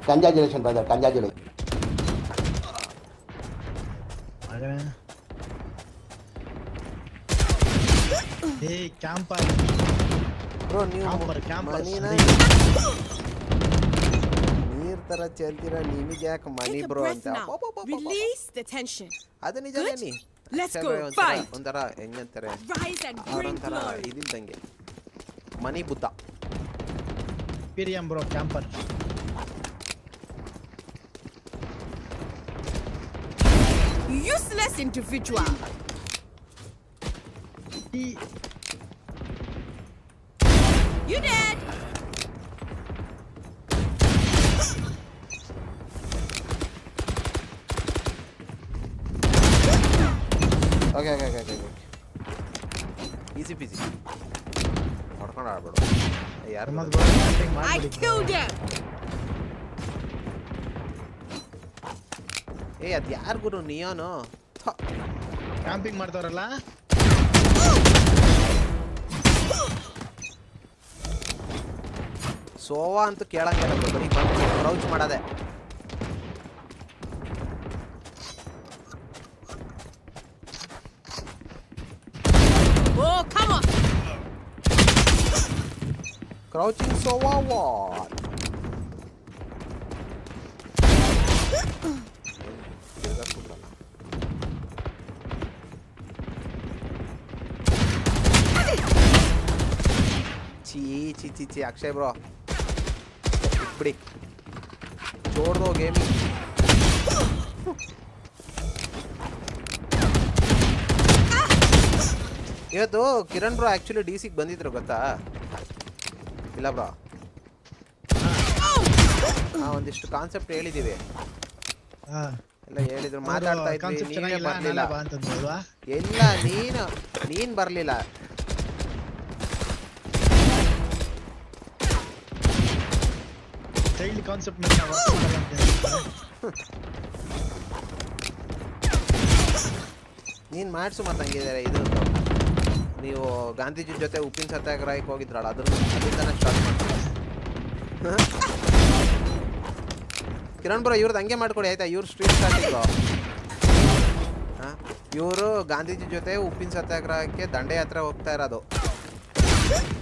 Congratulations, brother. Congratulations. Hey, camper. Bro ನೀವು Camper. ಮನಿನ ನೀರ್ ತರ ಚೆಲ್ತೀರ, ನಿಮಗೆ ಯಾಕೆ ಮನಿ ಬ್ರೋ ಅಂತ. Release the tension. ಅದು ನಿಜನೇ ನೀ. Let's Actually go. ಒಂಥರ Fight. ಒಂಥರ ಹೆಂಗಂತಾರೆ Rise and bring ಅವ್ರೊಂಥರ glory. ಇದಿದ್ದಂಗೆ ಮನಿ ಬುದ್ಧ. Piriam bro, camper. Useless individual. You dead. Okay easy peasy ಹೊಡ್ಕೊಂಡು ಆಡ್ಬೇಡು. ಯಾರು Pramod bro, camping I ಮಾಡ್ಬಿಡಿ bro. killed him. ಅದು ಯಾರು ಗುರು ನಿಯೋನು Camping ಮಾಡ್ತಾರಲ್ಲ. ಸೋವಾ ಅಂತೂ ಕೇಳಂಗಿಲ್ಲ bro, ಬರೀ ಬಂದು ಕ್ರೌಚ್ ಮಾಡದೆ. Oh, come on. Crouching Sova what ಚೀ ಅಕ್ಷಯ್ ಬ್ರೋ ಬಿಡಿ छोड़ ಗೇಮಿಂಗ್. ಇವತ್ತು ಕಿರಣ್ ಬ್ರೋ ಆಕ್ಚುಲಿ DC ಬಂದಿದ್ರು ಗೊತ್ತಾ? ಇಲ್ಲ ಬ್ರೋ, ಒಂದಿಷ್ಟು ಕಾನ್ಸೆಪ್ಟ್ ಹೇಳಿದೀವಿ. ಎಲ್ಲ ಹೇಳಿದ್ರು, ಮಾತಾಡ್ತಾ ಇದ್ವಿ, ನೀನೇ ಬರ್ಲಿಲ್ಲ. ಎಲ್ಲ ನೀನ್ ಬರ್ಲಿಲ್ಲ. ಚೈಲ್ಡ್ ಕಾನ್ಸೆಪ್ಟ್ ಮೇಲೆ ನಾವು ವರ್ಕ್ ಮಾಡಲ್ಲ ಅಂತ ಹೇಳ್ತಾರೆ. ನೀನ್ ಮಾಡ್ಸು ಮತ್ತೆ ಹಂಗಿದ್ದಾರೆ ಇದು. ನೀವು ಗಾಂಧೀಜಿ ಜೊತೆ ಉಪ್ಪಿನ ಸತ್ಯಾಗ್ರಹಕ್ಕೆ ಹೋಗಿದ್ರಲ್ಲ, ಅಲ್ಲಿಂದನೇ ಸ್ಟಾರ್ಟ್ ಮಾಡ್ತಾರೆ. ಕಿರಣ್ ಬ್ರೋ ಇವ್ರದ್ದು ಹಂಗೆ ಮಾಡ್ಕೊಡಿ ಆಯ್ತಾ? ಇವ್ರು ಸ್ಟ್ರೀಟ್ ಸ್ಟಾರ್ಟಿಂಗು. ಇವರು ಗಾಂಧೀಜಿ ಜೊತೆ ಉಪ್ಪಿನ ಸತ್ಯಾಗ್ರಹಕ್ಕೆ ದಂಡಯಾತ್ರೆ ಹೋಗ್ತಾ ಇರೋದು.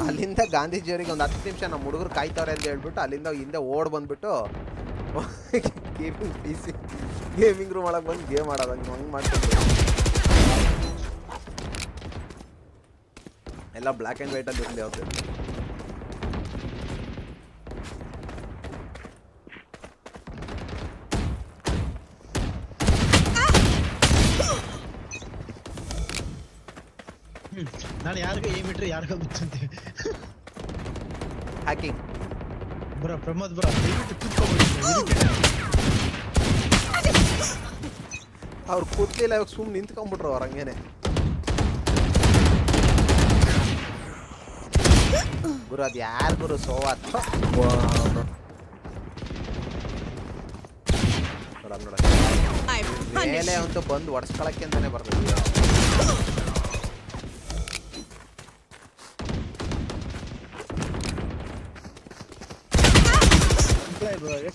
ಅಲ್ಲಿಂದ ಗಾಂಧೀಜಿಯವರಿಗೆ ಒಂದು 10 ನಿಮಿಷ ನಮ್ಮ ಹುಡುಗರು ಕಾಯ್ತವ್ರೆ ಅಂತ ಹೇಳ್ಬಿಟ್ಟು ಅಲ್ಲಿಂದ ಹಿಂದೆ ಓಡ್ ಬಂದ್ಬಿಟ್ಟು ಗೇಮಿಂಗ್ ರೂಮ್ ಒಳಗೆ ಬಂದು ಗೇಮ್ ಆಡೋದು. ಹಂಗೆ ಮಾಡ್ಕೊಂಡು ಎಲ್ಲ ಬ್ಲ್ಯಾಕ್ ಆ್ಯಂಡ್ ವೈಟಲ್ಲಿ ಇರಲಿ ಅವ್ರದ್ದು. ನಾನು ಯಾರಿಗೂ ಏಮ್ ಇಟ್ರೆ ಯಾರಿಗೋ ಗೊತ್ತಂತೆ. ಹ್ಯಾಕಿಂಗ್ ಬ್ರೋ ಪ್ರಮೋದ್ ಬ್ರೋ ದಯವಿಟ್ಟು ಕೂತ್ಕೊಂಡ್ಬಿಡಿ. ಅವ್ರು ಕೂತ್ಲಿಲ್ಲ, ಇವಾಗ ಸುಮ್ಮನೆ ನಿಂತ್ಕೊಂಡ್ಬಿಟ್ರು ಅವ್ರು ಹಂಗೇನೆ. ಗುರು ಅದು ಯಾರು ಗುರು ಸೋವಾತ್ ಮೇಲೆ ಅಂತೂ ಬಂದು ಒಡ್ಸ್ಕೊಳಕ್ಕೆ ಅಂತಾನೆ ಬರ್ತದೆ.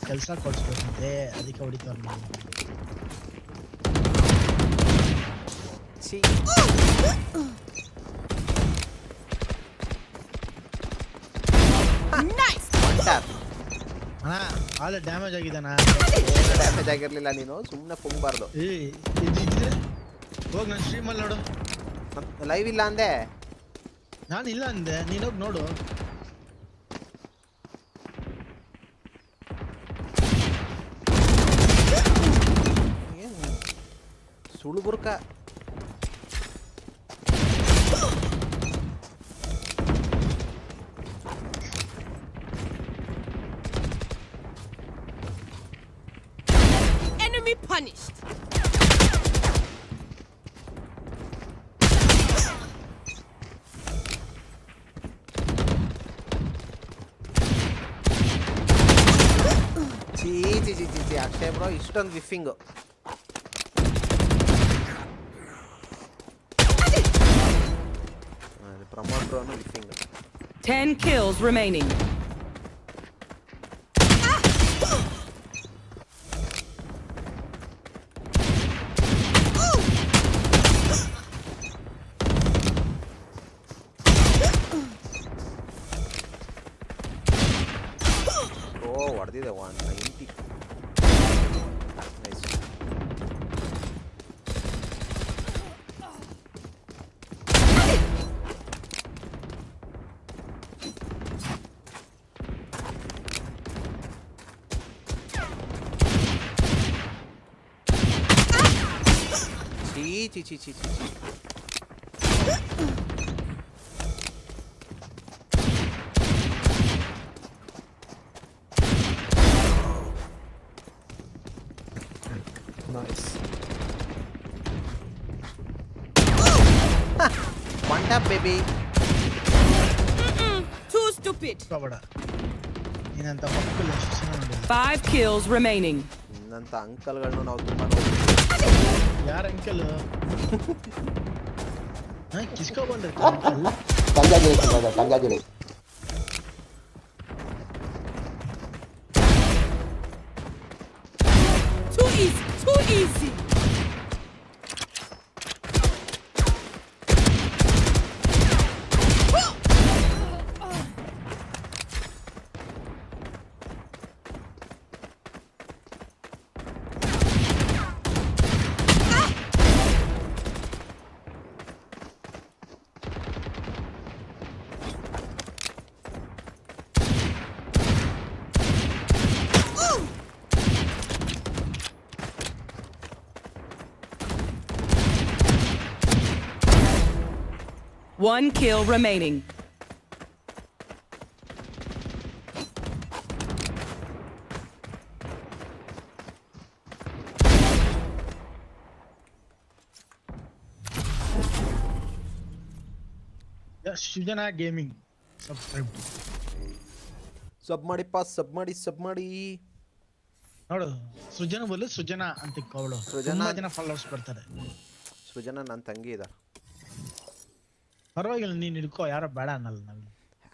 ಕೆಲಸ ಕೊಡ್ಸ್ಬೇಕಂತೆ, ಅದಕ್ಕೆ ಹೊಡಿತಾರ. ಅಣ್ಣ ಆಳ ಡ್ಯಾಮೇಜ್ ಆಗಿದ್ದಾನ. ಡ್ಯಾಮೇಜ್ ಆಗಿರ್ಲಿಲ್ಲ, ನೀನು ಸುಮ್ಮನೆ ಕುಂಬಾರ್ದು. ಹೋಗಿ ನನ್ನ ಸ್ಟ್ರೀಮಲ್ಲಿ ನೋಡು. ಲೈವ್ ಇಲ್ಲ ಅಂದೆ. ನಾನು ಇಲ್ಲ ಅಂದೆ, ನೀನೋಗಿ ನೋಡು. ಸುಳುಬುರ್ಕ Enemy punished. ಚಿ ಅಕ್ಷಯ್ ಬ್ರೋ ಇಷ್ಟೊಂದು ವಿಫಿಂಗು. ಪ್ರಮೋದ್ ಬ್ರೋನು ವಿಫಿಂಗ್. 10 kills remaining. ಹೊಡೆದಿದೆ 190. Nice. ಚೀ Nice. One tap, baby. Too stupid. ಬೇಡ ನೀನಂತ ಮಕ್ಕಳು ಎಷ್ಟು ಜನ ನೋಡಿಲ್ಲ. 5 kills remaining. ನಿನ್ನಂಥ ಅಂಕಲ್ಗಳನ್ನು ನಾವು ತುಂಬ ನೋಡ್ತೀವಿ. ಯಾರ ಅಂಕಲ್ ಕಿಸ್ಕೊ ಬಂದಿರ್ತಾರೆ uncle. Congratulations, brother. Congratulations. Too easy. Too easy. One kill remaining. ಸೃಜನಾ ಗೇಮಿಂಗ್ ಸಬ್ಸ್ಕ್ರೈಬ್ ಸಬ್ ಮಾಡಿ ನೋಡು. ಸೃಜನ ಬದಲು ಸೃಜನಾ ಅಂತ ಅವಳು ಸೃಜನಾ. ತುಂಬಾ ಜನ ಫಾಲೋವರ್ಸ್ ಬರ್ತಾರೆ. ಸೃಜನ ನನ್ನ ತಂಗಿ ಇದ್ದಾರೆ. ಪರವಾಗಿಲ್ಲ, ನೀನ್ ಹಿಡ್ಕೋ, ಯಾರೋ ಬೇಡ ಅನ್ನಲ್ಲ ನಾವು.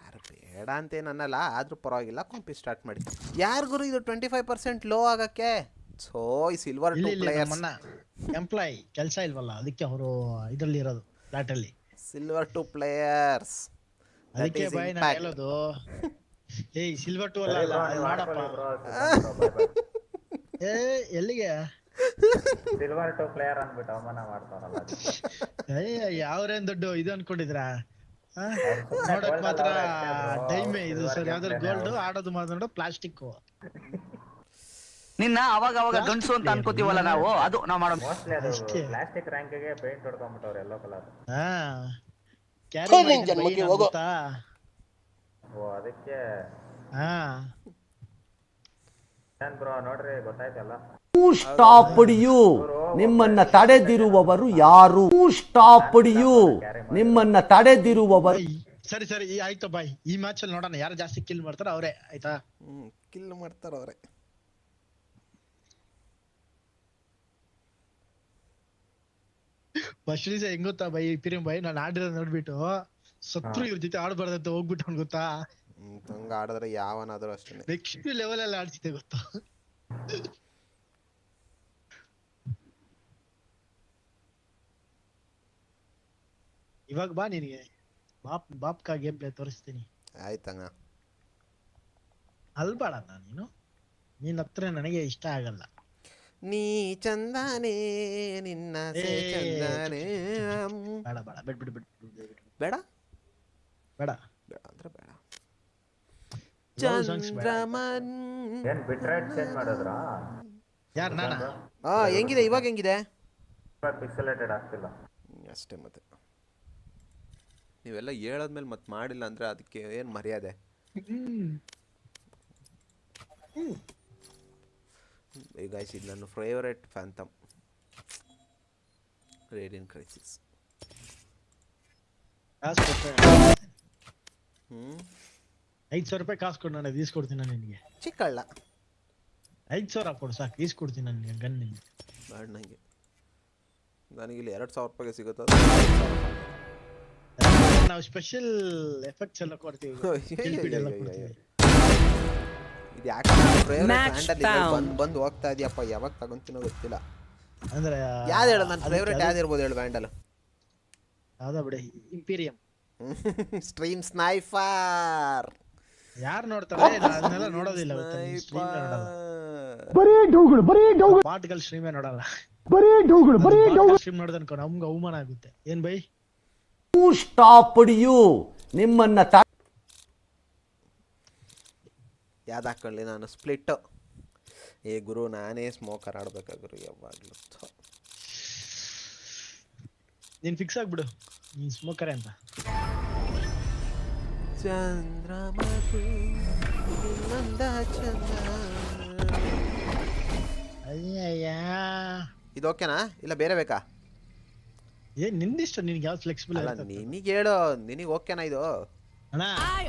ಯಾರು ಬೇಡ ಅಂತೇನನ್ನಲ್ಲ, ಆದ್ರೂ ಪರವಾಗಿಲ್ಲ. ಕಾಂಪಿ ಸ್ಟಾರ್ಟ್ ಮಾಡಿ. ಯಾರಿಗೂ ಇದು 25% ಲೋ ಆಗಕ್ಕೆ. ಸೋ ಈ ಸಿಲ್ವರ್ 2 ಪ್ಲೇಯರ್ಸ್ ನಮ್ಮನ್ನ ಎಂಪ್ಲಾಯ್ ಕೆಲಸ ಇಲ್ವಲ್ಲ, ಅದಕ್ಕೆ ಅವರು ಇದರಲ್ಲಿ ಇರೋದು ಫ್ಲಾಟ್ ಅಲ್ಲಿ. ಸಿಲ್ವರ್ 2 ಪ್ಲೇಯರ್ಸ್ ಅದಕ್ಕೆ ಬಾಯ್ ನಾನು ಹೇಳೋದು. ಏಯ್ ಸಿಲ್ವರ್ 2 ಅಲ್ಲ ಮಾಡಪ್ಪ. ಏ ಎಲ್ಲಿಗೆ ಸಿಲ್ವರ್ 2 ಪ್ಲೇಯರ್ ಅಂದ್ಬಿಟ್ಟು ಅವಮಾನ ಮಾಡ್ತಾರಲ್ಲ. ಯಾವ್ರೇನ್ ದೊಡ್ಡ ಇದು ಅನ್ಕೊಂಡಿದ್ರ? ನೋಡಕ್ ಮಾತ್ರ ಡೈಮೆ ಇದು ಸರ್, ಯಾವ್ದಾದ್ರು ಗೋಲ್ಡ್, ಆಡೋದು ಮಾತ್ರ ಪ್ಲಾಸ್ಟಿಕ್. ನಿನ್ನ ಅವಾಗ ಗಂಡಸು ಅಂತ ಅನ್ಕೋತೀವಲ್ಲ ನಾವು, ಅದು ನಾವು ಮಾಡೋದು. ಮೋಸ್ಟ್ಲಿ ಅದು ಪ್ಲಾಸ್ಟಿಕ್ ರ್ಯಾಂಕ್ಗೆ ಪೇಂಟ್ ಹೊಡ್ಕೊಂಡ್ಬಿಟ್ಟವ್ರೆ ಎಲ್ಲೋ ಕಲರ್. ಕ್ಯಾರಿ ಹೋಗುತ್ತಾ? ಓ ಅದಕ್ಕೆ ಏನ್ ಬ್ರೋ ನೋಡ್ರಿ ಗೊತ್ತಾಯ್ತಲ್ಲ. ಸ್ಟಾಪ್ಡ್ ಯು, ನಿಮ್ಮನ್ನ ತಡೆದಿರುವವರು ಯಾರು? ಸ್ಟಾಪ್ಡ್ ಯು, ನಿಮ್ಮನ್ನ ತಡೆದಿರುವವರು. ಸರಿ ಆಯ್ತು ಬಾಯ್. ಈ ಮ್ಯಾಚ್ ಅಲ್ಲಿ ನೋಡೋಣ ಯಾರು ಜಾಸ್ತಿ ಕಿಲ್ ಮಾಡ್ತಾರ ಅವರೇ, ಆಯ್ತಾ? ಕಿಲ್ ಮಾಡ್ತಾರ ಅವ್ರೆ. ಫಸ್ಟ್ ಹೆಂಗ್ ಗೊತ್ತಾ ಬೈ ಪಿರಿಂ ಬೈ, ನಾನು ಆಡಿರೋದ್ ನೋಡ್ಬಿಟ್ಟು ಸತ್ರು ಇವ್ರ ಜೊತೆ ಆಡ್ಬಾರ್ದಂತ ಹೋಗ್ಬಿಟ್ಟು ಅವ್ನ್ ಗೊತ್ತಾ, ಹಂಗ ಆಡಿದ್ರೆ ಯಾವನಾದ್ರೂ ಅಷ್ಟೇ ನೆಕ್ಸ್ಟ್ ಲೆವೆಲ್ ಅಲ್ಲಿ ಆಡ್ಸಿದ್ದೆ ಗೊತ್ತಾ. ಇವಾಗ ಬಾ, ನಿನಗೆ ಬಾಪ್ಕಾ ಗೇಮ್ ಪ್ಲೇ ತೋರಿಸ್ತೀನಿ. ಆಯ್ತಂಗ. ಅಲ್ಬೇಡ ನೀನ್ ಹತ್ರ ನನಗೆ ಇಷ್ಟ ಆಗಲ್ಲ. ನೀ ಚಂದಾನೆ ನಿನ್ನ ಚಂದಾನೆ. ಬೇಡ ಅಂದ್ರೆ ಬೇಡ. ಚಂದ್ರಮನ್ ಏನ್ ಬಿಟ್ರೇಟ್ ಚೇಂಜ್ ಮಾಡಿದ್ರಾ? ಯಾರು ನಾನಾ? ಹೆಂಗಿದೆ ಇವಾಗ? ಹೆಂಗಿದೆ? ಪಿಕ್ಸೆಲೇಟೆಡ್ ಆಗ್ತಿಲ್ಲ ಅಷ್ಟೇ. ಮತ್ತೆ ನೀವೆಲ್ಲ ಹೇಳದ್ಮೇಲೆ ಮತ್ತೆ ಮಾಡಿಲ್ಲ ಅಂದ್ರೆ ಅದಕ್ಕೆ ಏನ್ ಮರ್ಯಾದೆ? ಗೈಸ್, ಇದು ನನ್ನ ಫೇವರೇಟ್ ಫ್ಯಾಂಟಮ್ ರೇಡಿಯನ್ ಕ್ರೈಸಿಸ್. 5,000 ರೂಪಾಯಿ ಕಾಸು ಕೊಡು, ನಾನು ಈಸ್ಕೊಡ್ತೀನಿ ನಿನಗೆ. ಚಿಕ್ಕಳ್ಳ 5,000 ಕೊಡು ಸಾಕು, ಈಸ್ಕೊಡ್ತೀನಿ ನನಗೆ ಗನ್ ನಿಂಗೆ. ಬೇಡ ನನಗೆ, ನನಗಿಲ್ಲಿ 2,000 ರೂಪಾಯಿಗೆ ಸಿಗುತ್ತೆ. ನಾವು ಸ್ಪೆಷಲ್ ಎಫೆಕ್ಟ್ಸ್ ಎಲ್ಲ ಕೊಡ್ತೀವಿ, ಇದು ಯಾಕೆ ಬಂದು ಹೋಗ್ತಾ ಇದೆಯಪ್ಪ, ಯಾವಾಗ ತಗೊಂತೀನೋ ಗೊತ್ತಿಲ್ಲ. ಅಂದ್ರೆ ಯಾವ್ದು ಹೇಳು ನನ್ನ ಫೇವ್ರೇಟ್ ಯಾವ್ದು ಇರ್ಬೋದು ಹೇಳು ವ್ಯಾಂಡಲ್? ಯಾವ್ದಾ ಬಿಡಿ, ಇಂಪೀರಿಯಂ. ಸ್ಟ್ರೀಮ್ ಸ್ನೈಫರ್ ಯಾರು ನೋಡ್ತಾರೆ? ಅದನ್ನೆಲ್ಲ ನೋಡೋದಿಲ್ಲ. ಪಾಟ್ಗಳು ಸ್ಟ್ರೀಮೇ ನೋಡಲ್ಲ. ಸ್ಟ್ರೀಮ್ ನೋಡಿದ ಅನ್ಕೋ ನಮ್ಗೆ ಅವಮಾನ ಆಗುತ್ತೆ. ಏನ್ ಬೈ ಸ್ಟಾಪ್ಡ್ ಯು, ನಿಮ್ಮನ್ನ ಯಾವ್ದು ಹಾಕೊಳ್ಳಿ ನಾನು? ಸ್ಪ್ಲಿಟ್. ಏ ಗುರು, ನಾನೇ ಸ್ಮೋಕರ್ ಆಡ್ಬೇಕಾಗ್ರು ಯಾವಾಗ್ಲೂ. ನೀನ್ ಫಿಕ್ಸ್ ಆಗ್ಬಿಡು, ನೀನ್ ಸ್ಮೋಕರೇ ಅಂತ. ಅಯ್ಯಯ್ಯ, ಇದು ಓಕೆನಾ ಇಲ್ಲ ಬೇರೆ ಬೇಕಾ? ಏನ್ ನಿಂದಿಷ್ಟ, ನಿನ್ಗೆ ಯಾವ್ದು ಫ್ಲೆಕ್ಸಿಬಲ್ ಅಲ್ಲ ನಿನಗೆ ಹೇಳು, ನಿನಗೆ ಓಕೆನಾ ಇದು? ಅಣ್ಣ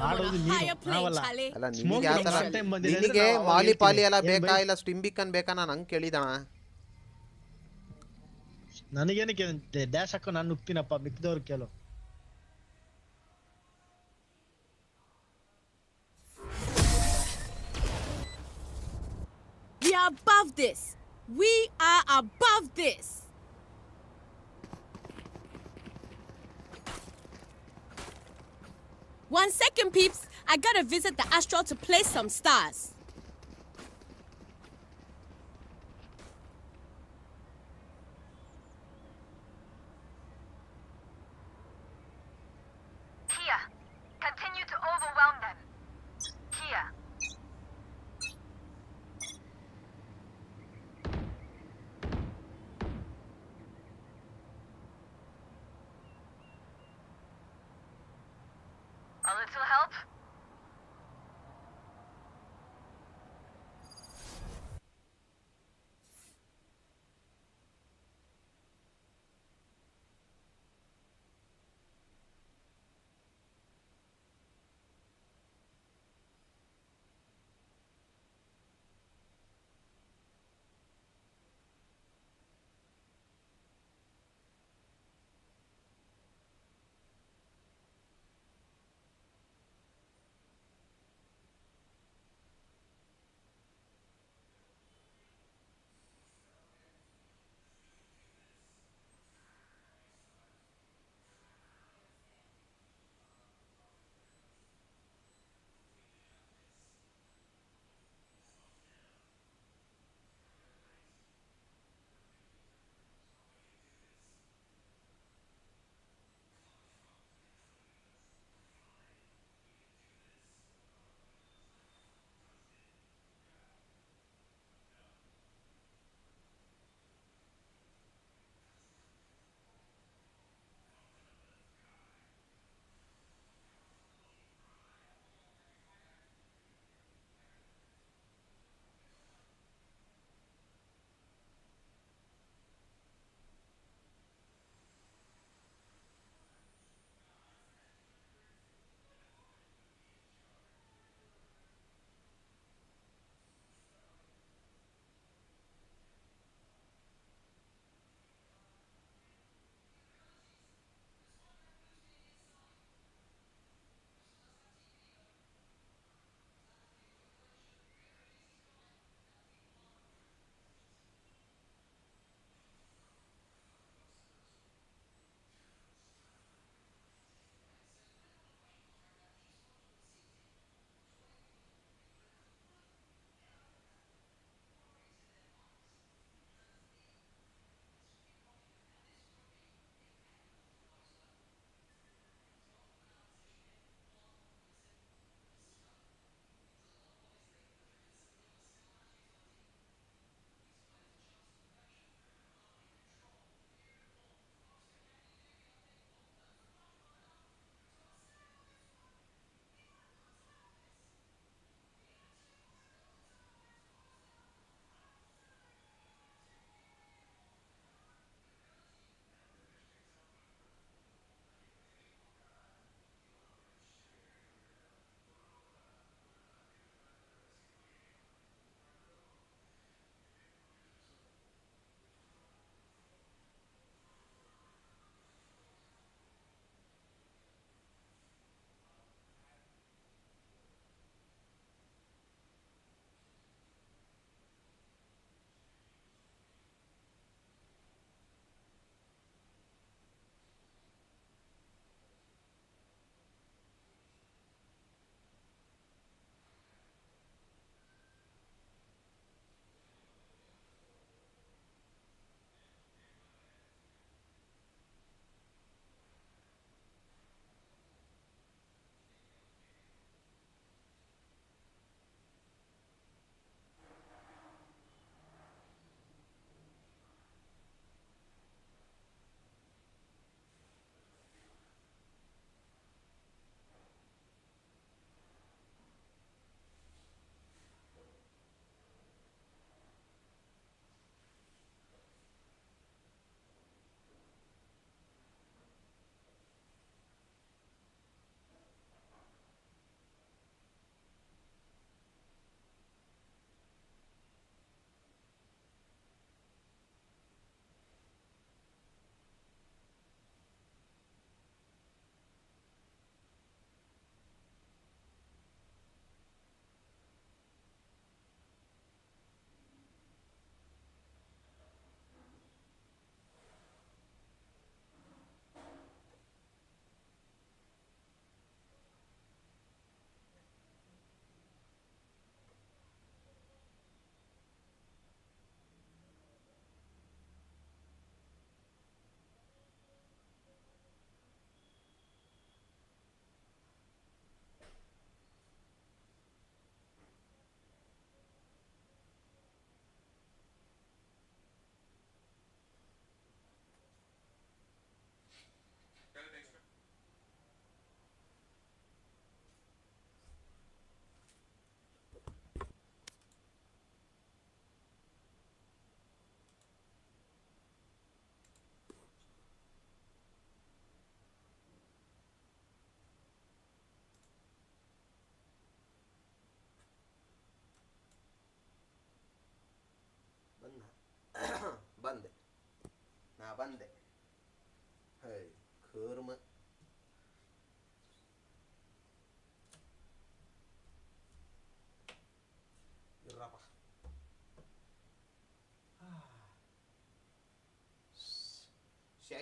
ಆಡೋದು ನೀನು, ನಾವಲ್ಲ. ಅಲ್ಲ ನಿನಗೆ ಯಾವ ತರ, ನಿನಗೆ ಮಾಲಿ ಪಾಲಿ ಎಲ್ಲ ಬೇಕಾ ಇಲ್ಲ ಸ್ಟಿಂಬಿಕನ್ ಬೇಕಾ? ನಾನು ಹಂಗೆ ಕೇಳಿದಣ. ನನಗೇನಕ್ಕೆ ಡ್ಯಾಶ್ ಹಾಕೋ ನಾನು ನುಗ್ತೀನಪ್ಪ, ಮಿಕ್ಕಿದವ್ರು ಕೇಳು. We are above this. We are above this. One second, peeps. I gotta visit the astral to play some stars. Kia, continue to overwhelm them. Kia. A little help?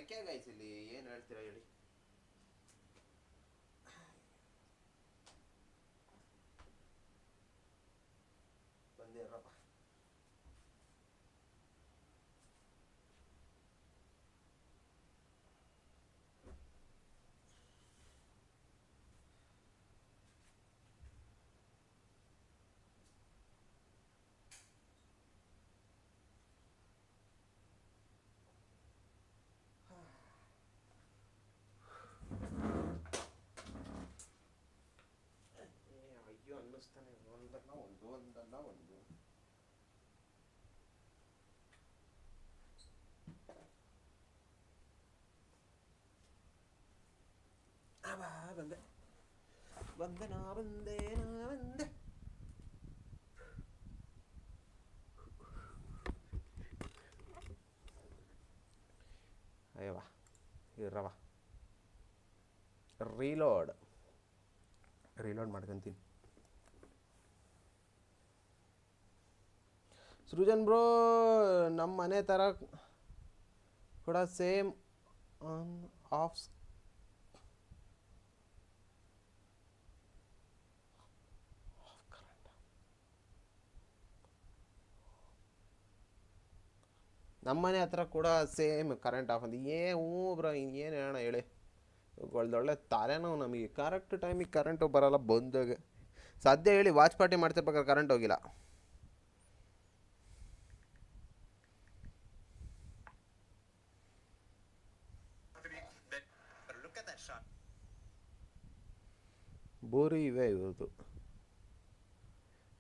ಸೆಕೆ ಗೈಸ್ ಇಲ್ಲಿ ಏನು ಹೇಳ್ತೀರಾ ಹೇಳಿ. ಬಂದಿರಪ್ಪ. ಅಯ್ಯೋ ಅನ್ನಿಸ್ತಾನೆ ಒಂದಲ್ಲ ಒಂದು. ಬಂದೆ. ಅಯ್ಯವ್ವ ಇರವ ರೀಲೋಡ್ ಮಾಡ್ಕೊಂತೀನಿ. ಸೃಜನ್ ಬ್ರೋ ನಮ್ಮ ಮನೆ ಥರ ಕೂಡ ಸೇಮ್ ಆನ್ ಆಫ್ ನಮ್ಮನೆ ಹತ್ರ ಕೂಡ ಸೇಮ್ ಕರೆಂಟ್ ಆಫ್ ಅಂತ ಹ್ಞೂ ಬ್ರೋ ಇನ್ನೇನು ಹೇಳೋಣ ಹೇಳಿ. ಒಳ್ಳೆ ತಲೆನೋವು ನಮಗೆ. ಕರೆಕ್ಟ್ ಟೈಮಿಗೆ ಕರೆಂಟು ಬರೋಲ್ಲ ಬಂದಾಗೆ. ಸದ್ಯ ಹೇಳಿ ವಾಚ್ ಪಾರ್ಟಿ ಮಾಡ್ತಿರ್ಬೇಕಾದ್ರೆ ಕರೆಂಟ್ ಹೋಗಿಲ್ಲ. ಬೋರಿ ಇವೆ ಇವತ್ತು.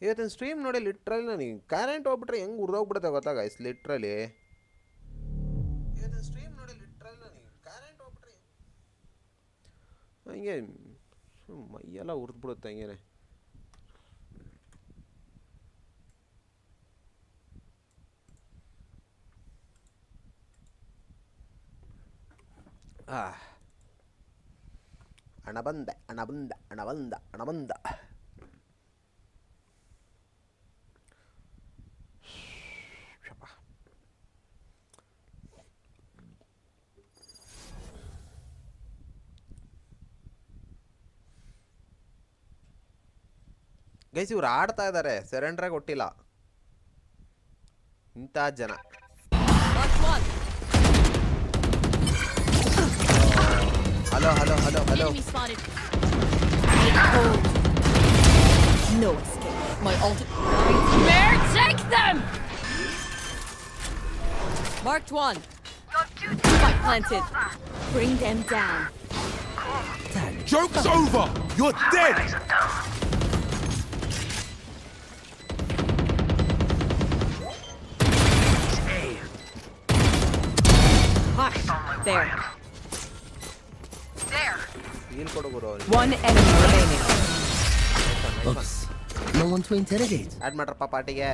ಇವತ್ತಿನ ಸ್ಟ್ರೀಮ್ ನೋಡಿ ಲಿಟ್ರಲಿ ನನಗೆ ಕರೆಂಟ್ ಹೋಗ್ಬಿಟ್ರೆ ಹೆಂಗೆ ಉರ್ದೋಗ್ಬಿಡುತ್ತೆ ಗೊತ್ತಾ ಗೈಸ್. ಲಿಟ್ರಲಿ ಇವತ್ತಿನ ಸ್ಟ್ರೀಮ್ ನೋಡಿ ಲಿಟ್ರಲಿ ನನಗೆ ಕರೆಂಟ್ ಹೋಗ್ಬಿಟ್ರೆ ಹಂಗೆ ಮೈಯೆಲ್ಲ ಉರಿದ್ಬಿಡುತ್ತೆ ಹಂಗೇನೆ. ಹಣ ಬಂದ. ಗೈಸ್ ಇವ್ರು ಆಡ್ತಾ ಇದ್ದಾರೆ, ಸರೆಂಡ್ರಾಗಿ ಕೊಟ್ಟಿಲ್ಲ ಇಂಥ ಜನ. Hello Enemy spotted. No escape. My ultimate. Bear, take them! Marked one. Spike planted. Bring them down. Joke's over! You're dead! There. One enemy remaining. Oops. No one to interrogate. ಆಡ್ ಮಾಡ್ರಪ್ಪ ಪಾರ್ಟಿಗೆ.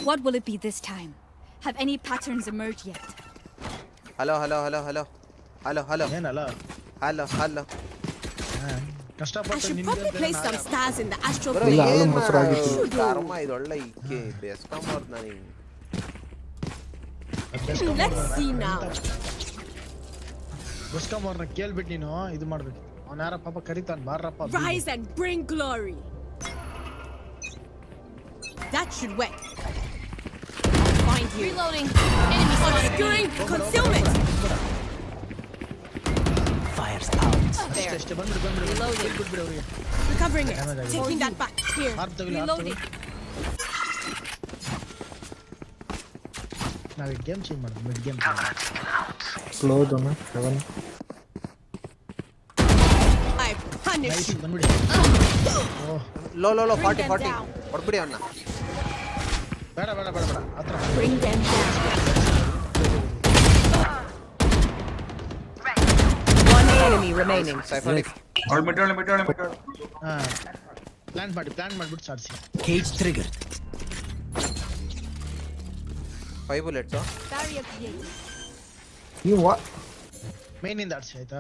What will it be this time? Have any patterns emerged yet? Hello ಏನಲ್ಲ I should probably place some stars in the astral bro plane. ಏನು ಕರ್ಮ ಇದೊಳ್ಳೆ ಇಕ್ಕೆ ಬೆಸ್ಕೊಂಬಾರ್ದು ನನಗೆ. Let's see now. ಅವ್ರನ್ನ ಕೇಳ್ಬಿಟ್ಟು ನೀನು ಇದು ಮಾಡ್ಬೇಕು. ಅವ್ನ ಯಾರ ಪಾಪ ಕರಿತಾನ ಬಾರಪ್ಪ. Rise and bring glory. That should work. Find you. Reloading. Enemy obscuring concealment. Fire's out. ಅಷ್ಟೇ ಬಂದ್ಬಿಡು. Reloading. ಬಿಟ್ಬಿಡು ಅವ್ರಿಗೆ. Recovering it. Taking that back. Here. Reloading. ನಾವು ಗೇಮ್ ಚೇಂಜ್ ಮಾಡೋದು. Mid game Slow down. 7. I punish you. ಬಂದ್ಬಿಡಿ. Low 40 ಹೊಡ್ಬಿಡಿ ಅವನ್ನ. ಬೇಡ ಹತ್ರ. Bring them down. One enemy remaining. Plan ಮಾಡಿಬಿಟ್ಟು ಸಾರಿಸಿ. Cage triggered. 5 bullets. Barrier created. You what? Main ಇಂದ ಆಡ್ಸಿ ಆಯ್ತಾ.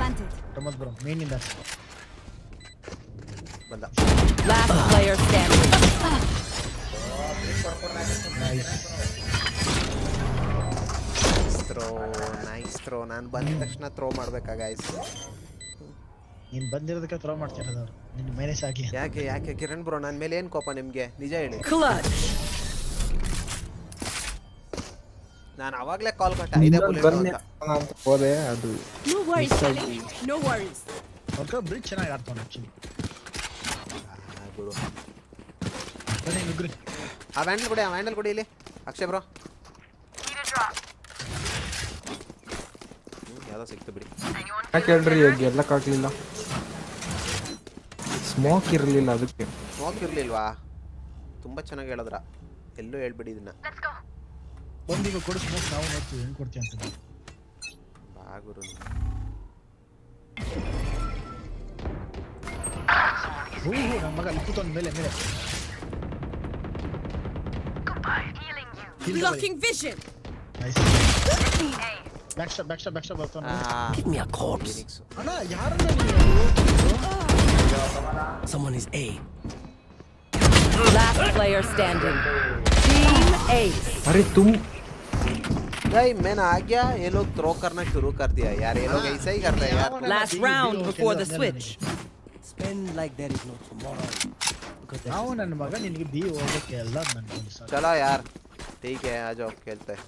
Planted. ಪ್ರಮೋದ್ ಬ್ರೋ ಮೇನ್ ಇಂದ ಆಡ್ಸಿ. ಬಂದ. Last player standing. Nice. Throw ನಾನು ಬಂದ ತಕ್ಷಣ ಥ್ರೋ ಮಾಡ್ಬೇಕಾ ಗೈಸ್? ನೀನ್ ಬಂದಿರೋದಕ್ಕೆ ಥ್ರೋ ಮಾಡ್ತಿರೋದು ಅವ್ರು ನಿನ್ನ ಮೈನಸ್ ಆಗಿ. ಯಾಕೆ ಕಿರಣ್ ಬ್ರೋ ನನ್ನ ಮೇಲೆ ಏನು ಕೋಪ ನಿಮಗೆ? ನಿಜ ಹೇಳಿ. ನಾನು ಅವಾಗಲೇ ಕಾಲ್ ಕೊಟ್ಟೆ 5 ಬುಲೆಟ್ ಅಂತ ಹೋದೆ ಅದು. No worries, Kelly. No worries. ಅವ್ರ ಬ್ರಿಡ್ಜ್ ಚೆನ್ನಾಗಿ ಆಡ್ತಾನೆ ಆಕ್ಚುಲಿ. ಗುರು ಬನ್ನಿ ನುಗ್ರಿ. ಆ ವ್ಯಾಂಡಲ್ ಕೊಡಿ ಇಲ್ಲಿ ಅಕ್ಷಯ್ ಬ್ರೋ. ಯಾವುದೋ ಸಿಕ್ತು ಬಿಡಿ. ಯಾಕೆ ಹೇಳ್ರಿ ಗೆಲ್ಲಕ್ಕಾಗ್ಲಿಲ್ಲ? ಸ್ಮೋಕ್ ಇರಲಿಲ್ಲ ಅದಕ್ಕೆ. ಸ್ಮೋಕ್ ಇರಲಿಲ್ವಾ? ತುಂಬ ಚೆನ್ನಾಗಿ ಹೇಳಿದ್ರ. ಎಲ್ಲೂ ಹೇಳ್ಬಿಡಿ ಇದನ್ನ. ಬಂದಿಗ ಕೊಡು ಸ್ಮೋಕ್, ನಾವು ನೋಡ್ತೀವಿ ಹೆಂಗ್ ಕೊಡ್ತೀವಿ ಅಂತ. ಬಾ ಗುರು. ನಮ್ಮ ಮಗ ಅಲ್ಲಿ ಕೂತವನ ಮೇಲೆ. Blocking vision. Nice. Back step ಬರ್ತಾನೆ. Give me a corpse. ಅಣ್ಣ ಯಾರನ್ನ ನೀವು? Someone is A. Last player standing. Team Ace. अरे तुम भाई मैंने आ गया, ये लोग थ्रो करना शुरू कर दिया यार. ये लोग ऐसा ही कर रहे हैं यार. Last round before the switch. spend like there is no tomorrow. ನಾವು ನನ್ನ ಮಗ ನಿನಗೆ ಬಿ ಹೋಗಕ್ಕೆ ಎಲ್ಲ ನನ್ನ चलो यार ठीक है, आ जाओ खेलते हैं.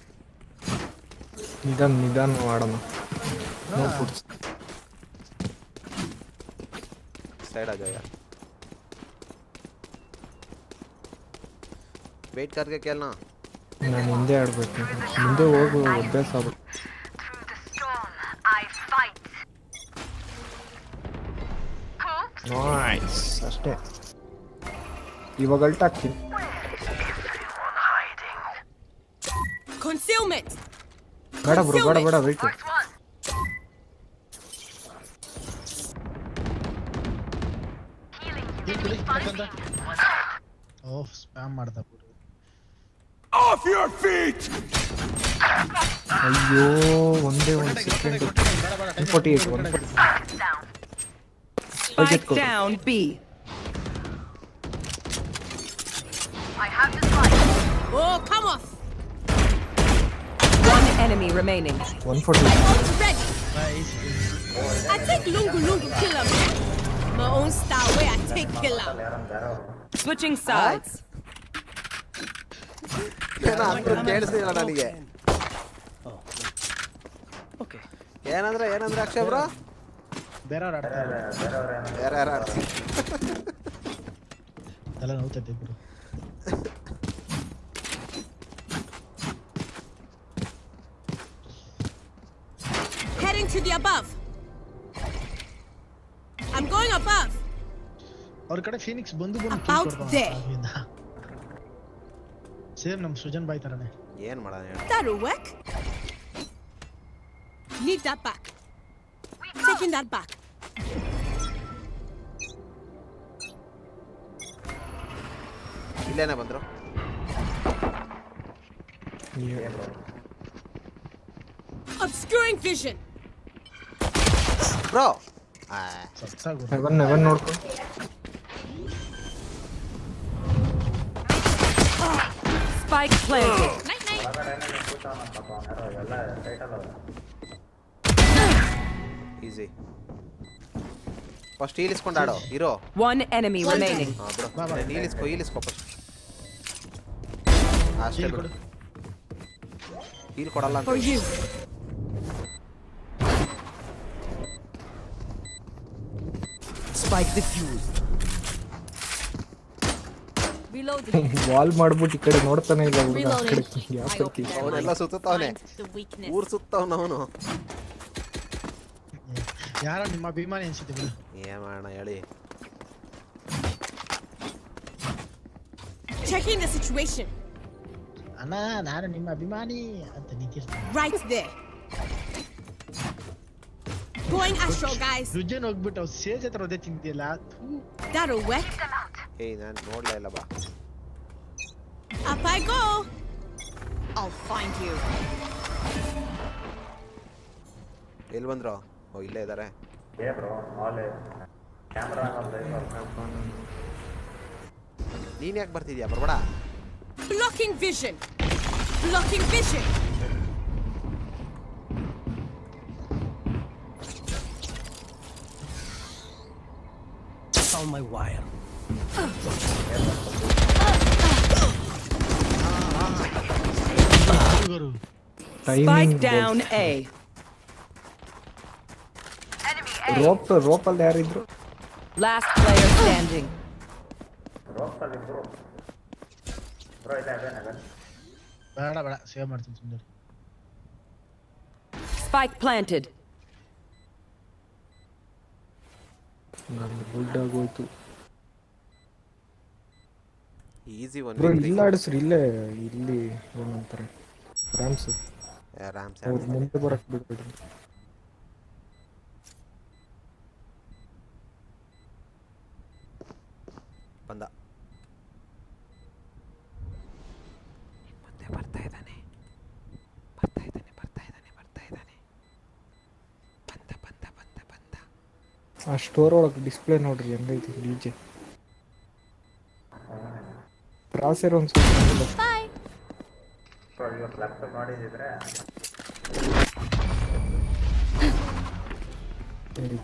निदान आड़ोಣ. No puts. साइड आ जाओ यार. वेट करके खेलना. ನಾನು ಹಿಂದೆ ಆಡಬೇಕು. ಮುಂದೆ ಹೋಗು ಅಭ್ಯಾಸ ಆಗುತ್ತೆ. ನೈಸ್ ಅಷ್ಟೇ. ಇವಾಗ ಅಲ್ಟ್ ಹಾಕ್ತೀನಿ. Concealment. ಬೇಡ ವೆಯ್ಟ್. ಓಹ್ ಸ್ಪ್ಯಾಮ್ ಮಾಡ್ದ ಬಿಡು. Off your feet. ಅಯ್ಯೋ ಒಂದೇ ಒಂದು second. 148. Spike down B. I have the spike. Oh, come off. One enemy remaining. 140. Ready. Nice. I take lungu killer. My own style way I take killer. Switching sides. ಏನಂದ್ರೆ ಕೇಳಿಸ್ತಿಲ್ಲ ನನಗೆ. ಏನಂದ್ರೆ Akshay bro? ಬೇರೆಯವ್ರು ಆಡ್ತಾರೆ. ಯಾರು ಆಡ್ತಾರೆ? ತಲೆ ನೋವ್ತೈತೆ ಬಿಡು. Heading to the above. I'm going above. ಅವ್ರ ಕಡೆ ಫೀನಿಕ್ಸ್ ಬಂದು About there. ಸೇಮ್ ನಮ್ಮ ಸೃಜನ್ ಬಾಯ್ ತರನೇ. ಏನು ಮಾಡೋಣ ಹೇಳಿ? That'll work. Need that back. Taking that back. ಇಲ್ಲೇನೇ ಬಂದ್ರು. Obscuring vision. ಬ್ರೋ ನೆವನ್ ನೋಡ್ಕೊ. Spike planted. ಈಸಿ. ಫಸ್ಟ್ ಹೀಲಿಸ್ಕೊಂಡು ಆಡೋ hero. One enemy remaining. Bro ಹೀಲಿಸ್ಕೊ ಫಸ್ಟ್. ಅಷ್ಟೇ ಬಿಡು. ಹೀಲ್ ಕೊಡಲ್ಲ ಅಂತ. For you. Spike defused. Reloading. Wall ಮಾಡ್ಬಿಟ್ಟು ಈ ಕಡೆ ನೋಡ್ತಾನೆ ಇಲ್ಲ ಹುಡುಗ. ಆ ಕಡೆ ಯಾಕೆ ಅವನೆಲ್ಲ ಸುತ್ತವನೆ. ಊರ್ ಸುತ್ತವನ ಅವನು. ಯಾರ ನಿಮ್ಮ ಅಭಿಮಾನಿ ಅನ್ಸುತ್ತೆ ಬಿಡು. ಏನ್ ಮಾಡೋಣ ಹೇಳಿ. Checking the situation. ಅಣ್ಣ ನಾನು ನಿಮ್ಮ ಅಭಿಮಾನಿ ಅಂತ ನಿಂತಿರ್ತೀನಿ. Right there. Going astral, guys. Srujan ಹೋಗ್ಬಿಟ್ಟು ಅವ್ರು ಸೇಜ್ ಹತ್ರ ಒದೆ ತಿಂತಿಲ್ಲ. That'll work. ಏಯ್ ನಾನು ನೋಡ್ಲೇ ಇಲ್ಲ ಬಾ. Up I go. I'll find you. ಎಲ್ಲಿ ಬಂದ್ರು? ಓ ಇಲ್ಲೇ ಇದ್ದಾರೆ. ಏ ಬ್ರೋ ಆಲೆ ಕ್ಯಾಮೆರಾ ನೀನ್ ಯಾಕೆ ಬರ್ತಿದ್ಯಾ? ಬರ್ಬೇಡ. Blocking vision. Blocking vision. found my wire. Guru Spike down A. Rope ಅಲ್ಲಿ ಯಾರಿದ್ರು? Last player standing. ರೋಪ್ಸಲ್ಲಿ ಬ್ರೋ ಇಲ್ಲ ಅದೇನಾಗ ಬೇಡ ಸೇವ್ ಮಾಡ್ತೀನಿ ಸುಂದರ್. Spike planted. ನನ್ನ ಬುಲ್ಡ್ ಆಗೋಯ್ತು. ಈಸಿ ಒನ್ ಬ್ರೋ ಇಲ್ಲ ಆಡಿಸ್ರಿ ಇಲ್ಲಿ ಏನಂತಾರೆ ರಾಮ್ಸ್ ಅವ್ರು ಮುಂದೆ ಬರಕ್ ಬಿಡ್ಬೇಡಿ. ಬಂದ ಮತ್ತೆ ಬರ್ತಾ ಇದ್ದಾನೆ ಬಂದ ಆ ಸ್ಟೋರ್ ಒಳಗೆ ಡಿಸ್ಪ್ಲೇ ನೋಡ್ರಿ ಹೆಂಗೈತಿ ಡಿಜೆ ಕ್ರಾಸ್ ಇರೋ ಒಂದು ಇವತ್ತು ಲ್ಯಾಪ್ಟಾಪ್ ಮಾಡಿದ್ರೆ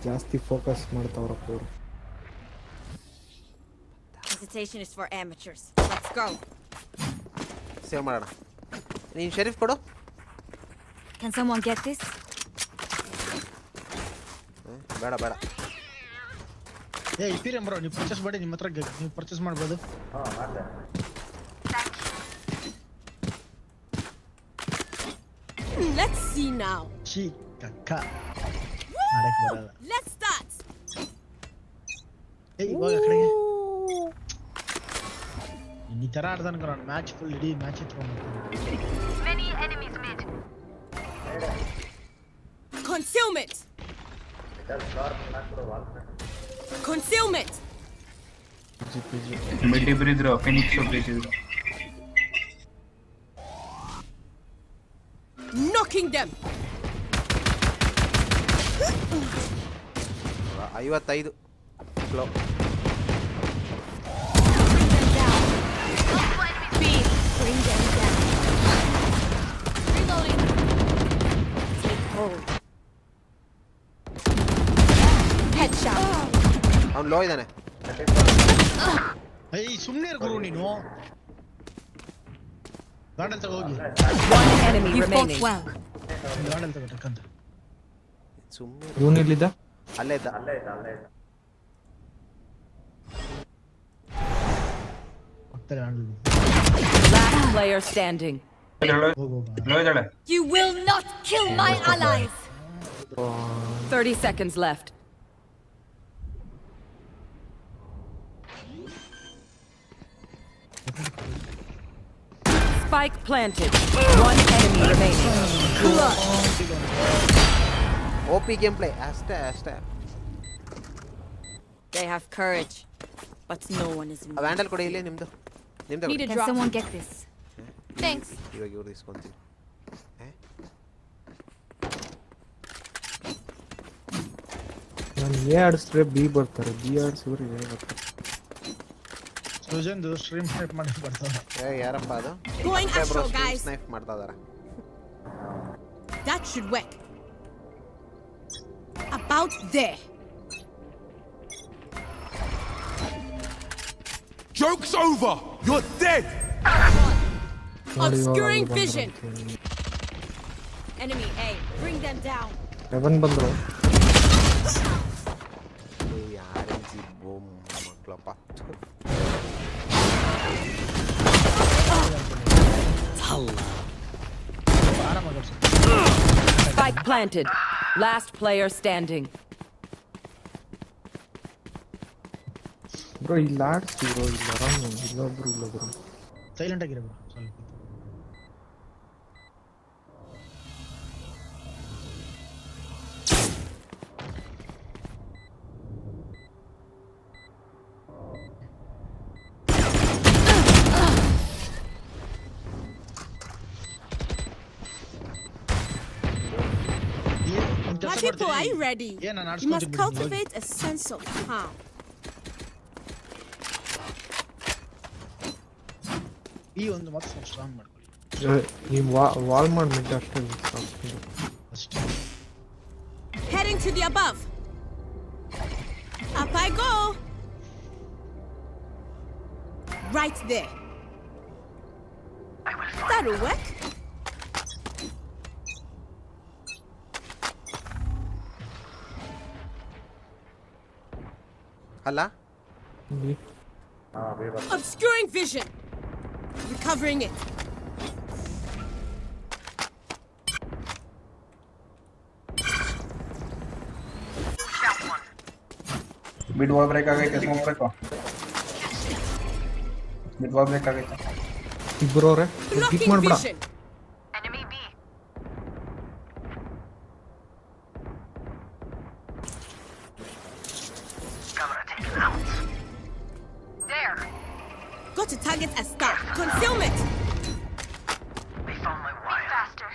ಜಾಸ್ತಿ ಫೋಕಸ್ ಮಾಡ್ತಾವ್ರಪ್ಪ ಅವರು. Hesitation is for amateurs. Let's go. Save ಮಾಡೋಣ. ನೀನು ಶರೀಫ್ ಕೊಡು. Can someone get this? ಬೇಡ ಇಪ್ಪಿರೇಂ ಬ್ರೋ ನೀವು ಪರ್ಚೇಸ್ ಮಾಡಿ, ನಿಮ್ಮ ಹತ್ರ ನೀವು ಪರ್ಚೇಸ್ ಮಾಡ್ಬೋದು. ಮಾಡ್ದೆ. Let's see now. ಕಕ್ಕ ಮಾಡಕ್ಕೆ ಬರಲ್ಲ. Let's start. ಇವಾಗ ಆ ಕಡೆಗೆ ಈ ತರ ಆಡ್ದಾನ ಗ್ರೌಂಡ್ ಮ್ಯಾಚ್ ಫುಲ್ ಇಡೀ ಮ್ಯಾಚ್ ಇಟ್ಕೊಂಡ್ಬಿಡ್ತಾನೆ. Many enemies mid. Concealment. Concealment. Mid ಇಬ್ರು ಇದ್ರು, ಫಿನಿಕ್ಸ್ ಒಬ್ರು ಇದ್ರು. Knocking them. 55 slow. Bring them down. Reloading. Take hold. Headshot. ಅವ್ನು ಲೋ ಇದ್ದಾನೆ. ಸುಮ್ಮನೆ ಇರು ಗುರು ನೀನು. ಗಾರ್ಡನ್ ತಗೋ ಹೋಗಿ. One enemy remaining. ಗಾರ್ಡನ್ ತಗೋ ಟಕ್ಕಂತ. ಸುಮ್ಮನೆ ಇವನು ಇಲ್ಲಿದ್ದ? ಅಲ್ಲೇ ಇದ್ದ. Last player standing. You will not kill my allies. 30 seconds left. Spike planted. One enemy remaining. OP gameplay. ಅಷ್ಟೇ. They have courage, but no one is. ಆ ವ್ಯಾಂಡಲ್ ಕೊಡಿ ಇಲ್ಲಿ ನಿಮ್ದು. Can someone get this? Thanks. ಇವಾಗ ಇವ್ರು ಇಸ್ಕೊಂತೀನಿ. ನಾನು ಎ ಆಡಿಸಿದ್ರೆ ಬಿ ಬರ್ತಾರೆ, B ಆಡಿಸಿದ್ರೆ A ಬರ್ತಾರೆ. ಸುಜನ್ ಸ್ಟ್ರೀಮ್ ಸ್ನೈಪ್ ಮಾಡಿ ಬರ್ತಾನೆ. ಯಾರಪ್ಪ ಅದು? Going astro, guys. ಸ್ನೈಪ್ ಮಾಡ್ತಾ ಇದಾರೆ. That should work. About there. Joke's over! You're dead! Obscuring vision. Enemy A. Bring them down. 7 ಬಂದ್ರು. ಯಾರೇನ್ಸಿ Bom ಮಕ್ಕಳಪ್ಪ. Spike planted. Last player standing. Bro ಇಲ್ಲಿ ಆಡ್ಸಿ ಬ್ರೋ, ಇಲ್ಲಿ ಆರಾಮ ಇಲ್ಲೊಬ್ರು ಸೈಲೆಂಟ್ ಆಗಿರೋ ಬ್ರೋ ಸ್ವಲ್ಪ. My people, are you ready? You must cultivate a sense of calm. ಈ ಒಂದು ಮಾತು ಸ್ವಲ್ಪ ಸ್ಟ್ರಾಂಗ್ ಮಾಡ್ಕೊಳ್ಳಿ. ನೀವು ವಾಲ್ ಮಾಡ್ಬಿಟ್ಟು ಅಷ್ಟೇ. Heading to the above. Up I go. Right there. That'll work. ಅಲ್ಲ Obscuring vision. Recovering it. Mid wall break ಆಗೈತೆ smoke break mid wall break ಆಗೈತೆ ಇಬ್ರು ಅವರೇ ಪಿಕ್ ಮಾಡ್ಬೇಡ Enemy B. Camera taken out. There. Got to target a star. Concealment. They found my wire. Be faster.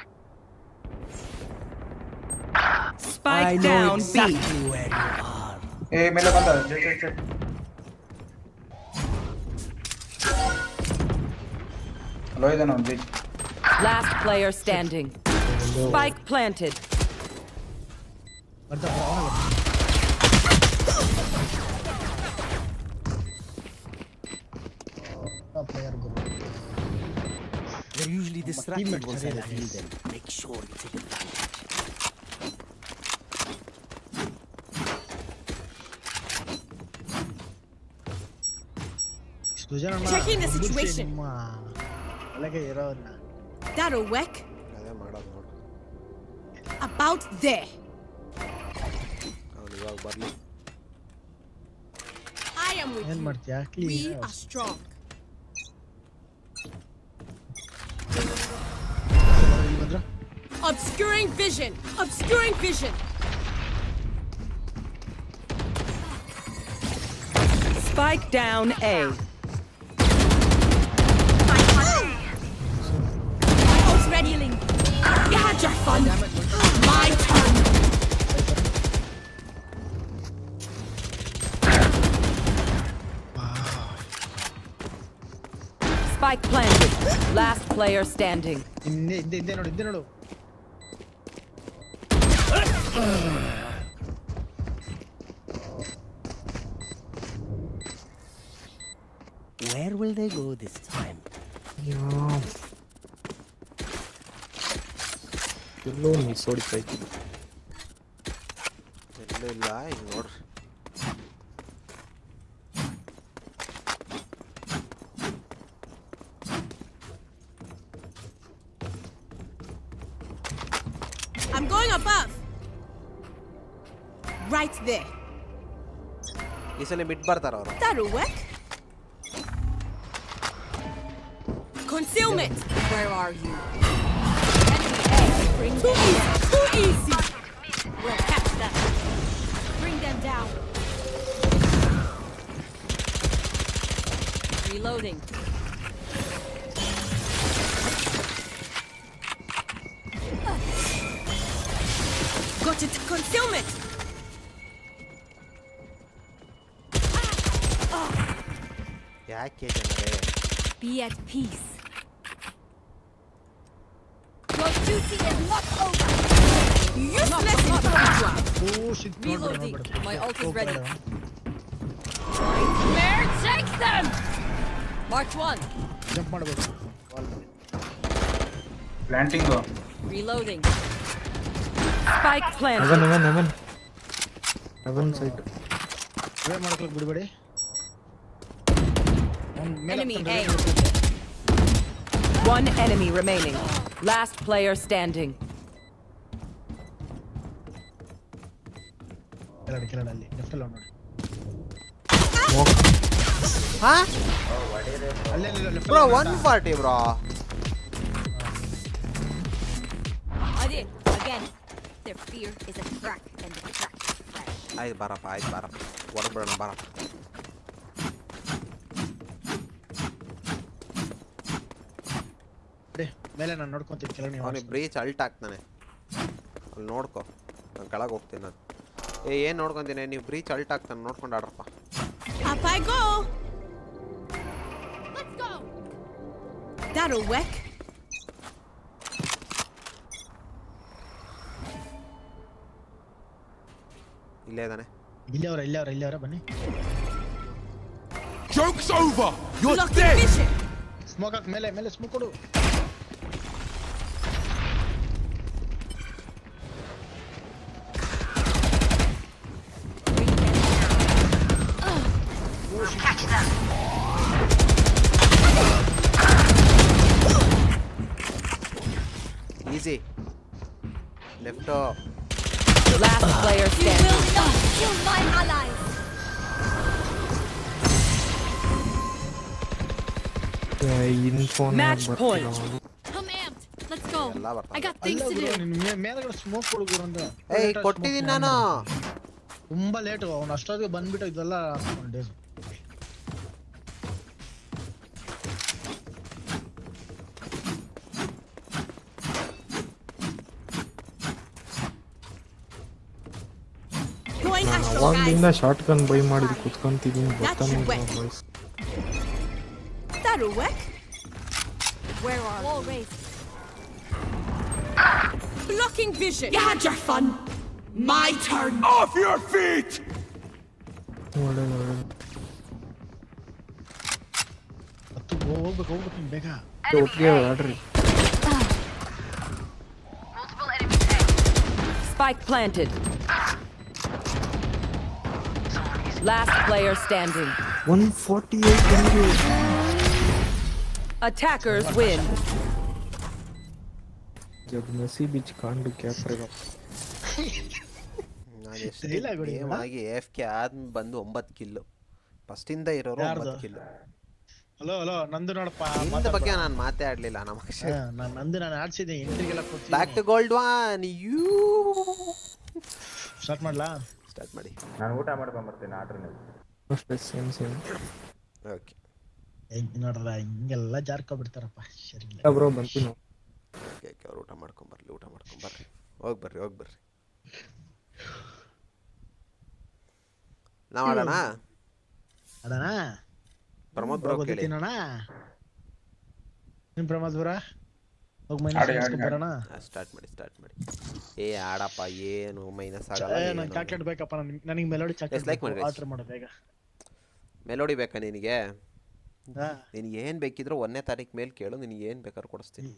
Spike down B. ಏ ಮೇಲೆ ಬಂದ jet hello ಇದೆ ನಾವು jet Last player standing. Spike planted. They're usually distracted once I feel them. Make sure you take advantage. Checking the situation. That'll work. ಅದೇ ಮಾಡೋದು ನೋಡು About there. ಅವ್ನು ಇವಾಗ ಬರಲಿ I am with ಏನ್ you. ಮಾಡ್ತೀಯಾ We are strong. Obscuring vision. Obscuring vision. Spike down A. Ult's ready. You had your fun. My turn. Spike planted. Last player standing. ಹಿಂದೆ ನೋಡು Where will they go this time? ಎಲ್ಲೋ miss ಹೊಡಿತೈತಿ ಎಲ್ಲೂ ಇಲ್ಲ ಈಗ ನೋಡ್ರಿ I'm going above. Right there. ಈ ಸಲ ಬಿಟ್ಟು ಬರ್ತಾರ ಅವರು That'll work. Concealment. Where are you? Enemy A. Too easy. Too easy. We'll catch them. Bring them down. Reloading. Got it. Concealment. ಯಾಕೆ ಜನರೇ Be at peace. Your duty is not over. Useless individual. Reloading. My ult is ready. Nightmare, take them. March 1. Jump ಮಾಡಬೇಕು planting Reloading. Spike planted. Heaven site ಅವೇ ಮಾಡ್ಕೊಳಕ್ ಬಿಡಬೇಡಿ Enemy A. One enemy remaining. Last player standing. ಕೆಳಗಡೆ ಅಲ್ಲಿ left ಅಲ್ಲಿ ನೋಡಿ ಹಾ ಅಲ್ಲೇ left bro 140 bro Again. Their fear is a crack and the crack is fresh. ಆಯ್ತು ಬಾರಪ್ಪ ಹೊರಬಿಡೋಣ ಬಾರಪ್ಪ ಮೇಲೆ ನಾನು ನೋಡ್ಕೊಂತೀನಿ ಕೆಳಗಡೆ ಅವನಿಗೆ ಬ್ರೀಚ್ ಅಲ್ಟ್ ಆಗ್ತಾನೆ ಅಲ್ಲಿ ನೋಡ್ಕೊ ನಾನು ಕೆಳಗೆ ಹೋಗ್ತೀನಿ ನಾನು ಏನು ನೋಡ್ಕೊಂತೀನಿ ನೀವು ಬ್ರೀಚ್ ಅಲ್ಟ್ ಆಗ್ತಾನೆ ನೋಡ್ಕೊಂಡು ಆಡ್ರಪ್ಪ Up I go. Let's go. That'll work. ಇಲ್ಲೇ ಇದ್ದಾನೆ ಇಲ್ಲೇ ಅವರ ಬನ್ನಿ Joke's over. You're Blocking dead. vision. Smoke ಹಾಕ್ ಮೇಲೆ ಸ್ಮೋಕ್ ಕೊಡು. Easy. Left off. Last player You standing. will not kill my allies. Match point. I'm amped. Let's go. ಎಲ್ಲ ಬರ್ತಾವೆ. I got things ಅಲ್ಲ to ಗುರು do. ನಿನ್ ಮೇಲ್ಗಡೆ smoke ಕೊಡು ಗುರು ಅಂತ. ಏಯ್ ಕೊಟ್ಟಿದ್ದೀನಿ ನಾನು. ತುಂಬಾ ಲೇಟು ಅವ್ನು ಅಷ್ಟೊತ್ತಿಗೆ ಬಂದ್ಬಿಟ್ಟು ಇದೆಲ್ಲ ಡೇಸ್. Going astral, ಅವಾಗಿಂದ guys. ಶಾರ್ಟ್ ಗನ್ ಬೈ ಮಾಡಿದ್ ಕುತ್ಕೊಂತಿದೀನಿ ಬರ್ತಾನೆ ಇಲ್ಲ boys. That'll work. Where are wall raised? Blocking vision. You had your fun. My turn. Off your feet. ಒಳ್ಳೆ ಹತ್ತು ಹೋಗ್ಬೇಕು ಬೇಗ. ಒಟ್ಟಿಗೆ ಆಡ್ರಿ. Multiple enemies A. Spike planted. Last player standing. 148 Attackers win. जब नसीब इच कांड क्या करेगा. ನಾನು ಎಷ್ಟು ಗೇಮ್ ಆಗಿ AFK ಆದ್ಮೇಲೆ ಬಂದು 9 ಕಿಲ್. ಫಸ್ಟ್ ಇಂದ ಇರೋರು 9 ಕಿಲ್. ಹಲೋ ನಂದು ನೋಡಪ್ಪ. ನಿಂದ ಬಗ್ಗೆ ನಾನು ಮಾತೇ ಆಡ್ಲಿಲ್ಲ ನಮ್ಮ ನಂದು ನಾನು ಆಡ್ಸಿದ್ದೆ ಎಂಟ್ರಿಗೆಲ್ಲ ಕೊಡ್ತೀನಿ. Back to gold 1 you start ಮಾಡ್ಲಾ? ಸ್ಟಾರ್ಟ್ ಮಾಡಿ. ನಾನು ಊಟ ಮಾಡ್ಕೊಂಡು ಬರ್ತೀನಿ ಆರ್ಡರ್ ನೀವು. ಸೇಮ್ ಓಕೆ ನೋಡ್ರ ಹಿಂಗೆಲ್ಲ ಜಾರ್ಕೊಬಿಡ್ತಾರಪ್ಪ. ಸರಿ ಇಲ್ಲ ಬ್ರೋ ಬಂತೀನಿ. ಓಕೆ ಅವ್ರು ಊಟ ಮಾಡ್ಕೊಂಡು ಬರ್ರಿ. ಹೋಗಿ ಬರ್ರಿ. ನಾವು ಆಡೋಣ. ಪ್ರಮೋದ್ ಬ್ರೋ ಕೇಳಿ ತಿನ್ನೋಣ. ನಿಮ್ ಪ್ರಮೋದ್ ಬ್ರೋ ಹೋಗಿ ಮೈನಸ್ ಬರೋಣ. ಸ್ಟಾರ್ಟ್ ಮಾಡಿ. ಏ ಆಡಪ್ಪ ಏನು ಮೈನಸ್ ಆಗಲ್ಲ. ನಾನು ಚಾಕ್ಲೇಟ್ ಬೇಕಪ್ಪ ನನಗೆ ಮೆಲೋಡಿ ಚಾಕ್ಲೇಟ್ ಆರ್ಡರ್ ಮಾಡು ಬೇಗ. ಮೆಲೋಡಿ ಬೇಕಾ ನಿನಗೆ? ನಿನಗೆ ಏನು ಬೇಕಿದ್ರು 1ನೇ ತಾರೀಕು ಮೇಲೆ ಕೇಳು, ನಿನಗೆ ಏನು ಬೇಕಾದ್ರೂ ಕೊಡಿಸ್ತೀನಿ.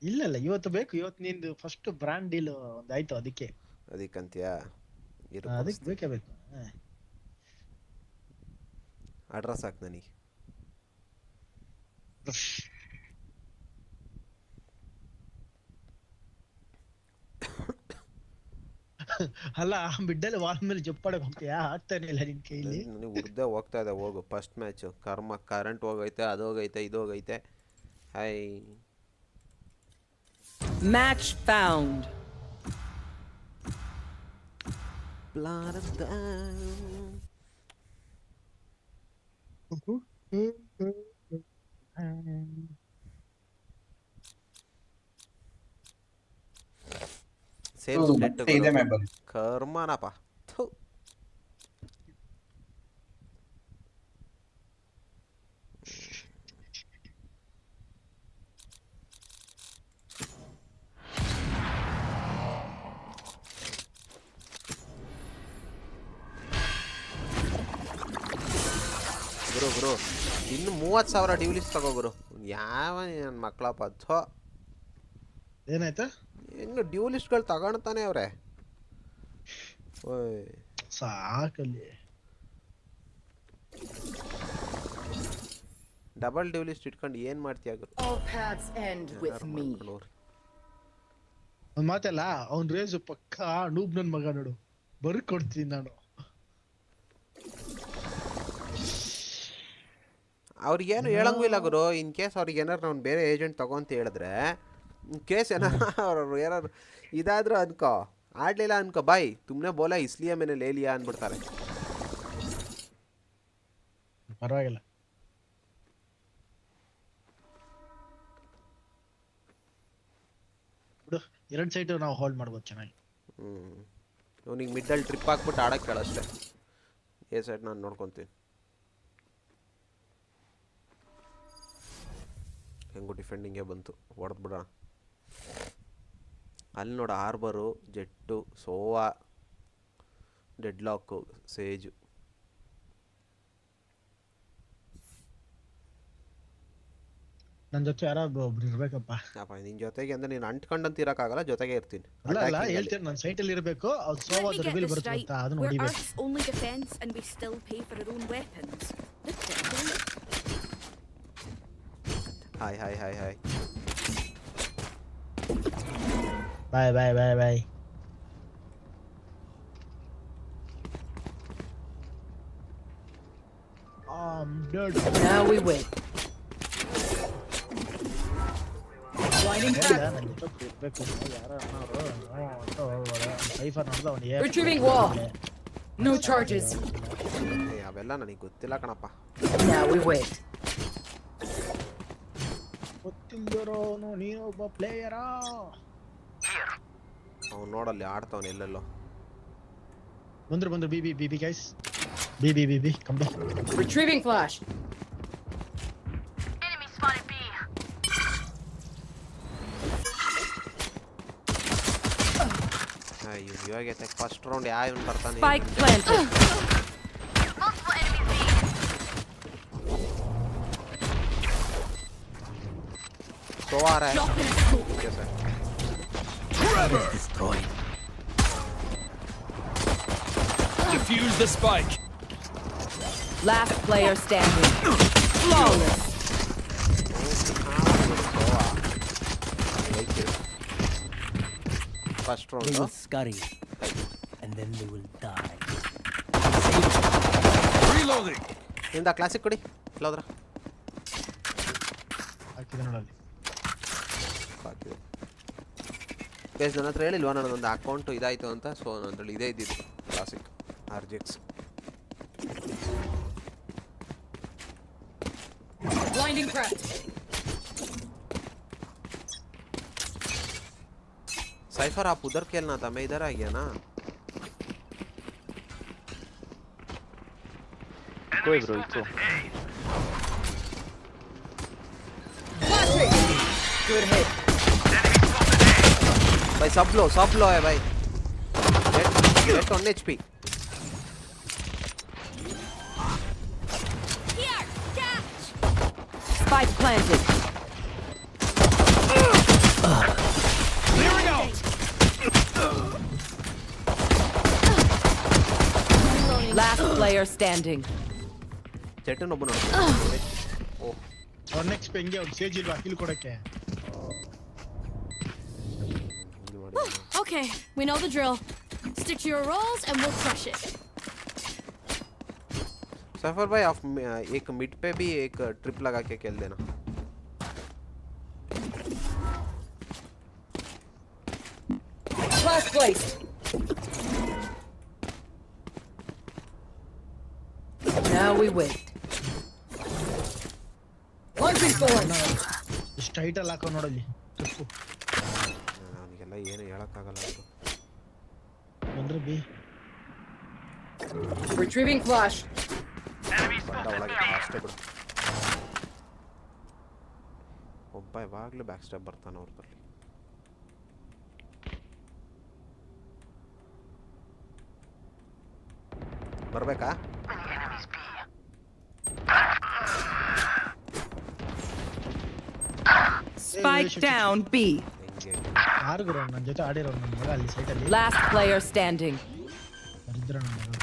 ಇಲ್ಲ ಇವತ್ತು ಬೇಕು. ಇವತ್ತು ನಿಂದು ಫಸ್ಟ್ ಬ್ರ್ಯಾಂಡ್ ಡೀಲ್ ಒಂದು ಆಯ್ತು ಅದಕ್ಕಂತೀಯಾ? ಅದಕ್ಕೆ ಬೇಕೇ ಬೇಕು. ಅಡ್ರೆಸ್ ಹಾಕು ನನಗೆ. ಅಲ್ಲ ಬಿಡ್ಡಲ್ಲಿ ವಾಲ್ ಮೇಲೆ ಜಪ್ಪಾಡಕ್ ಹೋಗ್ತೀಯಾ? ಆಗ್ತಾನೆ ಇಲ್ಲ ನಿನ್ ಕೈಲಿ. ನನಗೆ ಉರ್ದೇ ಹೋಗ್ತಾ ಇದೆ. ಹೋಗು ಫಸ್ಟ್ ಮ್ಯಾಚು. ಕರೆಂಟ್ ಹೋಗೈತೆ, ಅದು ಹೋಗೈತೆ, ಇದು ಹೋಗೈತೆ. Hi Match found. Same split ಇದೆ ಮೆಂಬರ್. ಕರ್ಮನಪ್ಪ. ಗುರು ಇನ್ನು 30,000 ಡ್ಯೂಲಿಸ್ ತಗೋ ಗುರು. ಯಾವ ನನ್ನ ಮಕ್ಕಳಪ್ಪ ಥೋ. ಏನಾಯ್ತು? ಹೆಂಗ ಡ್ಯೂಲಿಸ್ಟ್ಗಳು ತಗೊಳ್ತಾನೆ ಅವ್ರೆ. ಸಾಕಲ್ಲಿ ಡಬಲ್ ಡ್ಯೂಲಿಸ್ಟ್ ಇಟ್ಕೊಂಡು ಏನ್ ಮಾಡ್ತೀಯ ಗುರು? All paths end with me. ಒಂದ್ ಮಾತಲ್ಲ, ಅವ್ನ್ ರೇಜು ಪಕ್ಕ ನೂಬ್ ನನ್ ಮಗ ನೋಡು. ಬರ್ಕೊಡ್ತೀನಿ ನಾನು. ಅವ್ರಿಗೇನು ಹೇಳಂಗೂ ಇಲ್ಲ ಗುರು. ಇನ್ ಕೇಸ್ ಅವ್ರಿಗೆ ಏನಾರು ನಾವು ಬೇರೆ ಏಜೆಂಟ್ ತಗೊಂತ ಹೇಳಿದ್ರೆ, ಇನ್ ಕೇಸ್ ಏನಾರು ಏನಾರು ಇದಾದ್ರೂ ಅನ್ಕೋ, ಆಡ್ಲಿಲ್ಲ ಅನ್ಕೋ, ಬಾಯ್ ತುಮ್ನೆ ಬೋಲಾ ಇಸ್ಲಿಯ ಮೇಲೆ ಲೇಲಿಯಾ ಅಂದ್ಬಿಡ್ತಾರೆ. ಪರವಾಗಿಲ್ಲ. ಬಿಡು, 2 ಸೈಡ್ ನಾವು ಹೋಲ್ಡ್ ಮಾಡ್ಬೋದು ಚೆನ್ನಾಗಿ. ಅವ್ನಿಗೆ ಮಿಡ್ಡಲ್ಲಿ ಟ್ರಿಪ್ ಹಾಕ್ಬಿಟ್ಟು ಆಡಕ್ಕೆ ಕೇಳಷ್ಟೇ. ಎ ಸೈಡ್ ನಾನು ನೋಡ್ಕೊತೀನಿ. ಹೆಂಗು ಡಿಫೆಂಡಿಂಗೇ ಬಂತು, ಹೊಡೆದು ಬಿಡೋಣ. ಅಲ್ಲಿ ನೋಡ ಆರ್ಬರು, ಜೆಟ್ಟು, ಸೋವಾ, ಡೆಡ್ ಲಾಕು, ಸೇಜು. ನನ್ನ ಜೊತೆ ಯಾರೋ ಒಬ್ರು ಇರ್ಬೇಕಪ್ಪ. ಅಪ್ಪ ನಿನ್ ಜೊತೆಗೆ ಅಂದ್ರೆ ನೀನು ಅಂಟ್ಕೊಂಡಂತ ಇರಕ್ಕಾಗಲ್ಲ, ಜೊತೆಗೆ ಇರ್ತೀನಿ. ಅಲ್ಲ ಹೇಳ್ತೀನಿ ನನ್ನ ಸೈಟ್ ಅಲ್ಲಿ ಇರಬೇಕು. ಅದು ಸೋವಾದ ರಿವೀಲ್ ಬರುತ್ತೆ ಅಂತ ಅದನ್ನ ಹೊಡಿಬೇಕು. only defense and we still pay for our own weapons. Hi bye. Now we win. Retrieving wall. No charges. ಅವೆಲ್ಲ ನನಗೆ ಗೊತ್ತಿಲ್ಲ ಕಣಪ್ಪ. Now we win. ಗೊತ್ತಿಲ್ಲದರೋನು ನೀನೊಬ್ಬ ಪ್ಲೇಯರಾ? ಅವ್ನು ನೋಡಲ್ಲಿ ಆಡ್ತಾವನು ಎಲ್ಲೆಲ್ಲೋ. ಬಂದ್ರು B guys. B come back. Retrieving flash. Enemy spotted B. ಇವಾಗ ಫಸ್ಟ್ ರೌಂಡ್ ಯಾವ ಬರ್ತಾನೆ. Spike planted. Multiple enemies B. So आ रहा है. Okay, sir. Destroyed. Defuse the spike. Last player standing. Flawless. First round. They will scurry, and then they will die. Reloading. ಇಂದ classic ಕೊಡಿ. ಇಲ್ಲೋದ್ರ ಹಾಕಿದೆ ನೋಡಲ್ಲಿ. Guys ನನ್ನ ಹತ್ರ ಹೇಳಿಲ್ವಾ ನನ್ನದೊಂದು ಅಕೌಂಟು ಇದಾಯಿತು ಅಂತ. ಸೊ ನನ್ನಲ್ಲಿ ಇದೇ ಇದ್ದಿದ್ದು classic RGX. Blinding crack. Cipher आप उधर खेलना था, मैं इधर आ गया ना. कोई ब्रो इसको Good hit. भाई सब लो है भाई. Get on HP. Here, catch. Spike planted. Clearing out. Last player standing. ಚೆಟ್ಟನ್ ಒಬ್ಬ ನೋಡಿ. ಓ ನೆಕ್ಸ್ಟ್ ಪೆಂಗೆ ಅವ್ನು ಸೇಜ್ ಇಲ್ವಾ ಕಿಲ್ ಕೊಡಕ್ಕೆ? Okay, we know the drill. Stick to your roles and we'll crush it. सफर भाई आप एक मिड पे भी एक ट्रिप लगा के खेल देना. Flash placed. Now we wait. Launching forward. ಎಷ್ಟು ಹೈಟ್ ಅಲ್ಲಿ ಹಾಕೋ ನೋಡಲ್ಲಿ. ನನಗೆಲ್ಲ ಏನು ಹೇಳಕ್ಕಾಗಲ್ಲ ಅದು. ಬಂದ್ರು ಬಿ. Retrieving flash. ಬಂದ ಒಳಗೆ ಅಷ್ಟೇ ಬಿಡು. ಒಬ್ಬ ಯಾವಾಗಲೂ ಬ್ಯಾಕ್ ಸ್ಟೆಪ್ ಬರ್ತಾನೆ ಅವ್ರದಲ್ಲಿ. ಬರ್ಬೇಕಾ? Spike down B. ಯಾರು ಗುರು ನನ್ನ ಜೊತೆ ಆಡಿರೋರು ನನ್ನ ಮಗ ಅಲ್ಲಿ ಸೈಡ್ ಅಲ್ಲಿ. Last player standing. ಬರಿದ್ರ ನನ್ನ ಮಗ.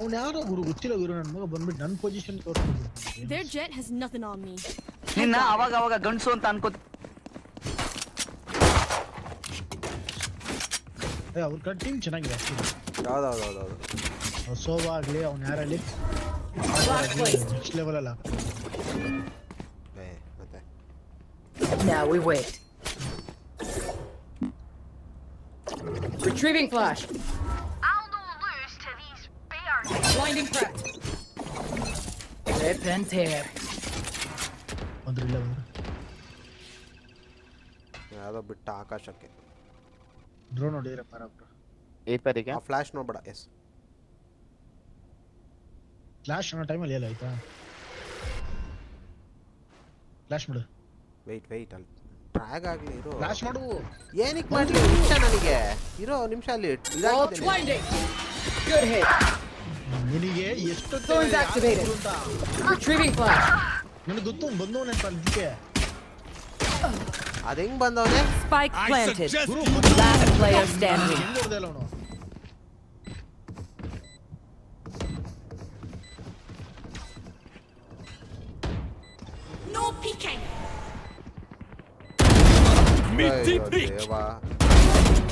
ಅವ್ನು ಯಾರೋ ಗುರು ಗೊತ್ತಿಲ್ಲ ಗುರು ನನ್ನ ಮಗ ಬಂದ್ಬಿಟ್ಟು ನನ್ನ position ತೋರಿಸ್ಬಿಟ್ಟು. Their jet has nothing on me. ನಿನ್ನ ಅವಾಗ ಗಂಡಸು ಅಂತ ಅನ್ಕೋ. ಅವ್ರ ಕಡೆ ಟೀಮ್ ಚೆನ್ನಾಗಿದೆ. ಹೌದು. ಸೋವಾ ಆಗಲಿ ಅವ್ನು ಯಾರಲ್ಲಿ ನೆಕ್ಸ್ಟ್ ಲೆವೆಲ್ ಅಲ್ಲ. ಮತ್ತೆ Now we wait. Retrieving flash. I'll no lose to these bears. Blinding crack. Rip and tear. ಬಂದ್ರಿಲ್ಲ ಯಾವುದೋ ಬಿಟ್ಟ ಆಕಾಶಕ್ಕೆ. ಡ್ರೋನ್ ನೋಡಿದ್ರಪ್ಪ ರಾಬ್ರು. ए पर क्या ಫ್ಲಾಶ್ ನೋಡ್ಬೇಡ. ಎಸ್ ಫ್ಲಾಶ್ ಅನ್ನೋ ಟೈಮಲ್ಲಿ ಎಲ್ಲ ಆಯ್ತಾ? ಫ್ಲಾಶ್ ಮಾಡು. ವೆಯ್ಟ್ ಅಲ್ಲಿ ಟ್ರ್ಯಾಗ್ ಆಗಲಿ ಇರೋ. ಫ್ಲಾಶ್ ಮಾಡು. ಏನಕ್ಕೆ ಮಾಡಲಿ ನಿಮಿಷ ನನಗೆ ಇರೋ ನಿಮಿಷ ಅಲ್ಲಿ Wall blinding. Good hit. ನಿನಗೆ ಎಷ್ಟು Thorns activated. Retrieving flash. ನನಗೆ ಗೊತ್ತು ಬಂದವನೆ ಅದಕ್ಕೆ ಅದು ಹೆಂಗ್ ಬಂದವನೆ? Spike planted. Last player standing. ಹೆಂಗ್ ಹೊಡೆದಲ್ಲ ಅವನು? No peeking. ಅಯ್ಯೋ ದೇವಾ.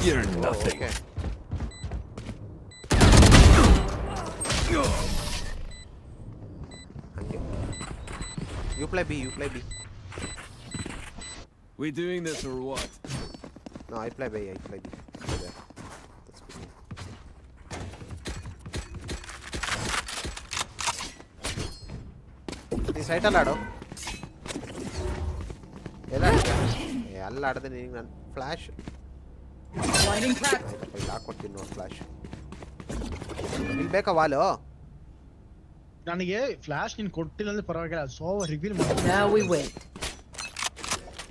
You're nothing. Okay. ಹಂಗೆ. You play B. We doing this or what? No, I play B. Okay. That's good. ನೀ ಸೈಟಲ್ಲಿ ಆಡೋ. ಎಲ್ಲ ಎಲ್ಲ ಆಡದೆ ನಿನಗೆ ನಾನು ಫ್ಲ್ಯಾಶ್ Blinding cracked. ಇಲ್ಲಿ ಹಾಕ್ಕೊಡ್ತೀನಿ ನೋಡಿ ಫ್ಲ್ಯಾಶ್. ಇಲ್ಲಿ ಬೇಕಾ ವಾಲು? ನನಗೆ ಫ್ಲಾಶ್ ನೀನು ಕೊಟ್ಟಿಲ್ಲ ಅಂದ್ರೆ ಪರವಾಗಿಲ್ಲ. ಸೋವ ರಿವೀಲ್ ಮಾಡಿ. Now we win.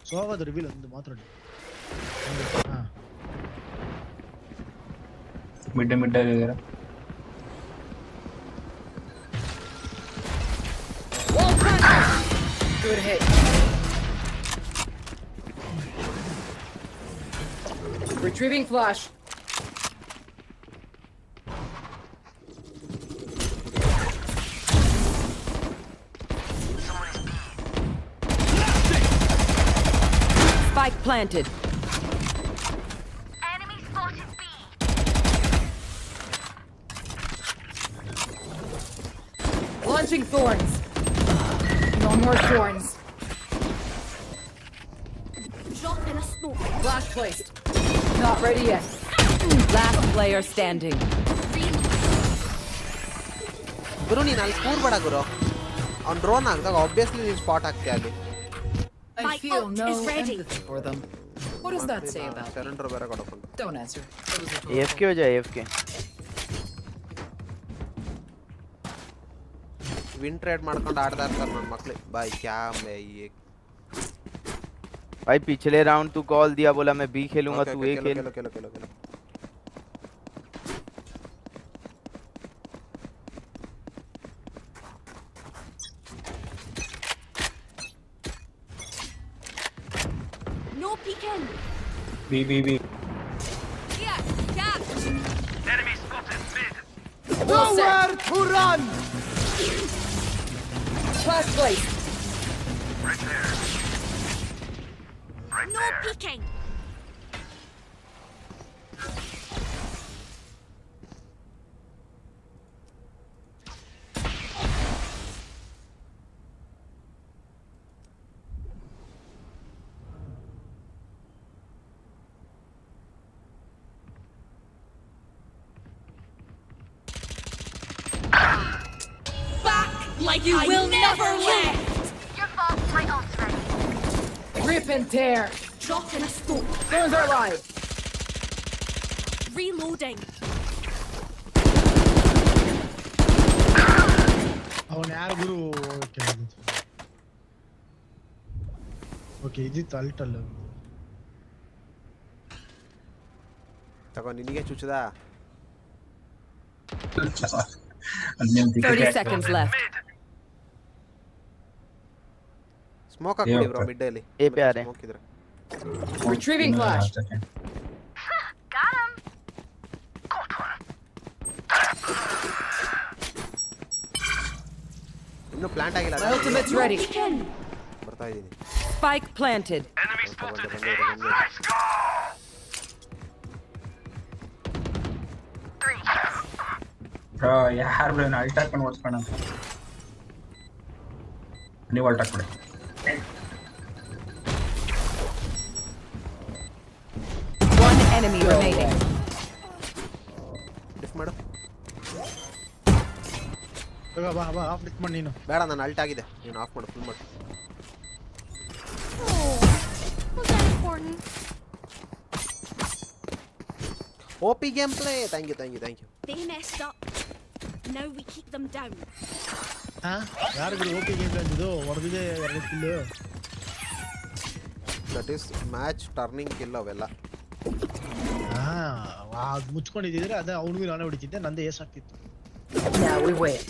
ಸೋವದ ರಿವೀಲ್ ಒಂದು ಮಾತ್ರ. ಹಾ ಮಿಡ್ ಆಗಿದ್ದಾರೆ. Good hit. Retrieving flash. Spike planted. Enemy spotted B. Launching thorns. No more thorns. Drop in a smoke. Flash placed. Not ready yet. Last player standing. ಗುರು ನೀನು ಅಲ್ಲಿ ಕೂರ್ಬೇಡ ಗುರು. ಅವ್ನು drone ಹಾಕಿದಾಗ obviously ನೀನು spot ಆಗ್ತೀಯ ಅಲ್ಲಿ. My ult is ready. For them. What does that say about? Surrender ಬೇರೆ ಕೊಡಕೊಂಡು. Don't answer. AFK हो जाए AFK. Win trade ಮಾಡ್ಕೊಂಡು ಆಡ್ತಾ ಇರ್ತಾರೆ ನನ್ನ ಮಕ್ಳು. ಬಾಯ್ ಕ್ಯಾ ಮೇ ये भाई पिछले राउंड तू कॉल दिया बोला मैं बी खेलूंगा तू ए खेल. खेलो. No peeking. B. Yeah, catch. Enemy spotted mid. Nowhere to run. Flash placed. Right there. No peeking. Back like you will never left. Your fault. My ult's ready. Rip and tear. Drop in a smoke. Thorns are live. Reloading. ಅವನು ಯಾರು ಗುರು? Okay ಇದಿತ್ತು ಅಲ್ಟಲ್ಲ. ತಗೋ ನಿನಗೆ ಚುಚ್ಚದ. 30 seconds left. Smoke ಹಾಕ್ಬಿಡಿ bro mid ಅಲ್ಲಿ. A पे आ रहे हैं. ಸ್ಮೋಕ್ ಇದ್ರೆ. Retrieving flash. Got him. Got one. ಇನ್ನು ಪ್ಲಾಂಟ್ ಆಗಿಲ್ಲ. My ultimate's ready. ಬರ್ತಾ ಇದೀನಿ. Spike planted. Enemy spotted ಬಂದೆ. Let's go. 3. ಬ್ರೋ ಯಾರು ಬ್ರೋ ಅಲ್ಟ್ ಹಾಕೊಂಡು ಓಡಿಸ್ಕೋಣ. ನೀವು ಅಲ್ಟ್ ಹಾಕ್ಬಿಡಿ. One enemy remaining. ಲಿಫ್ಟ್ ಮಾಡು. ಬಾ ಆಫ್ ಲಿಫ್ಟ್ ಮಾಡಿ ನೀನು. ಬೇಡ ನಾನು ಅಲ್ಟ್ ಆಗಿದೆ. ನೀನು ಆಫ್ ಮಾಡು ಫುಲ್ ಮಾಡು. Was that important? OP game play. Thank you. They messed up. Now we keep them down. ಹಾ ಯಾರು ಗುರು ಓಪಿ ಗೇಮ್ ಬಂದಿದ್ದು? ಹೊಡೆದಿದೆ 2 kill. That is match turning kill ಅವೆಲ್ಲ. ಹಾ ಅದು ಮುಚ್ಕೊಂಡಿದ್ದಿದ್ರೆ ಅದೇ ಅವ್ನಿಗೆ ನಾನೇ ಹೊಡಿತಿದ್ದೆ, ನಂದೇ ಏಸ್ ಆಗ್ತಿತ್ತು. Now we wait.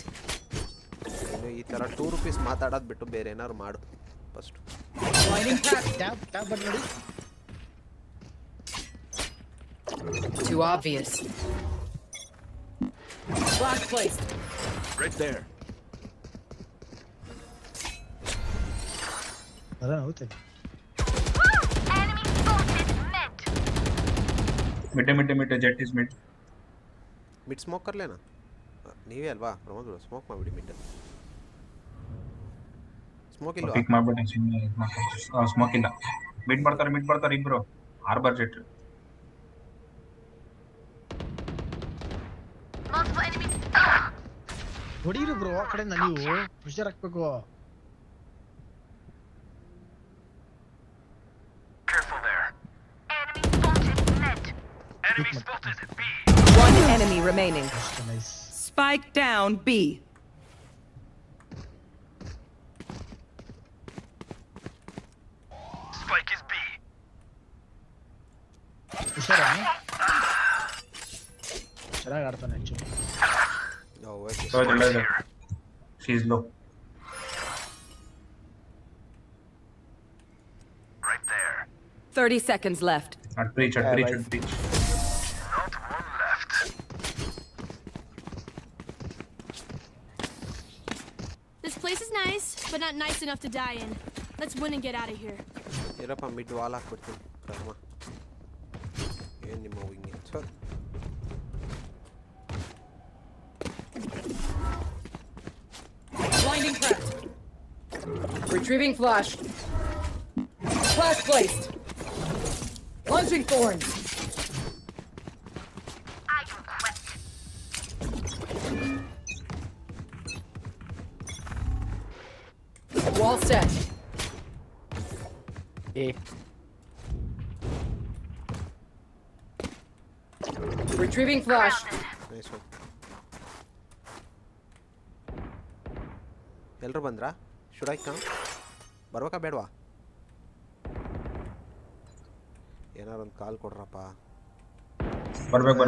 ಈ ಥರ ₹2 ಮಾತಾಡೋದು ಬಿಟ್ಟು ಬೇರೆ ಏನಾದ್ರು ಮಾಡು ಫಸ್ಟ್. ಟ್ಯಾಪ್ ಬಟ್ ನೋಡಿ. Too obvious. Flash placed. Right there. ಅದೇ ಹೋಗ್ತದೆ. Mid, jet is mid. Mid smoke ಕರ್ಲೇನಾ? ನೀವೇ ಅಲ್ವಾ ಪ್ರಮೋದ್ ಬ್ರೋ, ಸ್ಮೋಕ್ ಮಾಡಿಬಿಡಿ ಮಿಡ್. ಸ್ಮೋಕ್ ಇಲ್ವಾ? ಪಿಕ್ ಮಾಡ್ಬಿಡಿ, ಸ್ಮೋಕ್ ಇಲ್ಲ. ಮಿಡ್ ಬರ್ತಾರೆ ಇಬ್ರು. Arbor jet. ಹೊಡೀರಿ ಬ್ರೋ ಆ ಕಡೆಯಿಂದ, ನೀವು ಪ್ರೆಷರ್ ಹಾಕ್ಬೇಕು. One enemy remaining. Nice. Spike down B. Spike is B. ಚೆನ್ನಾಗಿ ಆಡ್ತಾನೆ actually. She is low. Right there. 30 seconds left. At breach. Not one left. This place is nice, but not nice enough to die in. Let's win and get out of here. ಇರಪ್ಪ mid wall ಹಾಕ್ಬಿಡ್ತೀನಿ ಕರ್ಮ. ಏನು ನಿಮ್ಮ wing sir? Blinding crack. Retrieving flash. Flash placed. Launching thorns. I don't quit. Wall set. A. Retrieving flash. Nice one. ಎಲ್ಲರೂ ಬಂದ್ರಾ? Should I come? ಬರ್ಬೇಕಾ ಬೇಡವಾ? ಏನಾರು ಒಂದು ಕಾಲ್ ಕೊಡ್ರಪ್ಪ. ಬರ್ಬೇಕು.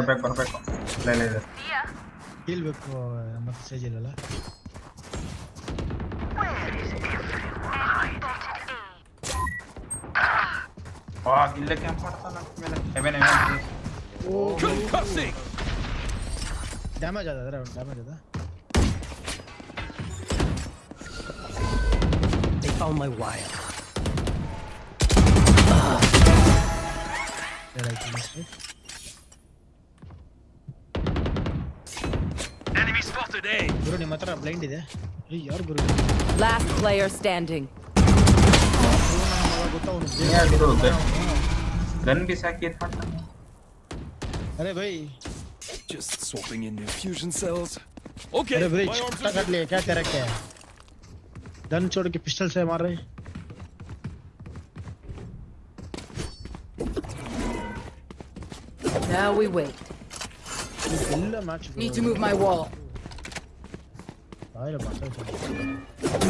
ಇಲ್ಲ. ಹೇಳ್ಬೇಕು ಮತ್ತೆ ಸ್ಟೇಜ್ ಇಲ್ಲಲ್ಲ. ಇಲ್ಲೇ ಕ್ಯಾಂಪ್ ಮಾಡ್ತಾನೆ ಮೇಲೆ. ಡ್ಯಾಮೇಜ್ ಅದ ಡ್ಯಾಮೇಜ್ ಅದ. They found my wire. Enemy spotted A. ಗುರು ನಿಮ್ಮ ಹತ್ರ ಬ್ಲೈಂಡ್ ಇದೆ. ಯಾರು ಗುರು? Last player standing. ಗನ್ ಬಿಸಾಕಿ ಮಾಡ್ತಾನೆ. अरे भाई Just swapping in new fusion cells. Okay. अरे भाई my arms छोटा कर लिए क्या कर रखे हैं? गन छोड़ के पिस्टल से मार रहे. Now we wait. ಇಲ್ಲ match. Need to move my wall. आइलो बात.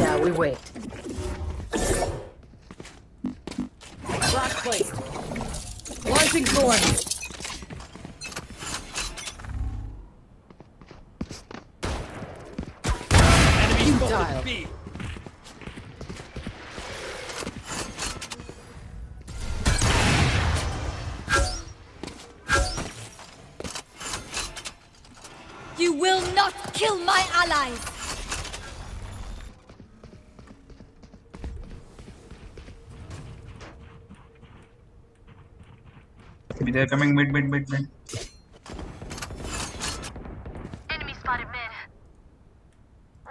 Now we wait. Flash placed. Launching thorns. Dial. B. You will not kill my allies. They're coming mid. Enemy spotted mid.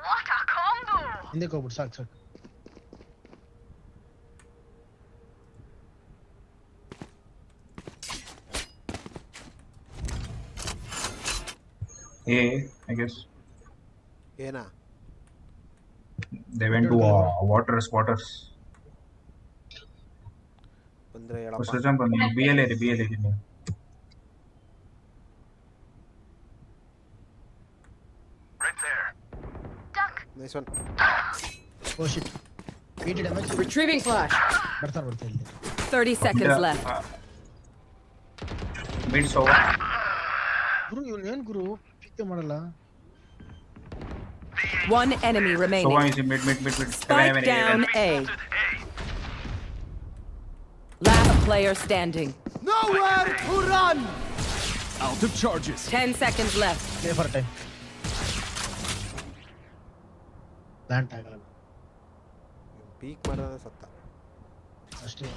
What a combo! ಹಿಂದಕ್ಕೆ ಹೋಗ್ಬಿಡು ಸಾಕು. I guess. ಏನಾ? They went to waters. ಬಂದರೆ ಹೇಳಪ್ಪ. Srujan ಬಂದು BL ನೀವು. Right there. Duck. Nice one. Oh shit. 80 damage. Retrieving flash. ಬರ್ತಾರೆ ಇಲ್ಲಿ. 30 seconds left. Mid's over. ಗುರು ಇವನು ಏನ್ ಗುರು ಪಿಕ್ಕೆ ಮಾಡಲ್ಲ. One enemy So remaining. one is mid. Spike down A. Last player standing. Nowhere to run! Out of charges. 10 seconds left. Play for time. Plant ಆಗಲ್ಲ peak ಮಾಡಿದ್ರೆ ಸತ್ತ ಅಷ್ಟೇ.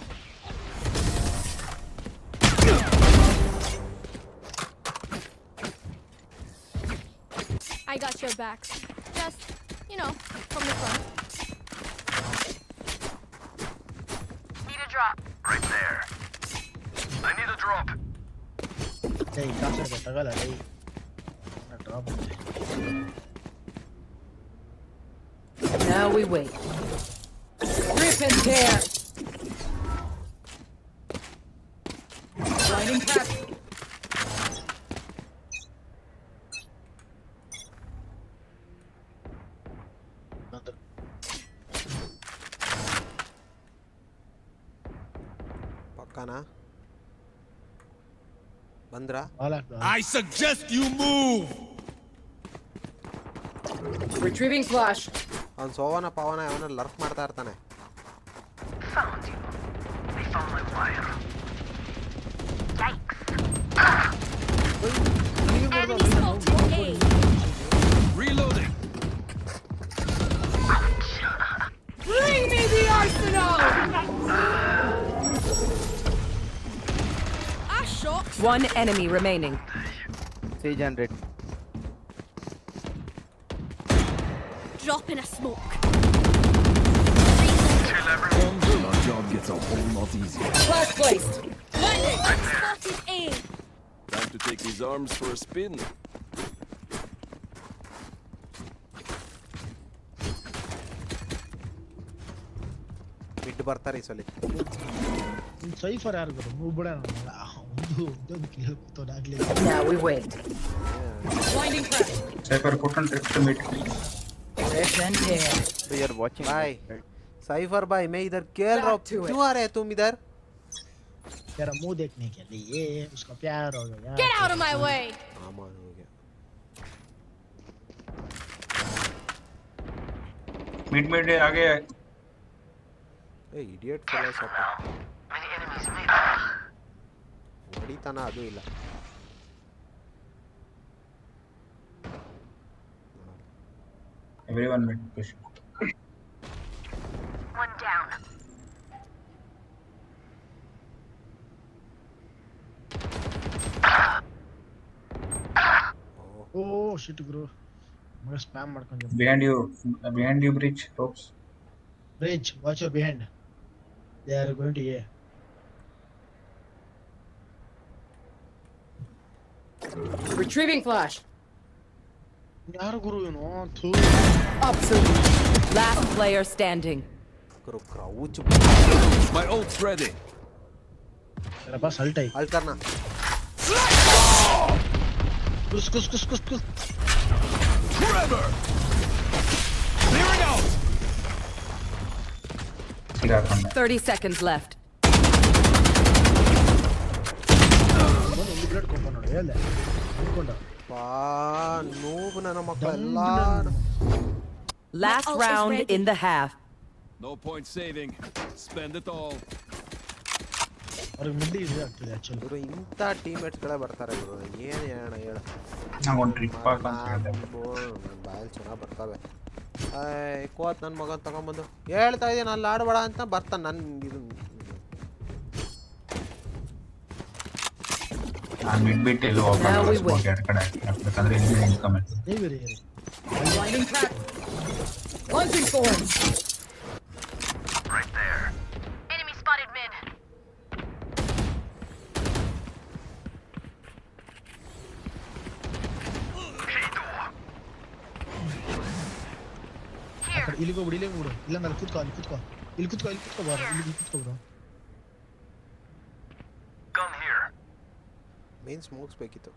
I got your backs. Just, you know, from the front. Need a drop. Right there. I need a drop. ಏ ಕಾಸು ತಗಲ್ಲ ಏ drop. Now we wait. Rip and tear. Blinding crack. ಪಕ್ಕನಾ Bandra? I suggest you move. Retrieving flash. ಅವ್ನು ಸೋವನ ಪವನ ಅವನ ಲರ್ಕ್ ಮಾಡ್ತಾ ಇರ್ತಾನೆ. Found you. They found my wire. Yikes. Enemy spotted A. Reloading. Bring me the arsenal. Shots. One enemy remaining. Sage and Red. Drop in a smoke. Our job gets a whole lot easier. Flash placed. Spotted A. Time to take these arms for a spin. Mid ಬರ್ತಾರೆ ಈ ಸಲ. Cipher ಯಾರು ಗುರು ಒಬ್ಬಡ ಒಂದು kill ಕೂತೋದಾಗ್ಲಿ. Now we wait. Blinding crack. Cypher put on trip to mid. Rip and tear. So you are watching. भाई cipher भाई मैं इधर खेल रहा हूँ, क्यों आ रहे तुम इधर? तेरा मुंह देखने के लिए उसका प्यार हो गया. Get out of my way. आमान हो गया. Mid आगे. ए इडियट फेलो सब. Many enemies mid. ಹೊಡಿತಾನ ಅದು ಇಲ್ಲ. Everyone mid push. One down. ಓ ಶಿಟ್ ಗುರು ಮಗ ಸ್ಪ್ಯಾಮ್ ಮಾಡ್ಕೊಂಡು. Behind you bridge ropes. Bridge, watch your behind. They are going to A. Retrieving flash. ಯಾರು ಗುರು ಇವನು? Absolute. Last player standing. करो crouch. My ult's ready. तेरा पास alt है. Alt करना. कुछ. Trevor. Clearing out. 30 seconds left. ಒಂದು blade ಕೊಂಡ ನೋಡಿ ಹೇಳ. ಕೊಂಡ. ಬಾ noob ನನ್ನ ಮಕ್ಕಳೆಲ್ಲ. Last round in the half. No point saving. Spend it all. ಅವ್ರಿಗೆ ಮಿಡ್ ಇದೆ ಆಗ್ತದೆ ಆಕ್ಚುಲಿ. ಗುರು ಇಂಥ ಟೀಮ್ಮೇಟ್ಸ್ ಗಳೇ ಬರ್ತಾರೆ ಗುರು. ಏನು ಹೇಳ ನಂಗೆ ಒಂದು ಟ್ರಿಪ್ ಹಾಕಂತ ನನ್ನ ಬಾಯಲ್ಲಿ ಚೆನ್ನಾಗಿ ಬರ್ತವೆ. ಕೋತ್ ನನ್ನ ಮಗನ ತಗೊಂಬಂದು ಹೇಳ್ತಾ ಇದ್ದೀನಿ ಅಲ್ಲಿ ಆಡಬೇಡ ಅಂತ ಬರ್ತಾನೆ. ನನ್ನ ಇದು ನಾನು ಬಿಟ್ಬಿಟ್ಟು ಎಲ್ಲೋ ಹೋಗ್ಬೇಕು ಎರಡು ಕಡೆ ಯಾಕಂದ್ರೆ ಇಲ್ಲಿ income ನೀವಿರಿ. Blinding crack. Launching thorns. Right there. Enemy spotted mid. ಇಲ್ಲಿಗೆ ಹೋಗ್ಬಿಡು ಇಲ್ಲ ಮೇಲೆ ಕೂತ್ಕೋ ಅಲ್ಲಿ ಕೂತ್ಕೋ ಬಾರ ಇಲ್ಲಿ ಕೂತ್ಕೋ bro. Gun here. Main smokes ಬೇಕಿತ್ತು.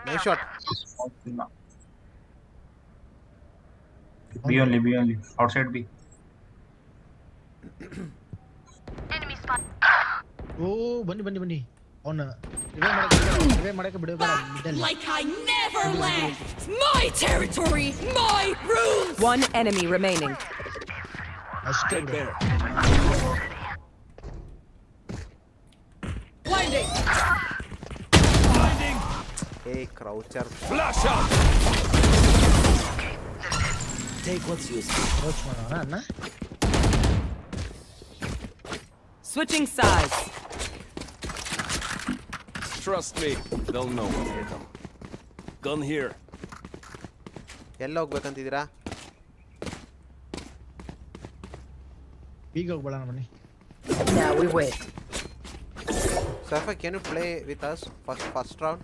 Nice shot. Be only outside B. Enemy spot. ಓ ಬನ್ನಿ ಅವನು ರಿವೇ ಮಾಡಕ್ಕೆ ಬಿಡಬೇಡ middle. Like I never left. My territory, my rules. One enemy remaining. ಅಷ್ಟೇ ಬಿಡು. Blinding. Hey, croucher. Flash out. Take what's useful. Approach ಮಾಡೋಣ ಅಣ್ಣ. Switching sides. Trust me, they'll know what hit them. Gun here. ಎಲ್ಲ ಹೋಗ್ಬೇಕಂತಿದ್ದೀರಾ? ಈಗ ಹೋಗ್ಬೇಡ ಬನ್ನಿ. Now we wait. Safa, can you play with us first round?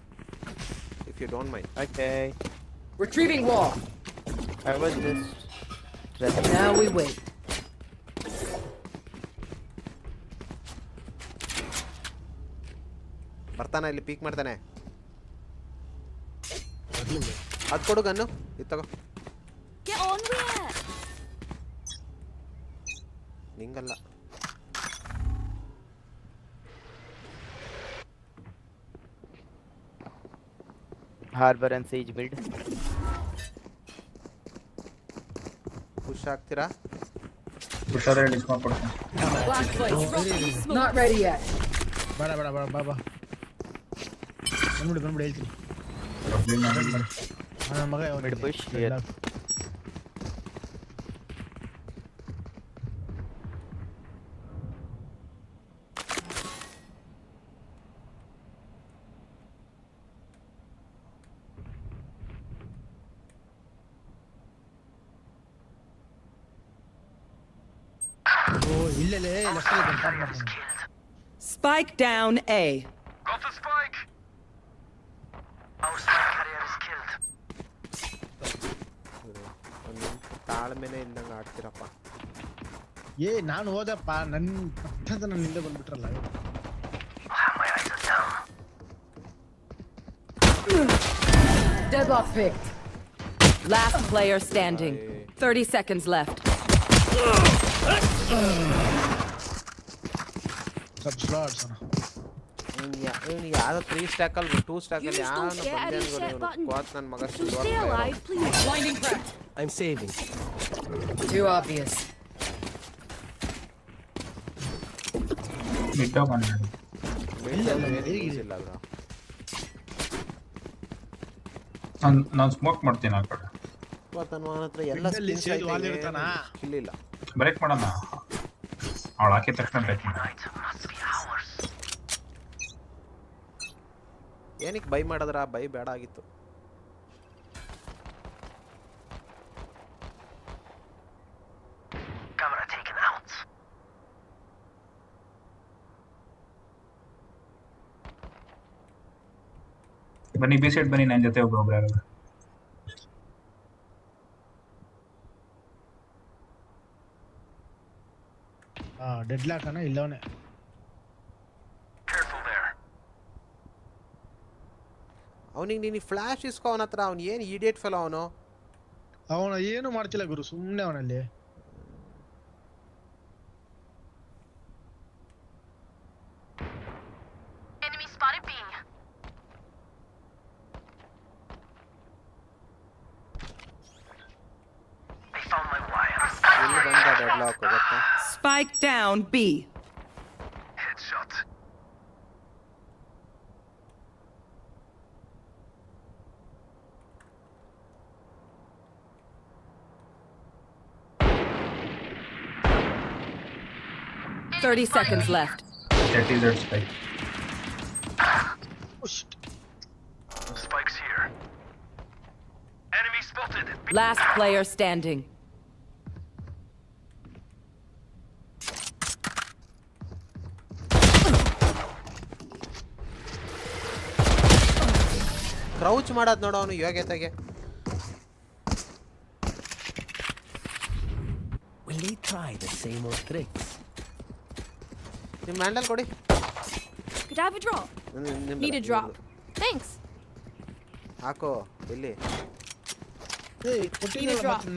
If you don't mind. Okay. Retrieving wall. I was just... Now we wait. ಬರ್ತಾನೆ ಇಲ್ಲಿ peak ಮಾಡ್ತಾನೆ. ಅದು ಕೊಡು gun. ಇದು ತಗೋ. Get on with it. ನಿಂಗಲ್ಲ. Harbor and siege build. Push ಆಗ್ತೀರಾ? ಹುಷಾರೇ discount ಕೊಡ್ತೀನಿ. Last place. Not ready yet. ಬೇಡ ಬೇಡ ಬೇಡ ಬಾ ಬಾ ಬಂದ್ಬಿಡಿ ಹೇಳ್ತೀನಿ. ನನ್ನ ಮಗ Mid push here. ಇಲ್ಲೇ ಲೆಫ್ಟ್ ಅಲ್ಲಿ ಕನ್ಫರ್ಮ್ ಮಾಡ್ತೀನಿ. Spike down A. Got the spike. Our spike carrier is killed. ತಾಳ್ಮೆನೆ ಇಲ್ದಂಗೆ ಆಡ್ತೀರಪ್ಪ. ನಾನು ಹೋದಪ್ಪ ನನ್ನ ಪಟ್ಟಂತ ನನ್ನ ಹಿಂದೆ ಬಂದ್ಬಿಟ್ರಲ್ಲ. My eyes are down. Deadlock picked. Last player standing. 30 seconds left. ಸ್ವಲ್ಪ ಸ್ಲೋ ಆಡ್ಸೋಣ. ಯಾವ್ದೋ 3 ಸ್ಟ್ಯಾಕಲ್ಲಿ 2 ಸ್ಟ್ಯಾಕಲ್ಲಿ ಯಾವನು ಬಂದ ನನ್ನ ಮಗ Stay alive, please. Blinding crack. I'm saving. Too obvious. Mid ಬಂದ. ಇಲ್ಲ ಬ್ರೋ. ನಾನು ಸ್ಮೋಕ್ ಮಾಡ್ತೀನಿ ಆ ಕಡೆ. ನನ್ನ ಹತ್ರ ಎಲ್ಲ ಇಲ್ಲ. ಬ್ರೇಕ್ ಮಾಡೋಣ. ಅವಳು ಹಾಕಿದ ತಕ್ಷಣ ಬ್ರೇಕ್ ಮಾಡೋಣ. ಏನಕ್ಕೆ ಬೈ ಮಾಡಿದ್ರ? ಬೈ ಬೇಡ ಆಗಿತ್ತು. Camera taken out. ಬನ್ನಿ ಬಿ ಸೈಡ್ ಬನ್ನಿ, ನನ್ನ ಜೊತೆ ಒಬ್ರು ಯಾರು. ಡೆಡ್ ಲಾಕ್ ಅಣ್ಣ ಇಲ್ಲವನೇ. Careful there. ಅವನಿಗೆ ನೀನು ಫ್ಲಾಶ್ ಇಸ್ಕೋ ಅವನ ಹತ್ರ. ಅವ್ನು ಏನು ಇಡಿಯೇಟ್ ಫೆಲೋ ಅವನು. ಅವನು ಏನು ಮಾಡ್ತಿಲ್ಲ ಗುರು, ಸುಮ್ಮನೆ ಅವನಲ್ಲಿ. Enemy spotted B. I found my wire. ಎಲ್ಲಿ ಬಂದ ಡೆಡ್ ಲಾಕ್ ಗೊತ್ತಾ? Spike down B. Headshot. Thirty seconds left. That is that spike. Spikes here. Enemy spotted. Last player standing. Crouch ಮಾಡೋದು ನೋಡು ಅವನು ಯೋಗ್ಯತೆಗೆ. Will they try the same old tricks? ನಿಮ್ಮ handle ಕೊಡಿ. Could I have a drop? Need a drop. Thanks. ಹಾಕೋ ಇಲ್ಲಿ.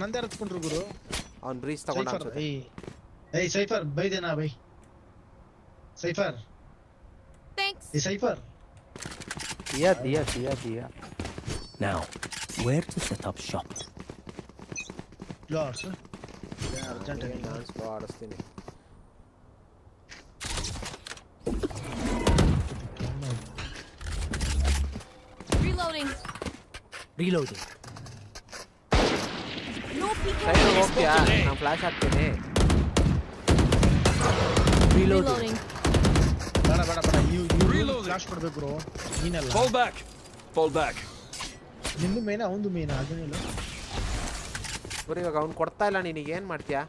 ನಂದೇ ಹತ್ಕೊಂಡ್ರು ಗುರು. ಅವ್ನು ಬ್ರೀಚ್ ತಗೊಂಡ. ಏಯ್ ಸೈಫರ್ ಬೈದೇನಾ ಬೈ. ಸೈಫರ್. Thanks. ಈ ಸೈಫರ್ दिया. Now, where to set up shop? ಫ್ಲೋರ್ಸ್ ಅರ್ಜೆಂಟ್ ಆಗಿ ನಾನು ಸ್ಲೋ ಆಡಿಸ್ತೀನಿ. Reloading. Reloading. No peeking. Side ಹೋಗ್ತೀಯಾ? ನಾನು ಫ್ಲಾಶ್ ಹಾಕ್ತೀನಿ. Reloading. ಬೇಡ ಇವ್ರು ಫ್ಲಾಶ್ ಕೊಡ್ಬೇಕು ಬ್ರೋ. ನೀನಲ್ಲ. Fall back. ನಿಂದು ಮೇನ ಅವಂದು ಮೇನ ಅದನ್ನೆಲ್ಲ. ಬರೀ ಇವಾಗ ಅವ್ನು ಕೊಡ್ತಾ ಇಲ್ಲ, ನಿನಗೆ ಏನು ಮಾಡ್ತೀಯಾ?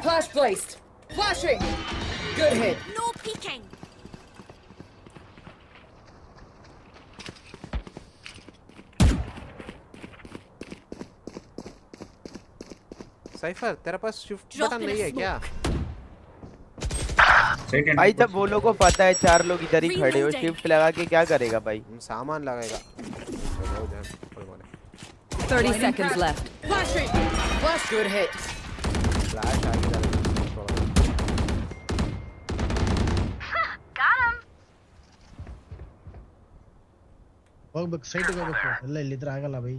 Flash placed. Flashing. Good hit. No peeking. Cipher तेरे पास शिफ्ट बटन नहीं है क्या? भाई जब वो लोगों को पता है 4 लोग इधर ही खड़े हो, शिफ्ट लगा के क्या करेगा भाई? सामान लगाएगा. 30 seconds left. Flashing. Flash. Good hit. Flash आ गया. Got him. ಹೋಗ್ಬೇಕು ಸೈಡ್ಗೆ ಹೋಗ್ಬೇಕು. ಎಲ್ಲ ಇಲ್ಲಿದ್ರೆ ಆಗಲ್ಲ ಬೈ.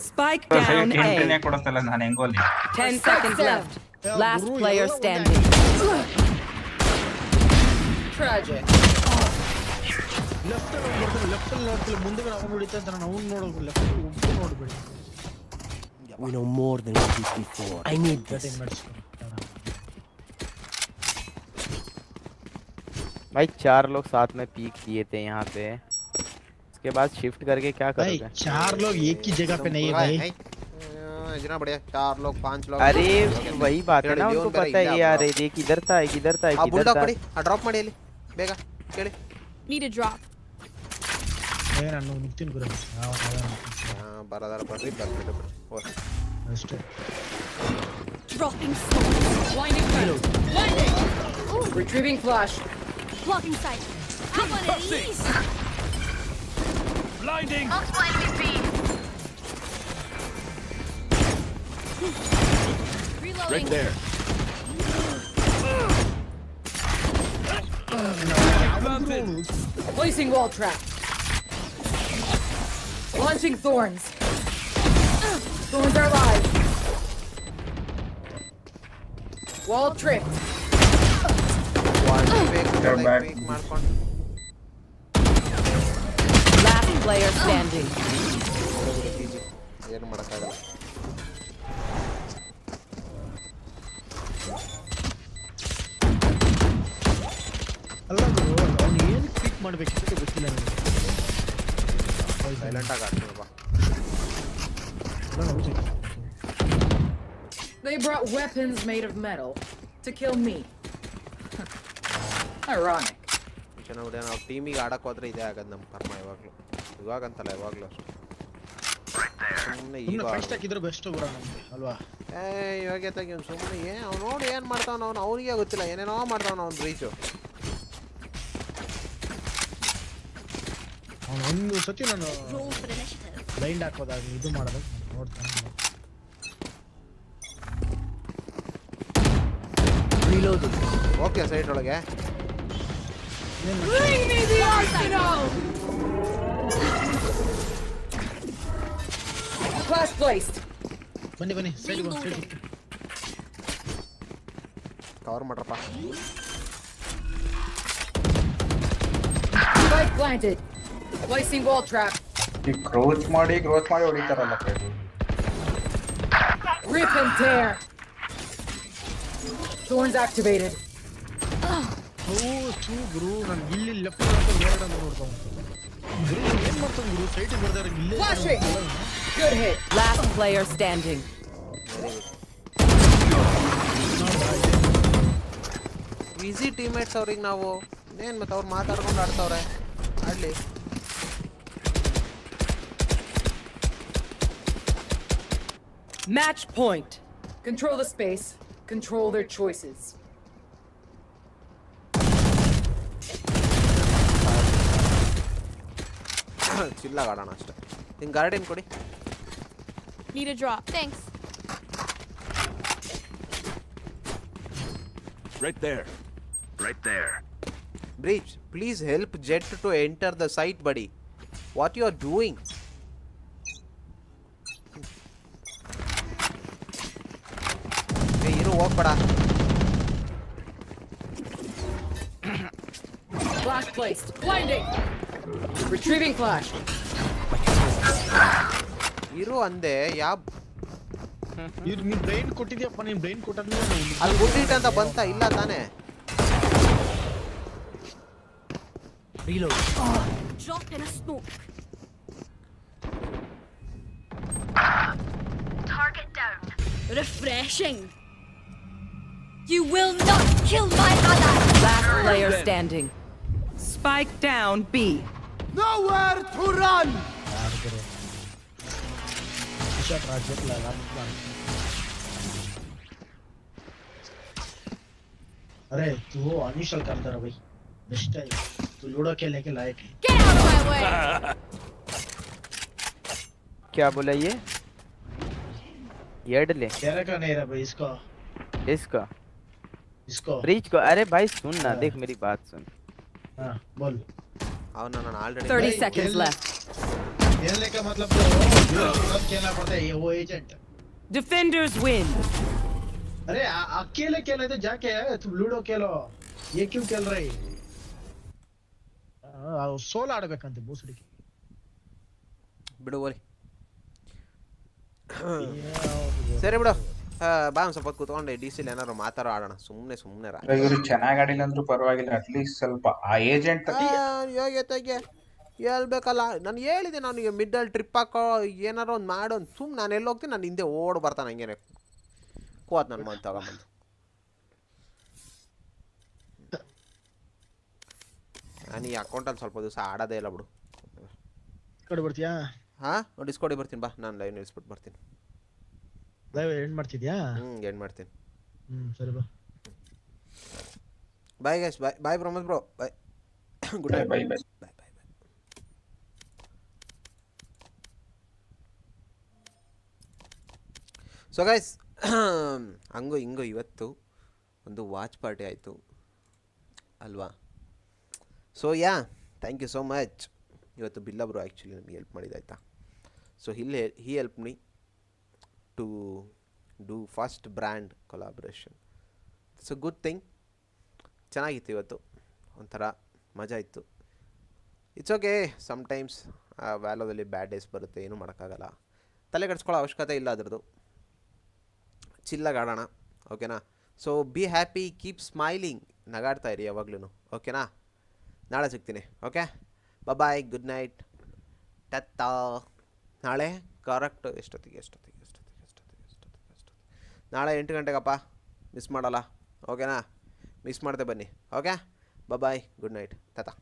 Spike down A. 10 10 seconds left. Last player standing. Tragic. Left ನೋಡ್ತಿಲ್ಲ ಮುಂದೆ ಅವನು ಹೊಡಿತಾ ಅಂತ ನಾನು ಅವನು ನೋಡೋದು ಲೆಫ್ಟ್ ಒಬ್ಬರು ನೋಡಬೇಡಿ. We know more than we did before. I need this. भाई 4 लोग साथ में पीक किए थे यहाँ पे, उसके बाद शिफ्ट करके क्या भाई करोगे? 4 लोग एक ही जगह पे नहीं है भाई. इतना बढ़िया 4 लोग 5 लोग. अरे वही बात है ना, उनको पता है यार. देख इधर था ಬುಲ್ಡಾಗ್ ಕೊಡಿ, ಡ್ರಾಪ್ ಮಾಡಿ ಅಲ್ಲಿ ಬೇಗ ಕೇಳಿ. Need a drop. ನಾನು ಮುಗ್ತೀನಿ ಗುರು. ಬರದಾರ ಬರ್ರಿ ಬರ್ರಿ ಅಷ್ಟೇ. Dropping smoke. Blinding reload. Blinding. Retrieving flash. Blocking sight. How about it ease? Blinding. Reloading. Right there. Placing wall trap. Launching thorns. Thorns are live. Wall tripped. Last player standing. ಏನು ಮಾಡಕ್ಕಾಗಲ್ಲ. ಅಲ್ಲ ಗುರು ಅವನು ಏನು ಪಿಕ್ ಮಾಡಬೇಕಿತ್ತು ಗೊತ್ತಿಲ್ಲ ನನಗೆ. ಸೈಲೆಂಟ್ ಆಗಿ ಆಡ್ತೀನಿ ಬಾ. They brought weapons made of metal to kill me. Ironic. ಚೆನ್ನಾಗಿ ನಾವು ಟೀಮಿಗೆ ಆಡಕ್ಕೆ ಹೋದ್ರೆ ಇದೇ ಆಗೋದು ನಮ್ಮ ಕರ್ಮ. ಇವಾಗಂತಲ್ಲ ಯಾವಾಗಲೂ ಅಷ್ಟೇ. ಸುಮ್ಮನೆ ಈಗ ಫಸ್ಟ್ ಹಾಕಿದ್ರೆ ಬೆಸ್ಟ್ ಬರೋ ನಮಗೆ ಅಲ್ವಾ? ಯೋಗ್ಯತೆಗೆ ಅವ್ನು ಸುಮ್ಮನೆ ಅವ್ನು ನೋಡಿ ಏನು ಮಾಡ್ತಾವನು ಅವನಿಗೆ ಗೊತ್ತಿಲ್ಲ, ಏನೇನೋ ಮಾಡ್ತಾವನು ಅವ್ನು ರೀಚು. ಅವನು ಒಂದು ಸತಿ ನಾನು ಬ್ಲೈಂಡ್ ಹಾಕೋದಾಗ ಇದು ಮಾಡೋದಾಗ ನೋಡ್ತಾನೆ. Reloading. ಓಕೆ ಸೈಡ್ ಒಳಗೆ Bring me the arsenal! Flash placed. ಬನ್ನಿ ಸೈಡ್ ಕವರ್ ಮಾಡ್ರಪ್ಪ. Spike planted. Placing wall trap. Crouch ಮಾಡಿ ಹೊಡಿತಾರಲ್ಲ. Rip and tear. Thorns activated. ಗುರು ನಾನು ಇಲ್ಲಿ ಲೆಫ್ಟ್ ಎರಡು ಅಂತ ನೋಡ್ತಾವ. ಗುರು ಏನ್ ಮಾಡ್ತಾವ ಗುರು ಸೈಡ್ ಬರ್ದಾರ ಇಲ್ಲಿ. Flashing. Good hit. Last player standing. Easy teammates ಅವ್ರಿಗೆ ನಾವು ಏನು ಮತ್ತೆ ಅವ್ರು ಮಾತಾಡ್ಕೊಂಡು ಆಡ್ತಾವ್ರೆ ಆಡಲಿ. Match point. Control the space. Control their choices. ಚಿಲ್ಲಾಗಿ ಆಡೋಣ ಅಷ್ಟೇ. ಹಿಂಗೆ ಗಾರ್ಡನ್ ಕೊಡಿ. Need a drop. Thanks. Right there. Right there. Breach, please help Jet to enter the site, buddy. What you are doing? Hey, you know what, bada? Flash placed. Blinding. Retrieving flash. ಇರು ಅಂದೆ ಯಾ ಇವ್ರು ನೀನ್ brain ಕೊಟ್ಟಿದ್ಯಪ್ಪ, ನೀನ್ brain ಕೊಟ್ಟಾದ್ಮೇಲೆ ಅದು good ಅಂತ ಬಂತ ಇಲ್ಲ ತಾನೇ? Reload. Drop in a smoke. Target down. Refreshing. You will not kill my ally. Last player standing. Spike down B. Nowhere to run. अरे तू अनिशल करता रहा भाई, बेस्ट है तू लूडो खेलने के लायक है. Get out of my way. क्या बोला ये ले तेरा का नहीं रहा भाई, इसका इसको ब्रीच को. अरे भाई सुन ना, देख मेरी बात सुन. हाँ बोल. ಅವನು ನಾನು ಆಲ್ರೆಡಿ 30 seconds left. खेलने का मतलब तो सब खेलना पड़ता है, ये वो एजेंट. Defenders win. अरे अकेले खेलने तो जाके तुम लूडो खेलो, ये क्यों खेल रहे? ಸೋಲ್ ಆಡಬೇಕಂತೆ ಬೋಸಡಿಕೆ. ಬಿಡು ಓಲಿ. ಸರಿ ಬಿಡು, ಬಾ ಒಂದು ಸ್ವಲ್ಪ ಕೂತ್ಕೊಂಡು ಡಿ ಸಿಲಿ ಏನಾದ್ರು ಮಾತಾಡೋ ಆಡೋಣ. ಸುಮ್ಮನೆ ಇವರು ಚೆನ್ನಾಗಿ ಆಡಿಲ್ಲ ಅಂದ್ರೂ ಪರವಾಗಿಲ್ಲ, ಅಟ್ಲೀಸ್ಟ್ ಸ್ವಲ್ಪ ಆ ಏಜೆಂಟ್ ಯೋಗ್ಯತೆಗೆ ಹೇಳ್ಬೇಕಲ್ಲ. ನಾನು ಹೇಳಿದೆ ನನಗೆ ಮಿಡ್ಡಲ್ಲಿ ಟ್ರಿಪ್ ಹಾಕೋ ಏನಾರು ಒಂದು ಮಾಡೋ. ಸುಮ್ಮನೆ ನಾನು ಎಲ್ಲಿ ಹೋಗ್ತೀನಿ, ನಾನು ಹಿಂದೆ ಓಡ್ ಬರ್ತಾನೆ ಹಂಗೇನೆ ಕೋತ್ ನನ್ನ ಮನೆ ತಗೊಂಬಂದು. ನಾನು ಈ ಅಕೌಂಟಲ್ಲಿ ಸ್ವಲ್ಪ ದಿವಸ ಆಡೋದೇ ಇಲ್ಲ ಬಿಡು. ಕಡೆ ಬರ್ತೀಯಾ? ಹಾಂ ಡಿಸ್ಕೋಡಿ ಬರ್ತೀನಿ ಬಾ, ನಾನು ಲೈವ್ ನಿಲ್ಲಿಸ್ಬಿಟ್ಟು ಬರ್ತೀನಿ. ಲೈವ್ ಎಂಡ್ ಮಾಡ್ತಿದ್ಯಾ? ಎಂಡ್ ಮಾಡ್ತೀನಿ. ಸರಿ ಬಾ. Bye guys, bye Pramod bro, bye. Good night. Bye bye. So guys, ಹಂಗೋ ಹಿಂಗೋ ಇವತ್ತು ಒಂದು ವಾಚ್ ಪಾರ್ಟಿ ಆಯಿತು ಅಲ್ವಾ? So yeah, thank you so much. ಇವತ್ತು ಬಿಲ್ಲ ಬ್ರೋ ಆ್ಯಕ್ಚುಲಿ ನಮಗೆ ಹೆಲ್ಪ್ ಮಾಡಿದ್ದಾಯ್ತಾ. So he help me to do first brand collaboration. It's a good thing. ಚೆನ್ನಾಗಿತ್ತು ಇವತ್ತು, ಒಂಥರ ಮಜಾ ಇತ್ತು. ಇಟ್ಸ್ ಓಕೆ, ಸಮ್ಟೈಮ್ಸ್ ವ್ಯಾಲೋದಲ್ಲಿ ಬ್ಯಾಡ್ ಡೇಸ್ ಬರುತ್ತೆ, ಏನೂ ಮಾಡೋಕ್ಕಾಗಲ್ಲ. ತಲೆ ಕೆಡಿಸ್ಕೊಳ್ಳೋ ಅವಶ್ಯಕತೆ ಇಲ್ಲ ಅದ್ರದ್ದು. ಚಿಲ್ಲಾಗಿ ಆಡೋಣ, ಓಕೆನಾ? So be happy, keep smiling, ನಗಾಡ್ತಾ ಇರಿ ಯಾವಾಗ್ಲೂ, ಓಕೆನಾ? ನಾಳೆ ಸಿಗ್ತೀನಿ, ಓಕೆ? ಬಾಯ್, ಗುಡ್ ನೈಟ್, ಟತ್ತಾ. ನಾಳೆ ಕರೆಕ್ಟ್ ಎಷ್ಟೊತ್ತಿಗೆ ನಾಳೆ 8 ಗಂಟೆಗಪ್ಪ, ಮಿಸ್ ಮಾಡಲ್ಲ, ಓಕೆನಾ? ಮಿಸ್ ಮಾಡ್ದೆ ಬನ್ನಿ, ಓಕೆ? Bye, good night, ಟತ್ತಾ.